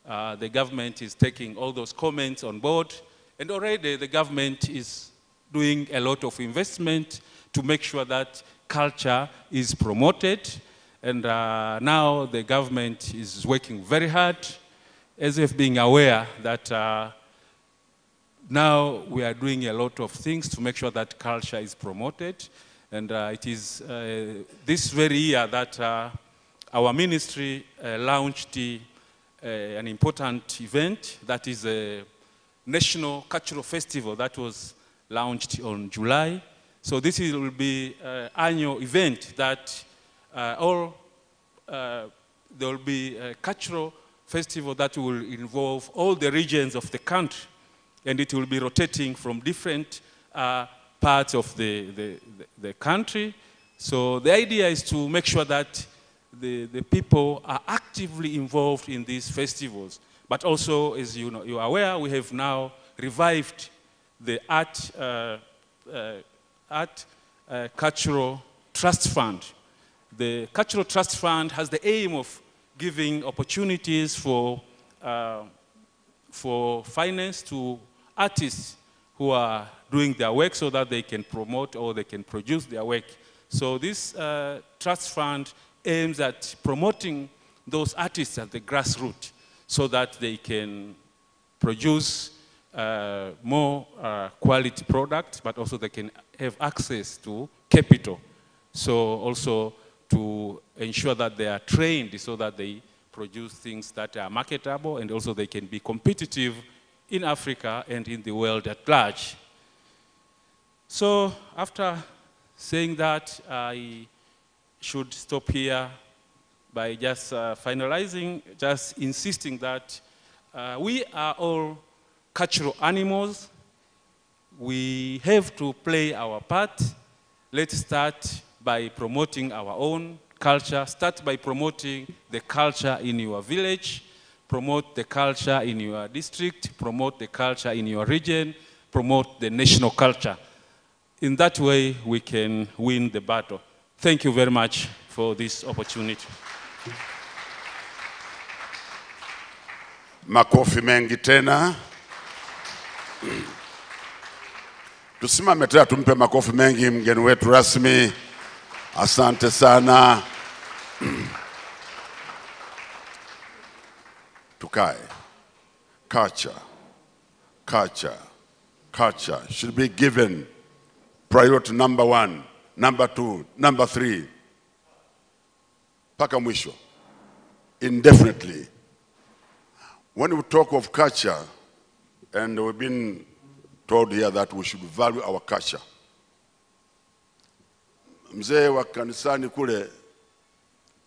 the government is taking all those comments on board, and already the government is doing a lot of investment to make sure that culture is promoted. And now the government is working very hard, as if being aware that now we are doing a lot of things to make sure that culture is promoted. And it is this very year that our ministry launched an important event, that is a National Cultural Festival that was launched on July. So this will be an annual event that there will be a cultural festival that will involve all the regions of the country, and it will be rotating from different parts of the country. So the idea is to make sure that the people are actively involved in these festivals. But also, as you are aware, we have now revived the Art Cultural Trust Fund. The Cultural Trust Fund has the aim of giving opportunities for finance to artists who are doing their work, so that they can promote or they can produce their work. So this trust fund aims at promoting those artists at the grassroots, so that they can produce more quality products, but also they can have access to capital. So also to ensure that they are trained so that they produce things that are marketable, and also they can be competitive in Africa and in the world at large. So after saying that, I should stop here by just finalizing, just insisting that we are all cultural animals. We have to play our part. Let's start by promoting our own culture. Start by promoting the culture in your village. Promote the culture in your district. Promote the culture in your region. Promote the national culture. In that way, we can win the battle. Thank you very much for this opportunity. Makofi mengi tena. Tusimame tena tumpe makofi mengi mgeni wetu rasmi. Asante sana. tukae. Culture, culture, culture should be given priority number 1, number 2, number 3. Paka mwisho. Indefinitely. When we talk of culture, and we've been told here that we should value our culture. Mzee wa kanisani kule,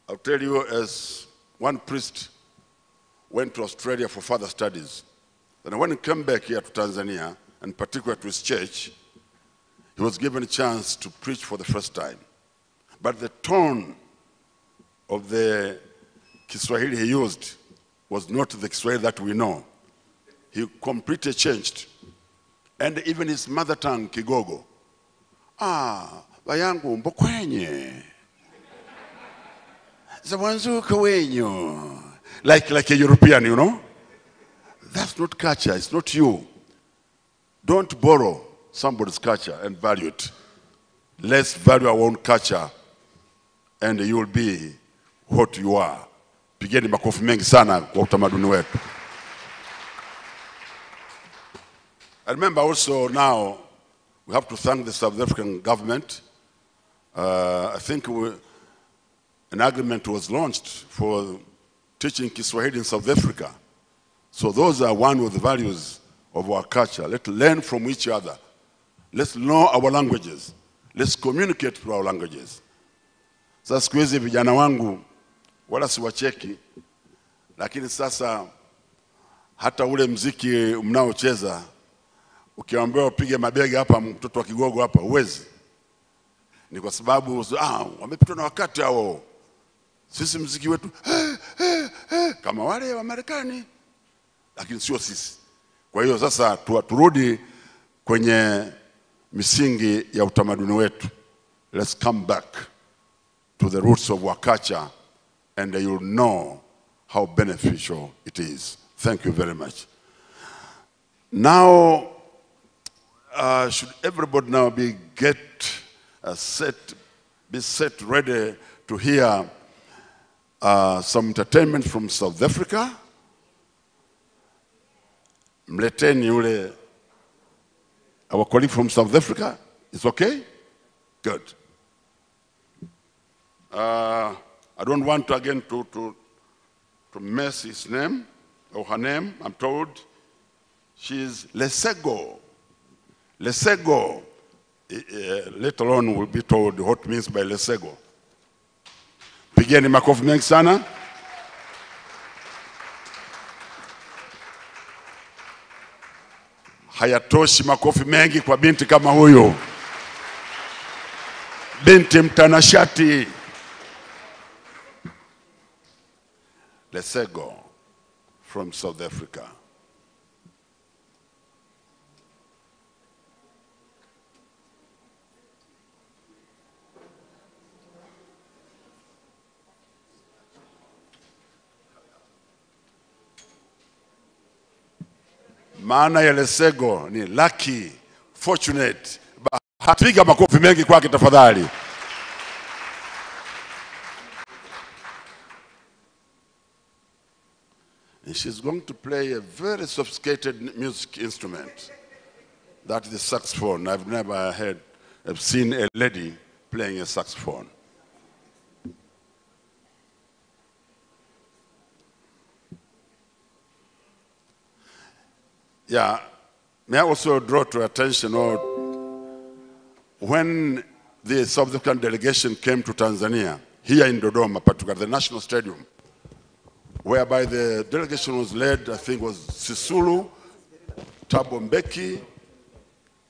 I'll tell you, as one priest went to Australia for further studies, and when he came back here to Tanzania, and particularly to his church, he was given a chance to preach for the first time. But the tone of the Kiswahili he used was not the Kiswahili that we know. He completely changed. And even his mother tongue, Kigogo. Bayangu mbokwenye. Zawanzuka wenyo. Like a European, you know? That's not culture, it's not you. Don't borrow somebody's culture and value it. Let's value our own culture and you will be what you are. Pigeni makofi mengi sana kwa utamaduni wetu. I remember also now we have to thank the South African government. I think an agreement was launched for teaching Kiswahili in South Africa. So those are one of the values of our culture. Let's learn from each other. Let's know our languages. Let's communicate through our languages. Sasa siku hizi vijana wangu wala siwacheki, lakini sasa hata ule mziki mnaocheza ukiambiwa upige mabega hapa, mtoto wa Kigogo hapa huwezi. Ni kwa sababu wamepitwa na wakati hao. Sisi mziki wetu kama wale wa Marekani, lakini sio sisi. Kwa hiyo sasa turudi kwenye misingi ya utamaduni wetu. Let's come back to the roots of our culture and you'll know how beneficial it is. Thank you very much. Now, should everybody now be set ready to hear some entertainment from South Africa? Mleteni yule, our colleague from South Africa. It's okay? Good. I don't want to again to mess his name or her name. I'm told she's Lesego. Lesego. Later on we'll be told what it means by Lesego. Pigeni makofi mengi sana. Hayatoshi makofi mengi kwa binti kama huyo. Binti mtanashati. Lesego from South Africa. Maana ya Lesego ni lucky, fortunate. Piga makofi mengi kwake tafadhali. And she's going to play a very sophisticated music instrument. That is the saxophone. I've seen a lady playing a saxophone. Yeah, may I also draw to attention, when the South African delegation came to Tanzania, here in Dodoma, particularly the National Stadium, whereby the delegation was led, I think was Sisulu, Thabo Mbeki,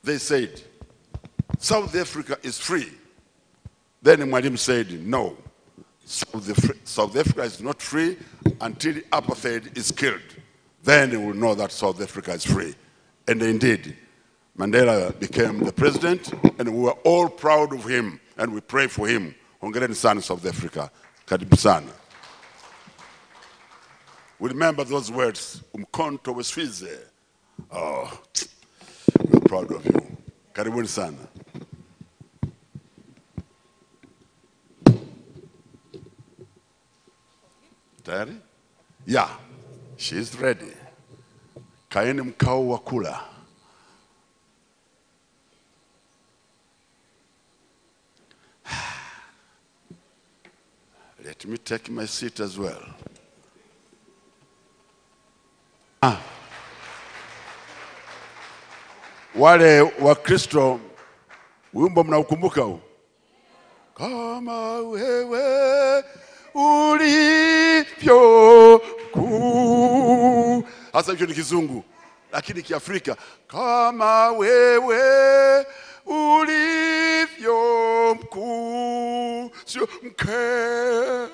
they said, South Africa is free. Then Mwalimu said, no, South Africa is not free until apartheid is killed. Then we will know that South Africa is free. And indeed, Mandela became the president, and we were all proud of him, and we pray for him. Hongereni sana South Africa. Karibu sana. We remember those words, umkhonto wesizwe. Oh, we're proud of you. Karibuni sana. Tayari? Yeah. She's ready. Kaeni mkao wa kula. Let me take my seat as well. Wale wa Kristo, wimbo mnaukumbuka huu? Kama wewe ulivyo kuu. Hasa hicho ni Kizungu, lakini Kiafrika, kama wewe ulivyo mkuu, sio mke.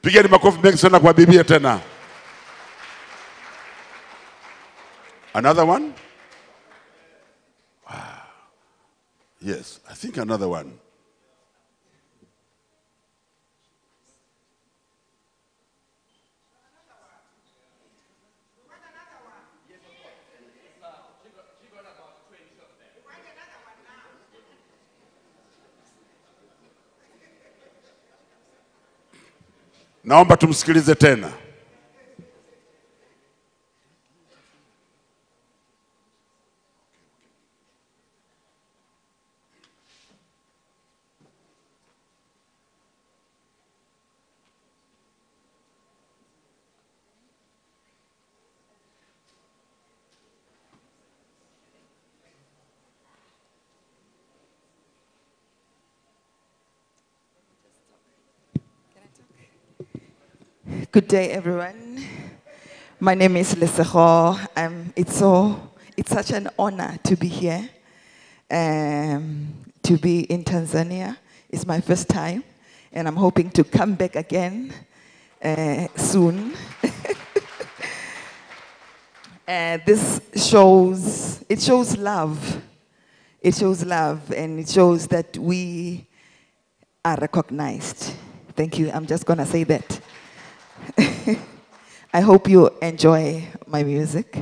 Pigeni makofi mengi sana kwa Biblia tena. Another one? Wow. Yes, I think another one. Naomba tumsikilize tena. Good day, everyone. My name is Leseho. It's such an honor to be here, to be in Tanzania. It's my first time, and I'm hoping to come back again soon. This shows love. It shows love, and it shows that we are recognized. Thank you. I'm just gonna say that. I hope you enjoy my music.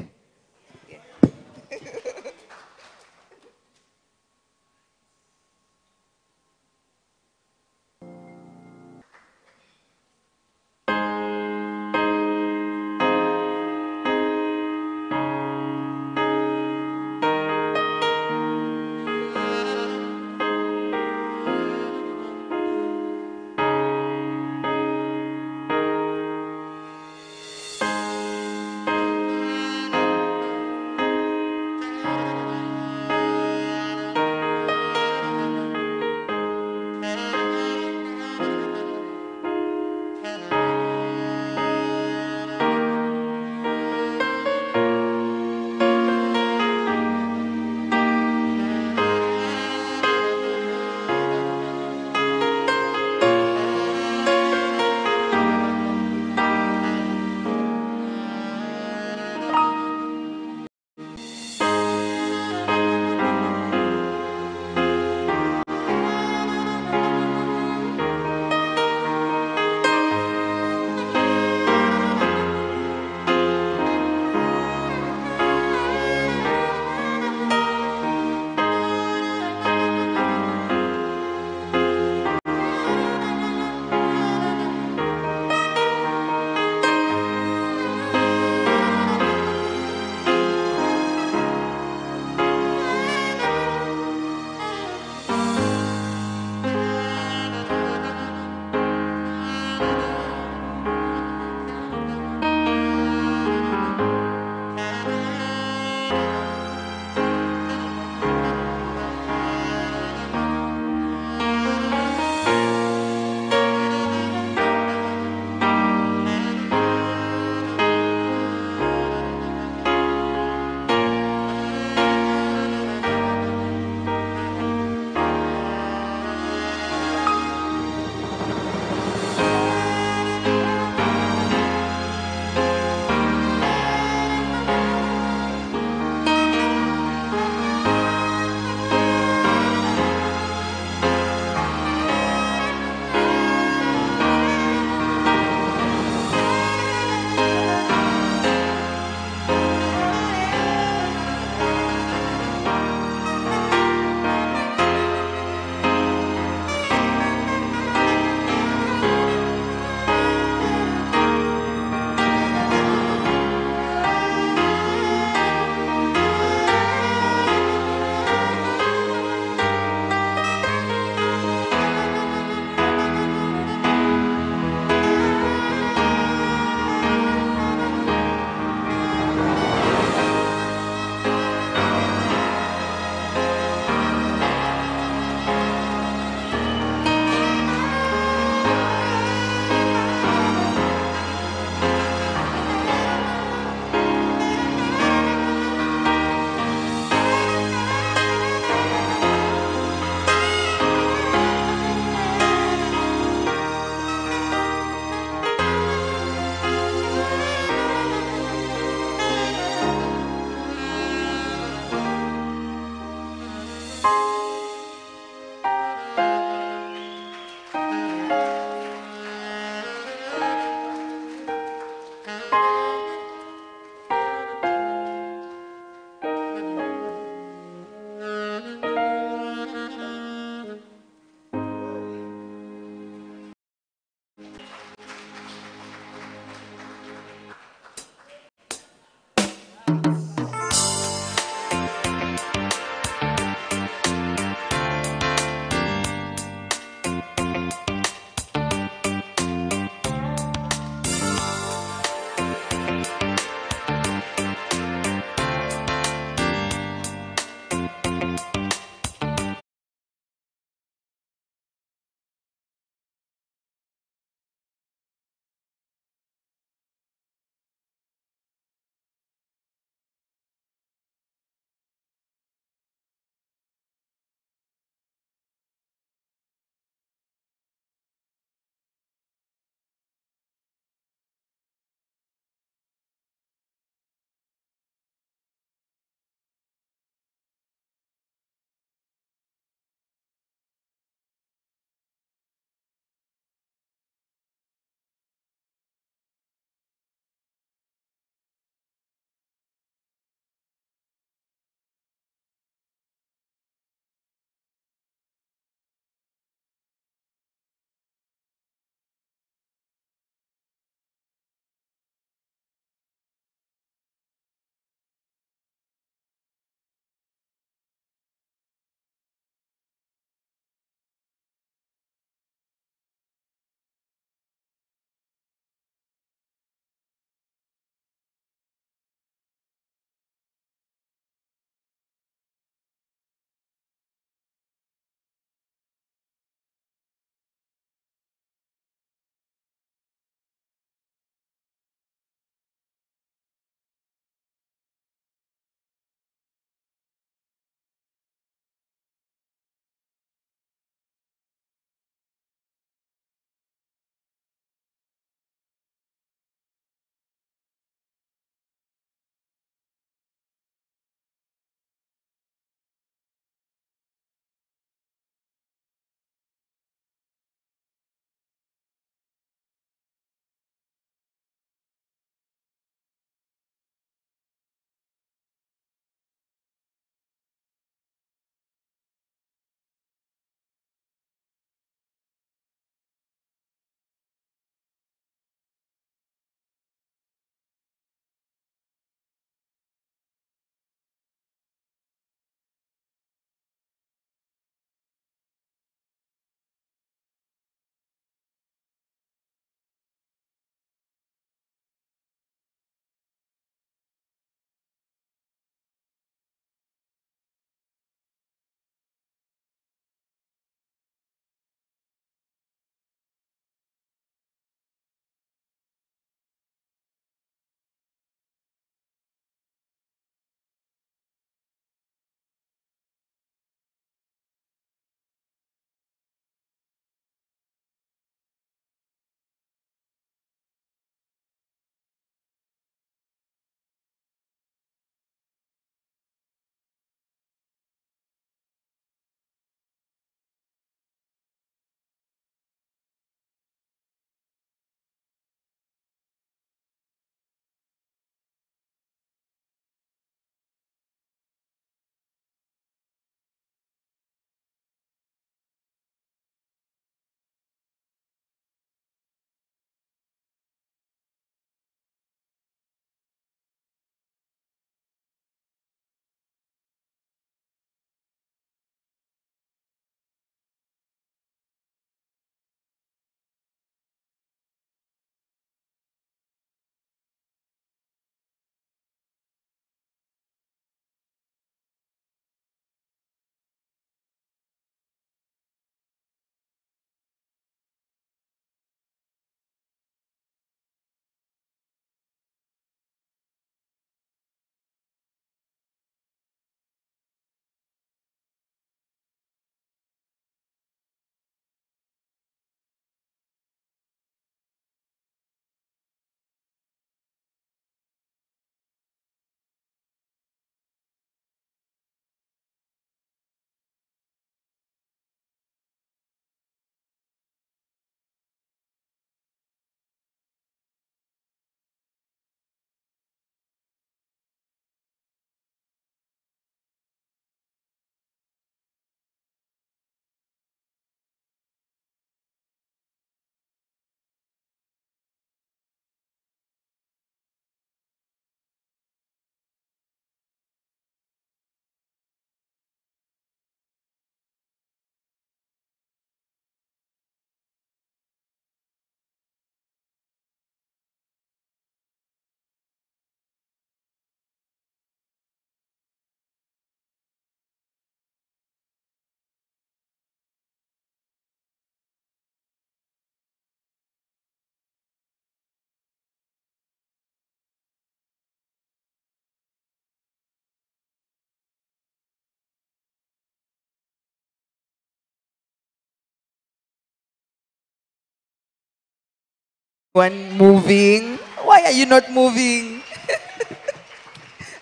One moving. Why are you not moving?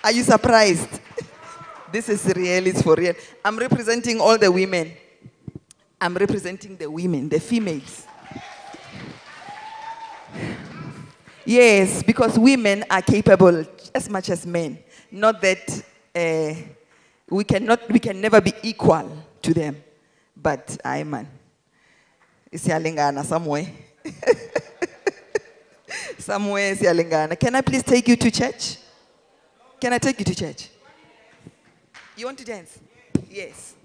Are you surprised? This is real, it's for real. I'm representing all the women. I'm representing the women, the females. Yes, because women are capable as much as men. Not that we can never be equal to them. But I man. Isiyalingana somewhere. Somewhere isiyalingana. Can I please take you to church? Can I take you to church? You want to dance? Yes.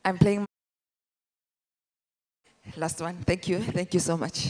I'm playing last one. Thank you. Thank you so much.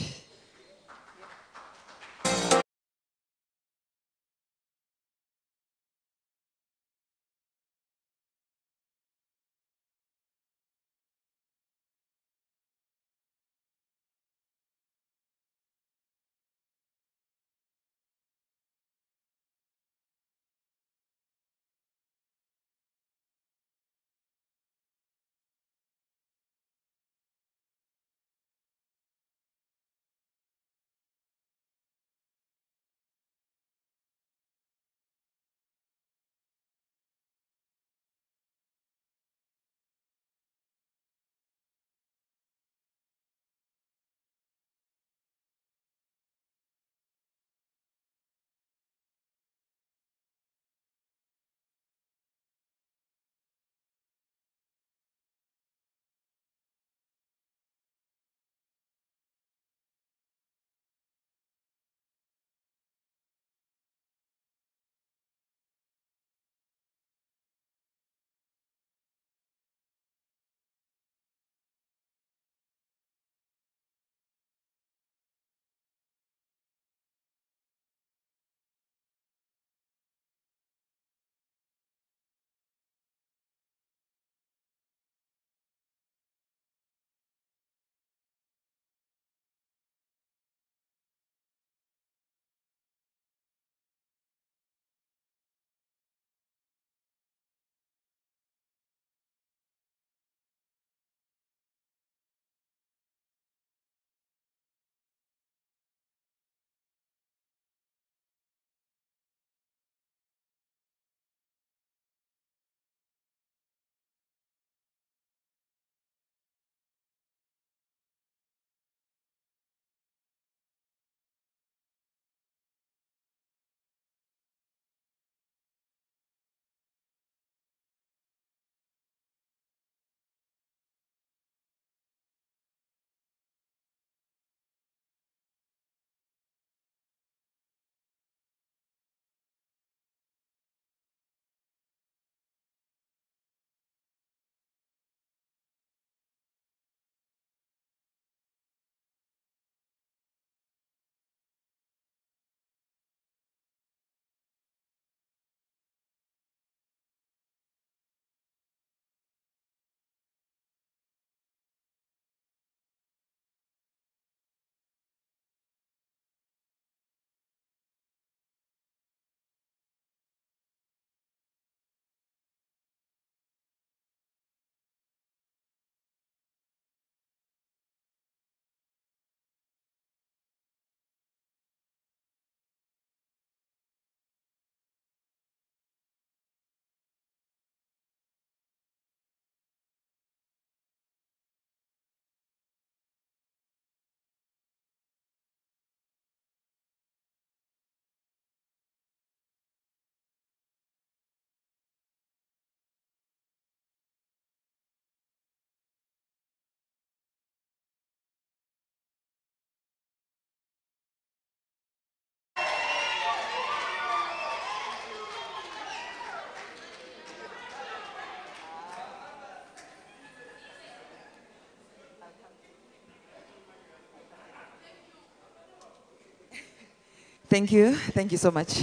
Thank you. Thank you so much.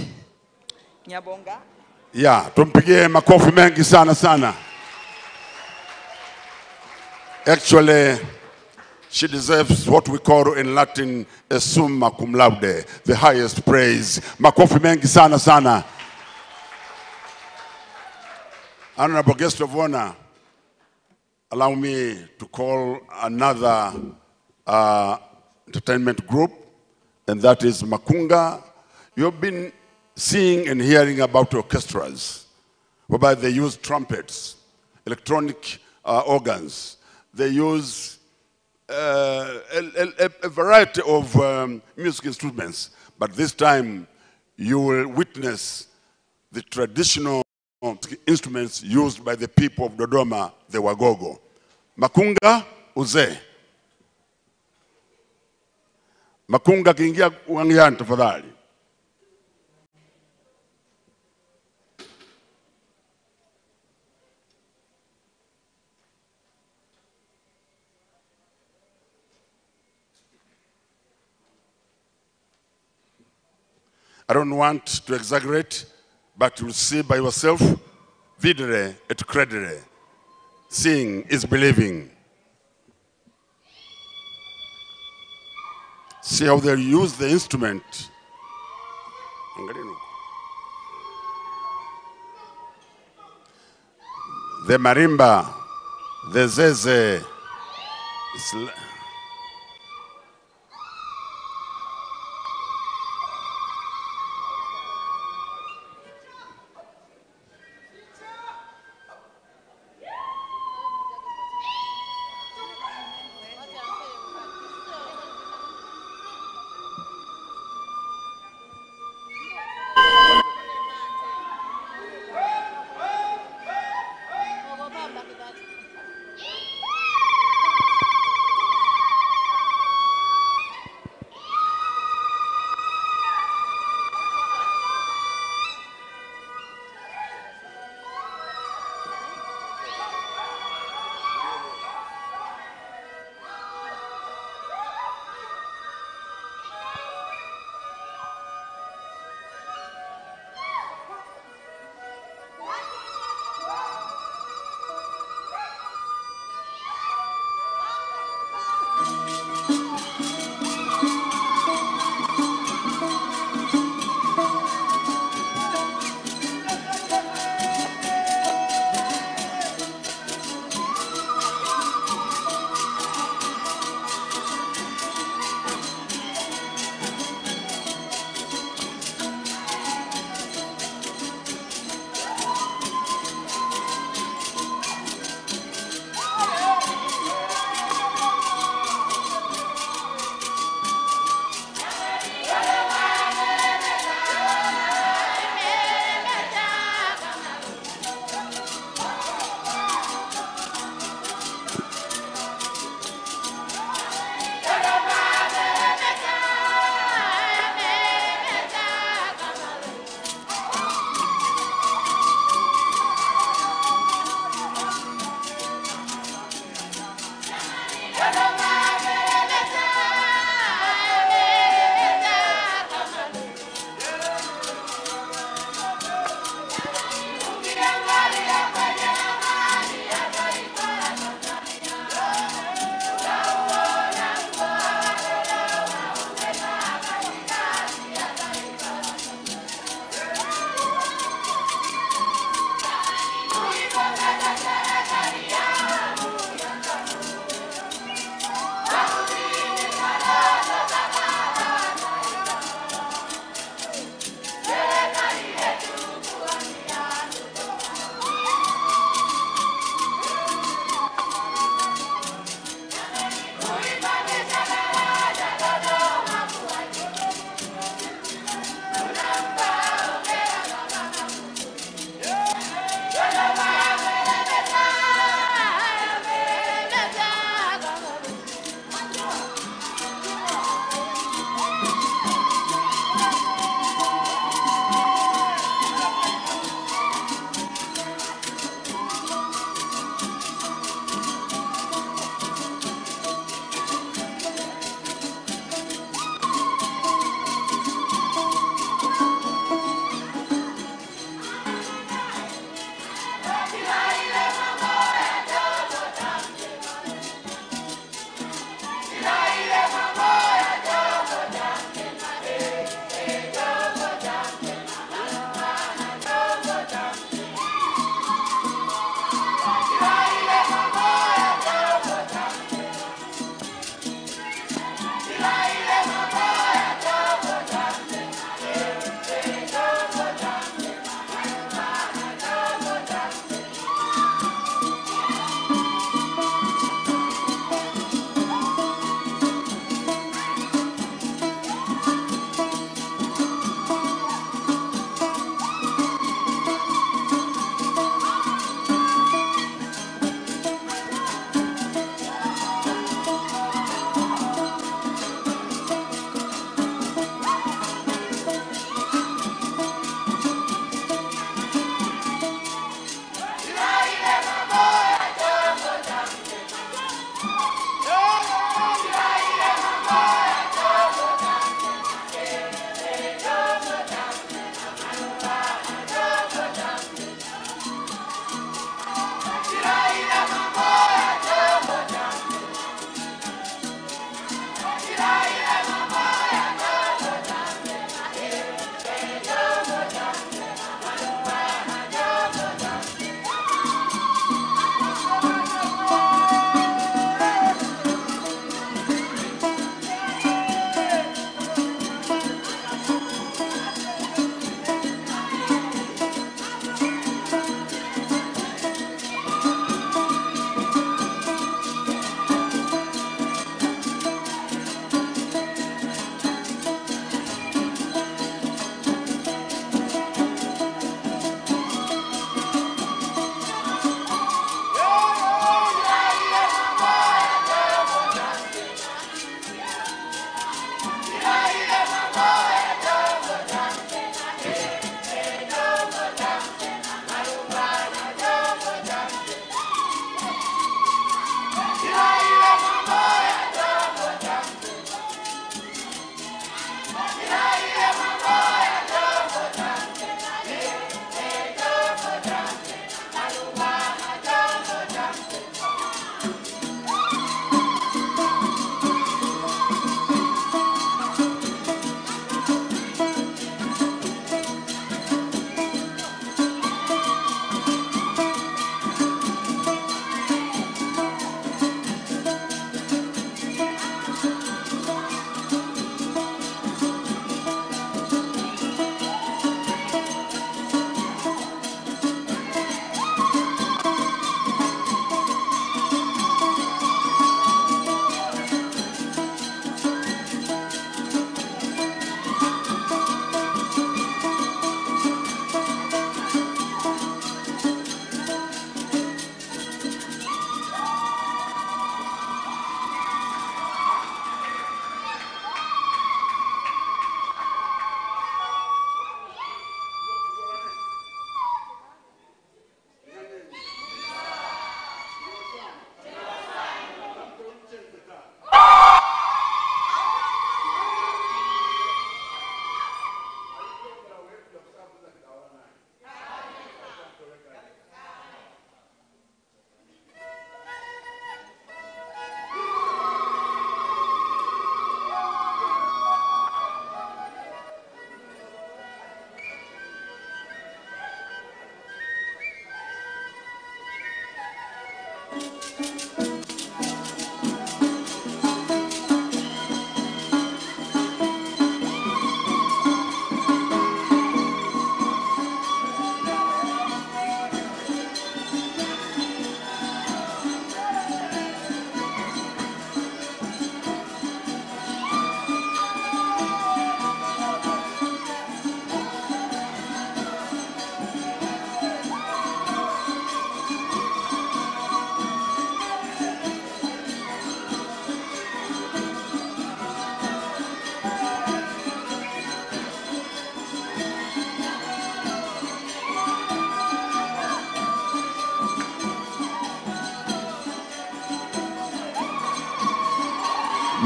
Nyabonga. Yeah, tumpigie makofi mengi sana sana. Actually, she deserves what we call in Latin a summa cum laude, the highest praise. Makofi mengi sana sana. Honorable guest of honor, allow me to call another entertainment group, and that is Makunga. You've been seeing and hearing about orchestras, whereby they use trumpets, electronic organs. They use a variety of music instruments. But this time, you will witness the traditional instruments used by the people of Dodoma, the Wagogo. Makunga uze. Makunga kiingia uwanjani tafadhali. I don't want to exaggerate, but you'll see by yourself, videre et credere. Seeing is believing. See how they use the instrument. The marimba, the zeze.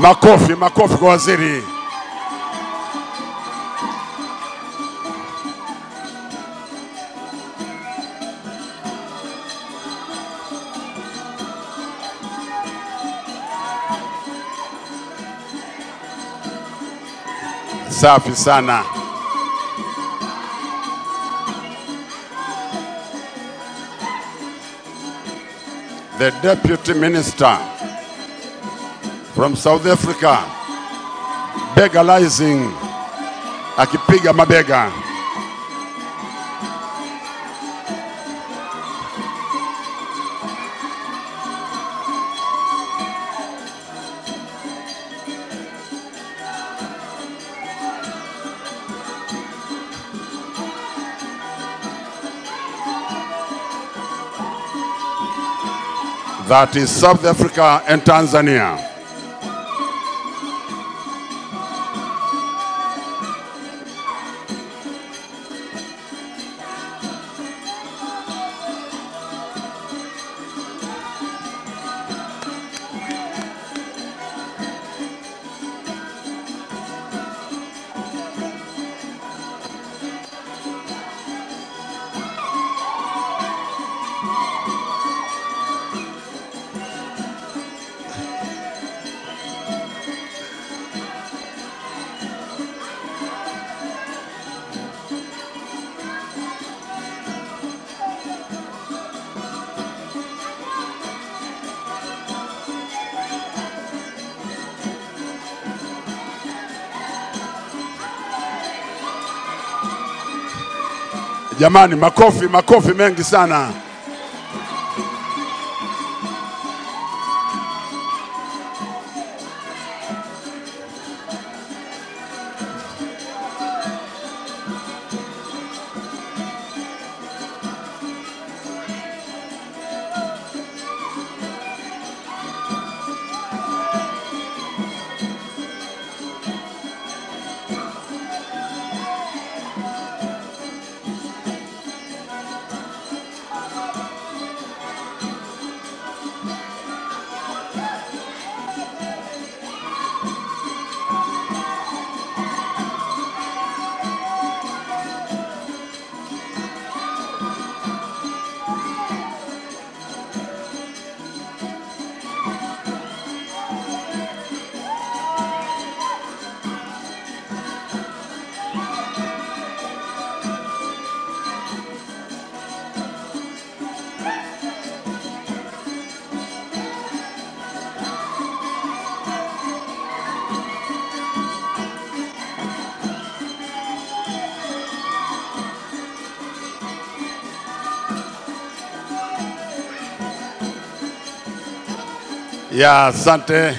Makofi, makofi kwa waziri. Safi sana. The Deputy Minister from South Africa, begalizing, akipiga mabega. That is South Africa and Tanzania. Jamani, makofi, makofi mengi sana. Ya, asante.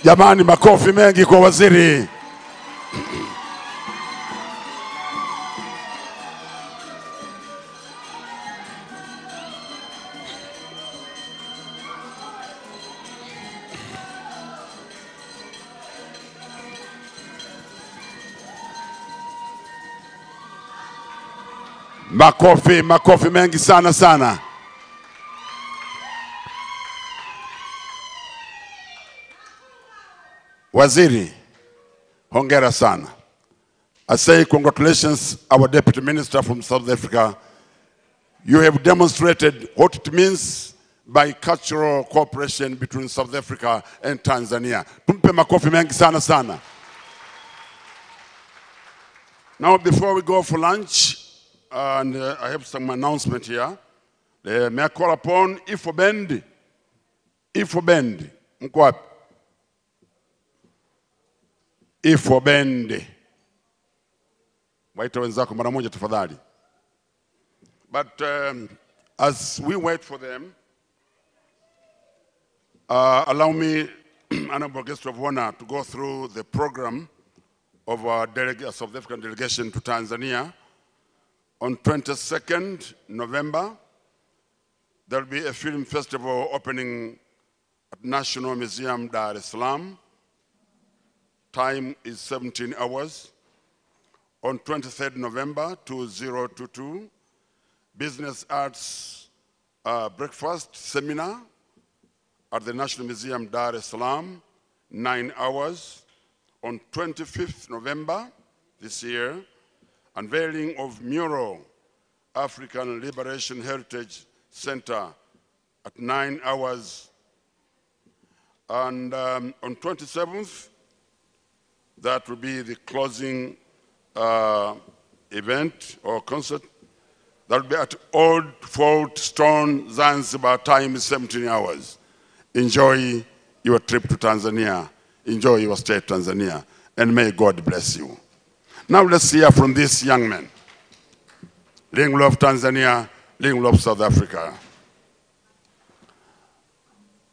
Jamani, makofi mengi kwa waziri. Makofi mengi sana sana. Waziri, hongera sana. I say congratulations, our Deputy Minister from South Africa. You have demonstrated what it means by cultural cooperation between South Africa and Tanzania. Tumpe makofi mengi sana sana. Now, before we go for lunch, and I have some announcement here. May I call upon Ifo Bendi. Mko wapi? Ifo Bendi. Waita wenzako mara moja tafadhali. But as we wait for them, allow me, honorable guest of honor, to go through the program of our South African delegation to Tanzania. On 22nd November, there will be a film festival opening at National Museum, Dar es Salaam. Time is 17 hours. On 23rd November 2022, Business Arts Breakfast Seminar at the National Museum, Dar es Salaam, 9 hours. On 25th November this year, unveiling of mural African Liberation Heritage Center at 9 hours. And on 27th, that will be the closing event or concert. That will be at Old Fort Stone, Zanzibar. Time is 17 hours. Enjoy your trip to Tanzania. Enjoy your stay to Tanzania. And may God bless you. Now let's hear from this young man. Ling love Tanzania, Ling love South Africa.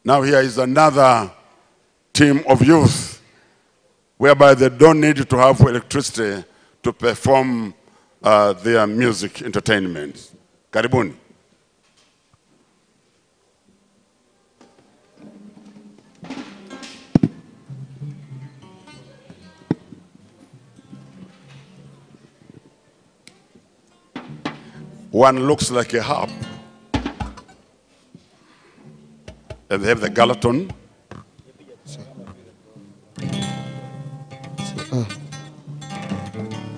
Now here is another team of youth whereby they don't need to have electricity to perform their music entertainment. Karibuni. One looks like a harp. And they have the galaton.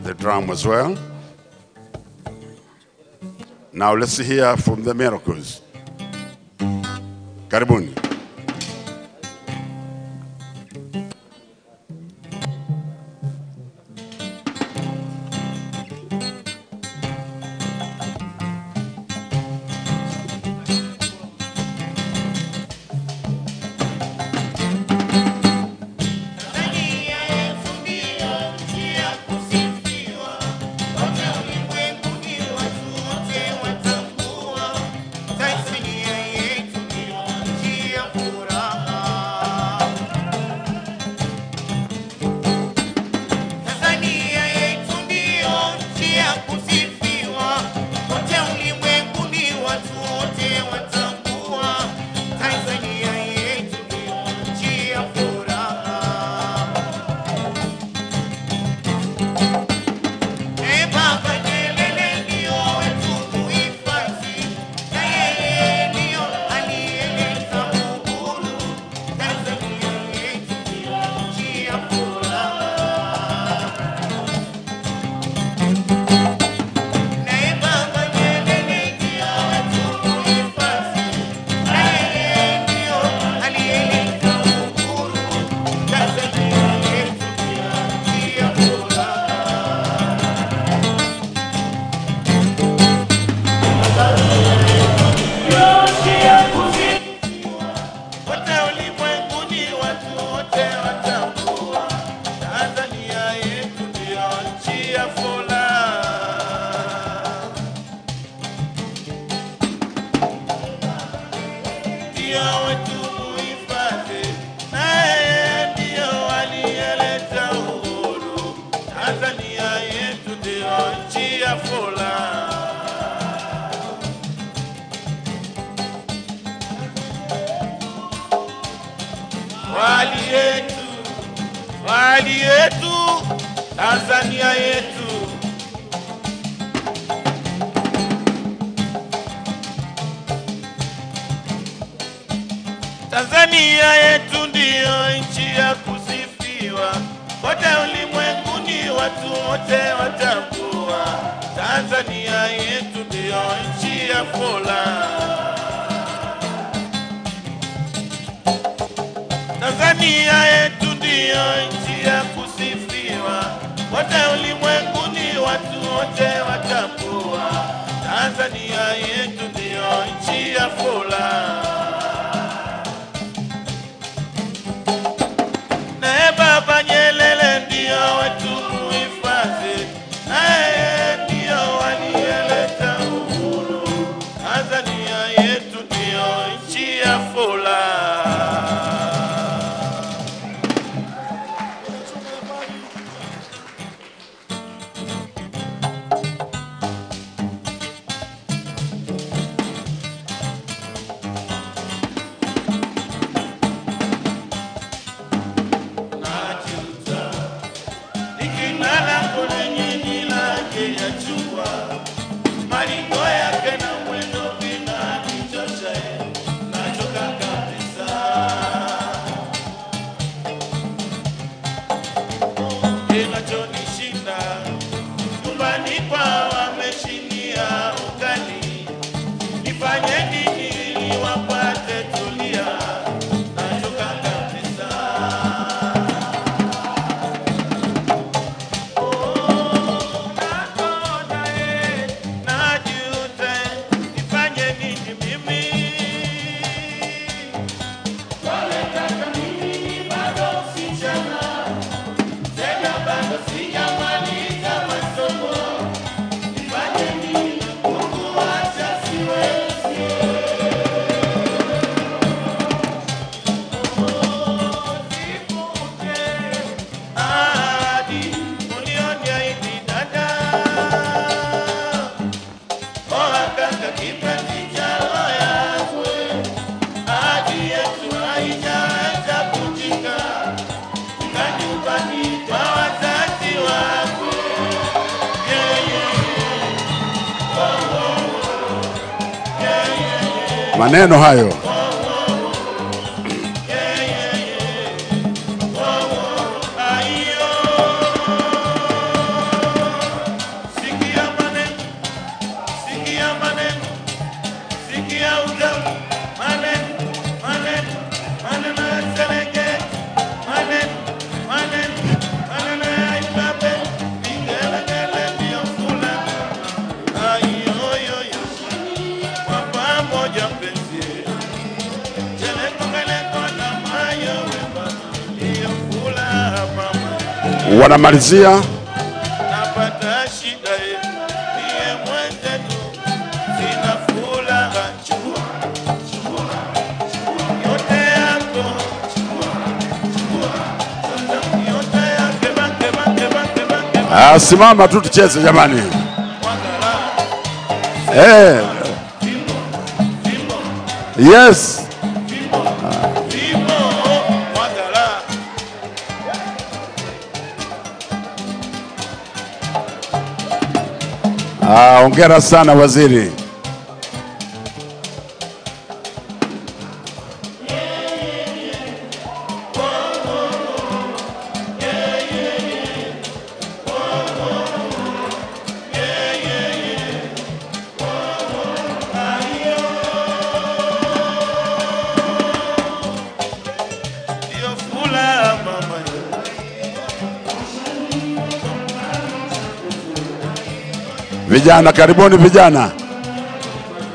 The drum as well. Now let's hear from the miracles. Karibuni. Tanzania yetu ndio nchi ya zawadi yetu, Tanzania yetu. Tanzania yetu ndiyo nchi ya kusifiwa, kote ulimwenguni watu wote watambua. Tanzania yetu ndiyo nchi ya furaha. Tanzania yetu ndiyo nchi ya kusifiwa, kote ulimwenguni watu wote watambua. Tanzania yetu ndiyo nchi ya furaha. Naye Baba Nyerere ndiyo wetu muhifadhi, naye ndiyo aliyeleta uhuru. Tanzania yetu ndiyo nchi ya furaha. Maneno hayo. Wanamalizia napata shida niye mwenzetu, sina furaha. Yote yako yote yake. Simama tu tucheze jamani. Yes. Hongera sana waziri. Vijana karibuni vijana.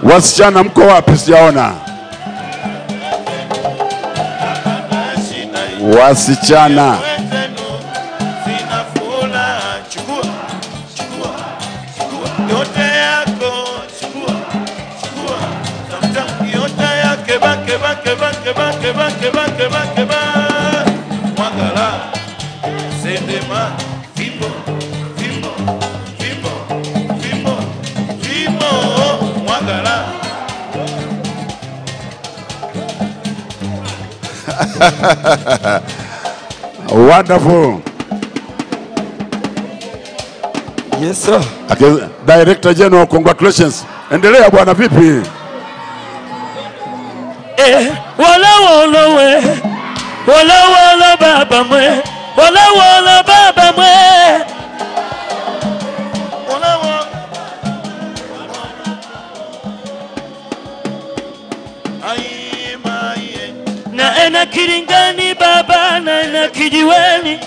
Wasichana mko wapi sijaona? Wasichana. Yote yako chukua. Sometimes yote yake bake. Mwangala. Sendema. Vipo. Mwangala. Wonderful. Yes, sir. Okay, Director General, congratulations. Endelea bwana, vipi? Wala wala we. Wala wala baba mwe. Wala wala baba mwe. Wala wala. Naenda Kiringani baba, naenda kijiweni.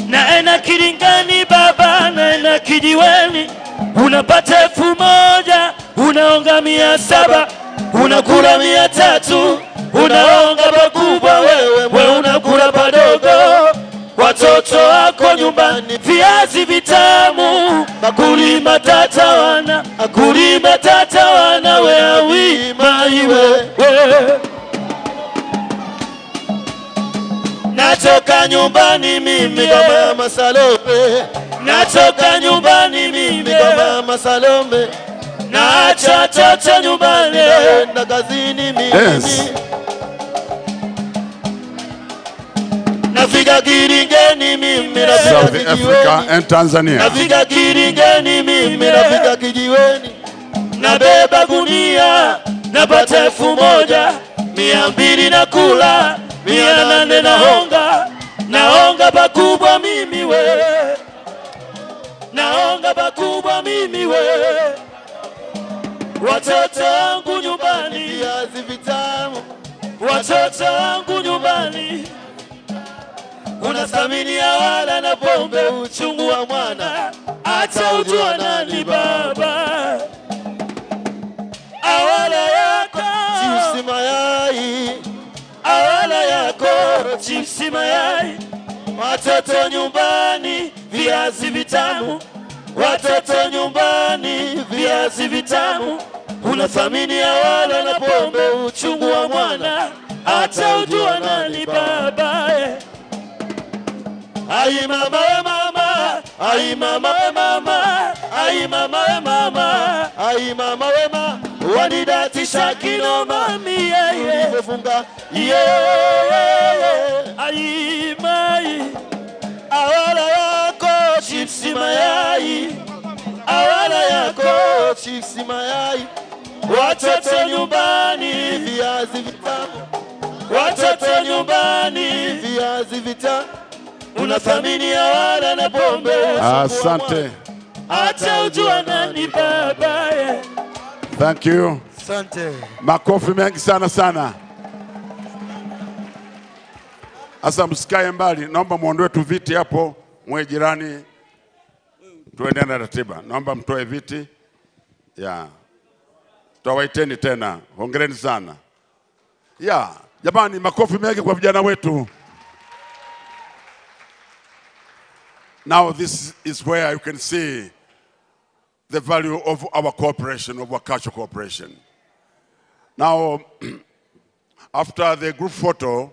Naenda Kiringani baba, naenda kijiweni. Unapata 1,000, unaonga 700, unakula 300, unaonga pakubwa wewe unakula padogo. Watoto wako nyumbani viazi vitamu, bakuli matata wana we awi maiwe. Natoka nyumbani mimi kama Masalombe, natoka nyumbani mimi kama Masalombe, naacha watoto nyumbani na kazini mimi. Yes. Nafika Kiringeni mimi, South Africa and Tanzania. nafika Kiringeni mimi, nafika kijiweni, nabeba gunia, napata 1,000, 200 nakula, 800 naonga pakubwa mimi we, naonga pakubwa mimi we. Watoto wangu nyumbani viazi vitamu, watoto wangu nyumbani unathamini wala na pombe, uchungu wa mwana acha ujua nani baba. Awala yako chipsi mayai, awala yako chipsi mayai. Watoto nyumbani viazi vitamu, watoto nyumbani viazi vitamu. Unathamini awala na pombe, uchungu wa mwana acha ujua nani baba. Ai mama we mama, ai mama we mama, ai mama we mama, ai mama we mama, wanidatisha kino mami ulivyofunga ai mai. Awala yako chipsi mayai, awala yako chipsi mayai. Watoto nyumbani viazi vitamu, watoto nyumbani viazi vitamu. Unathamini awala na pombe. Asante. Acha ujua nani baba. Thank you. Asante. Makofi mengi sana. Asa msikae mbali, naomba muondoe tu viti hapo, mwe jirani. Tuende na ratiba. Naomba mtoe viti. Tutawaiteni tena. Hongereni sana. Jamani, makofi mengi kwa vijana wetu. Now this is where you can see the value of our cooperation, of our cultural cooperation. Now, after the group photo,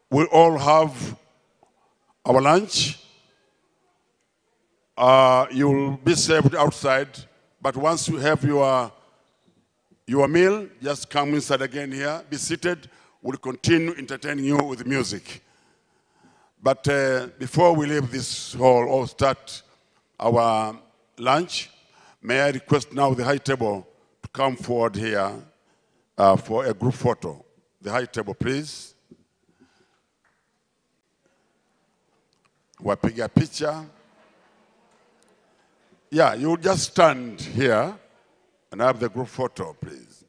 we all have our lunch. You'll be served outside, but once you have your meal, just come inside again here, be seated. We'll continue entertaining you with music. But before we leave this hall or start our lunch, may I request now the high table to come forward here for a group photo. The high table, please. Wapiga picha. You just stand here and have the group photo, please.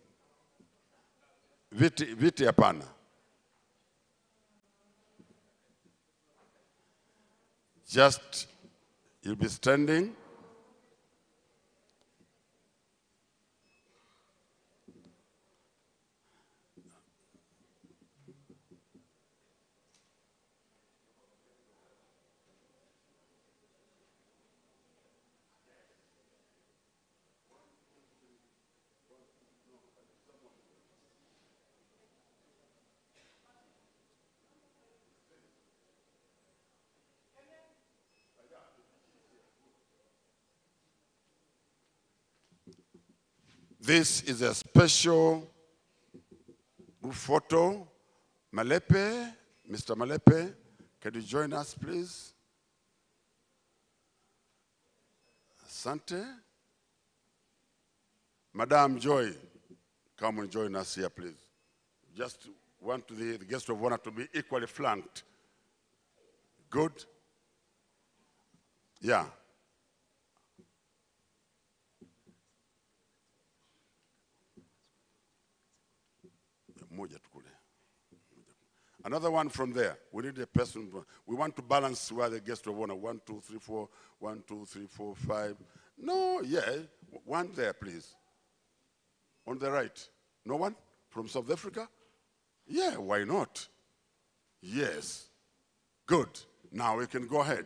Viti hapana. Just, you'll be standing. This is a special group photo. Malepe, Mr. Malepe, can you join us, please? Asante. Madam Joy, come and join us here, please. Just want the guest of honor to be equally flanked. Good. Yeah. Another one from there. We need a person. We want to balance where the guest of honor. 1, 2, 3, 4. 1, 2, 3, 4, 5. No, yeah. One there, please. On the right. No one? From South Africa? Yeah, why not? Yes. Good. Now we can go ahead.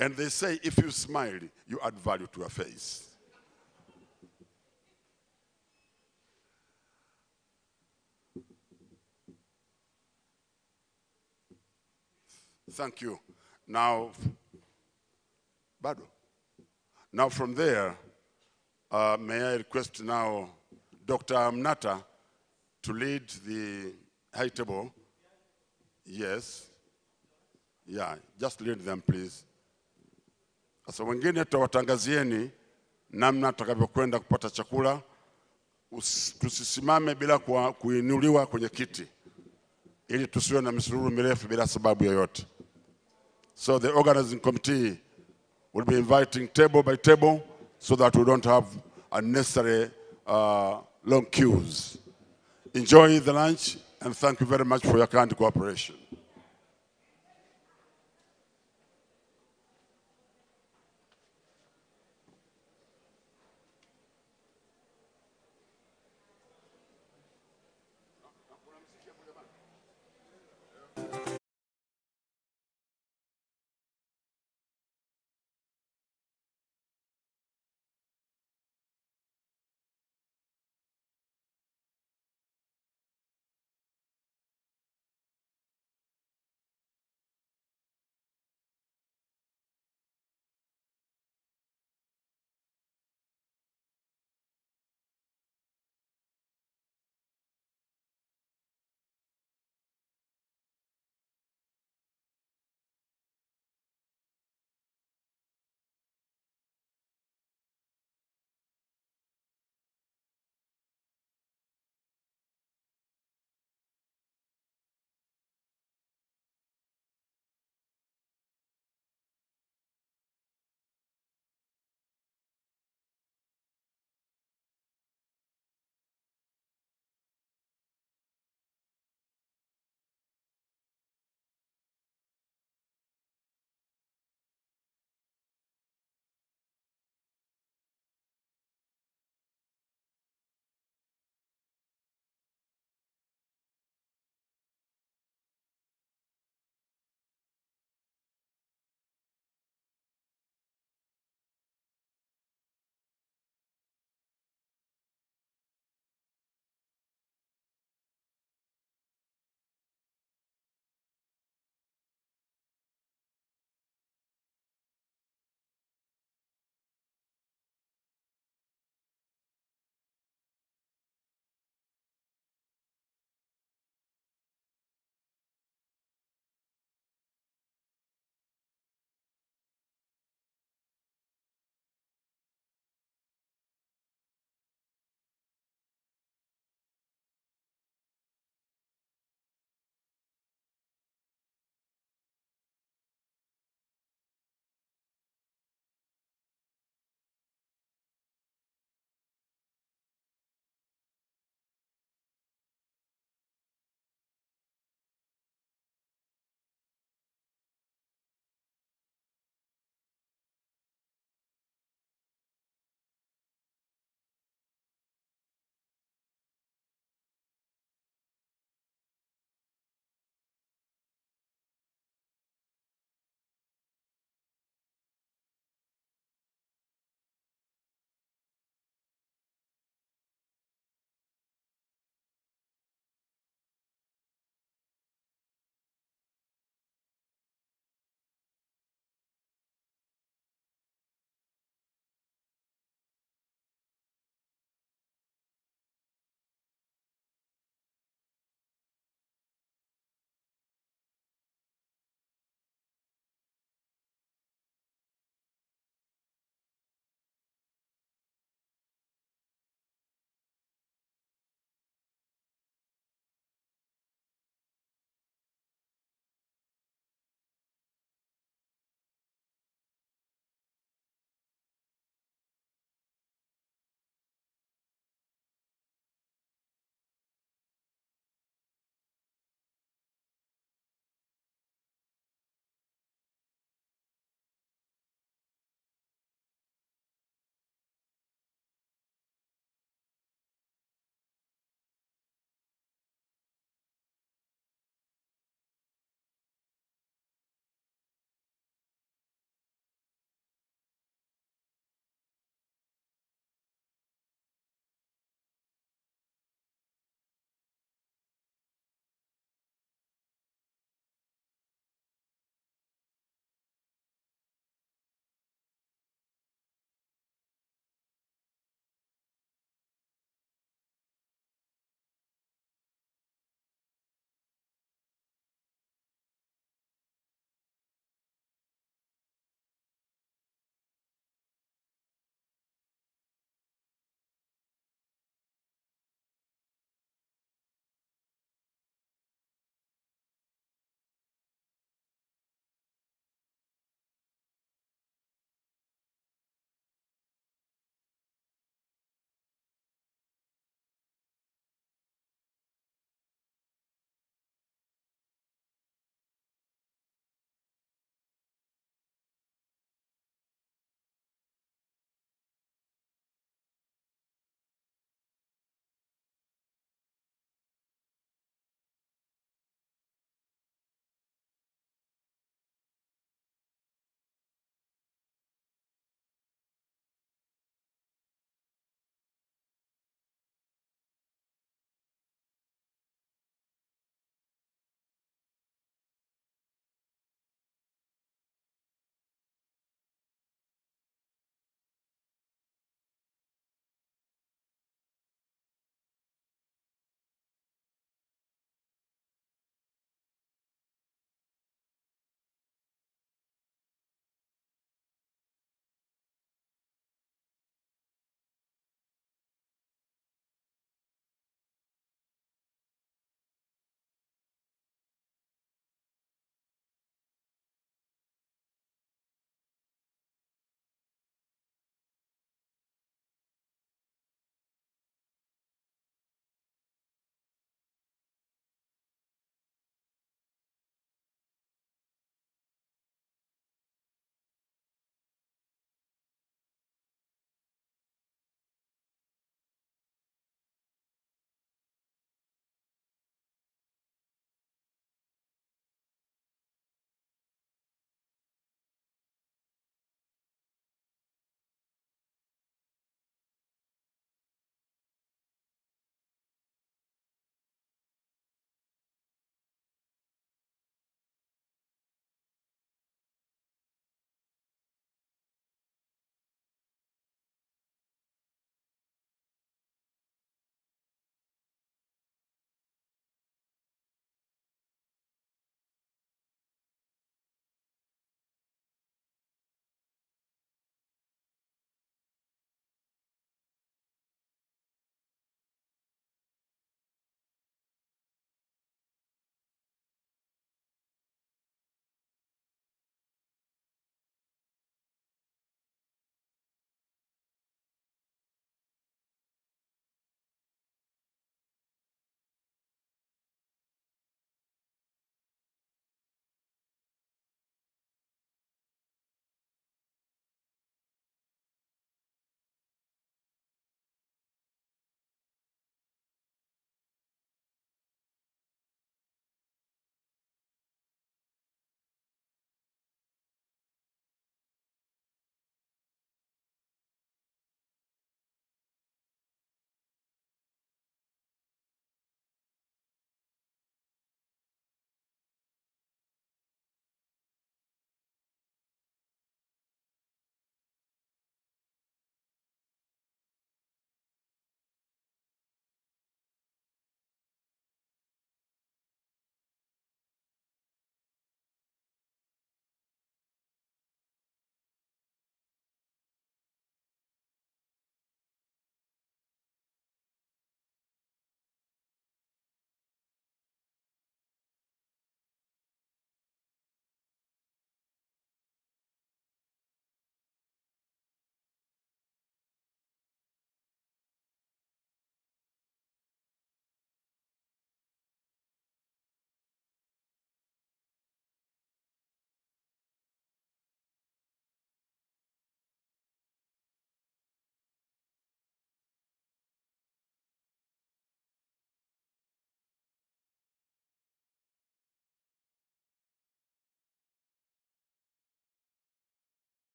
And they say if you smile, you add value to a face. Thank you. Now, Bado. Now from there, may I request now Dr. Mnata to lead the high table. Yes. Yeah, just lead them, please. Sasa wengine tutawatangazieni namna tutakavyokwenda kupata chakula. Tusisimame bila kuinuliwa kwenye kiti, ili tusiwe na misururu mirefu bila sababu yoyote. So the organizing committee will be inviting table by table so that we don't have unnecessary long queues. Enjoy the lunch and thank you very much for your kind cooperation.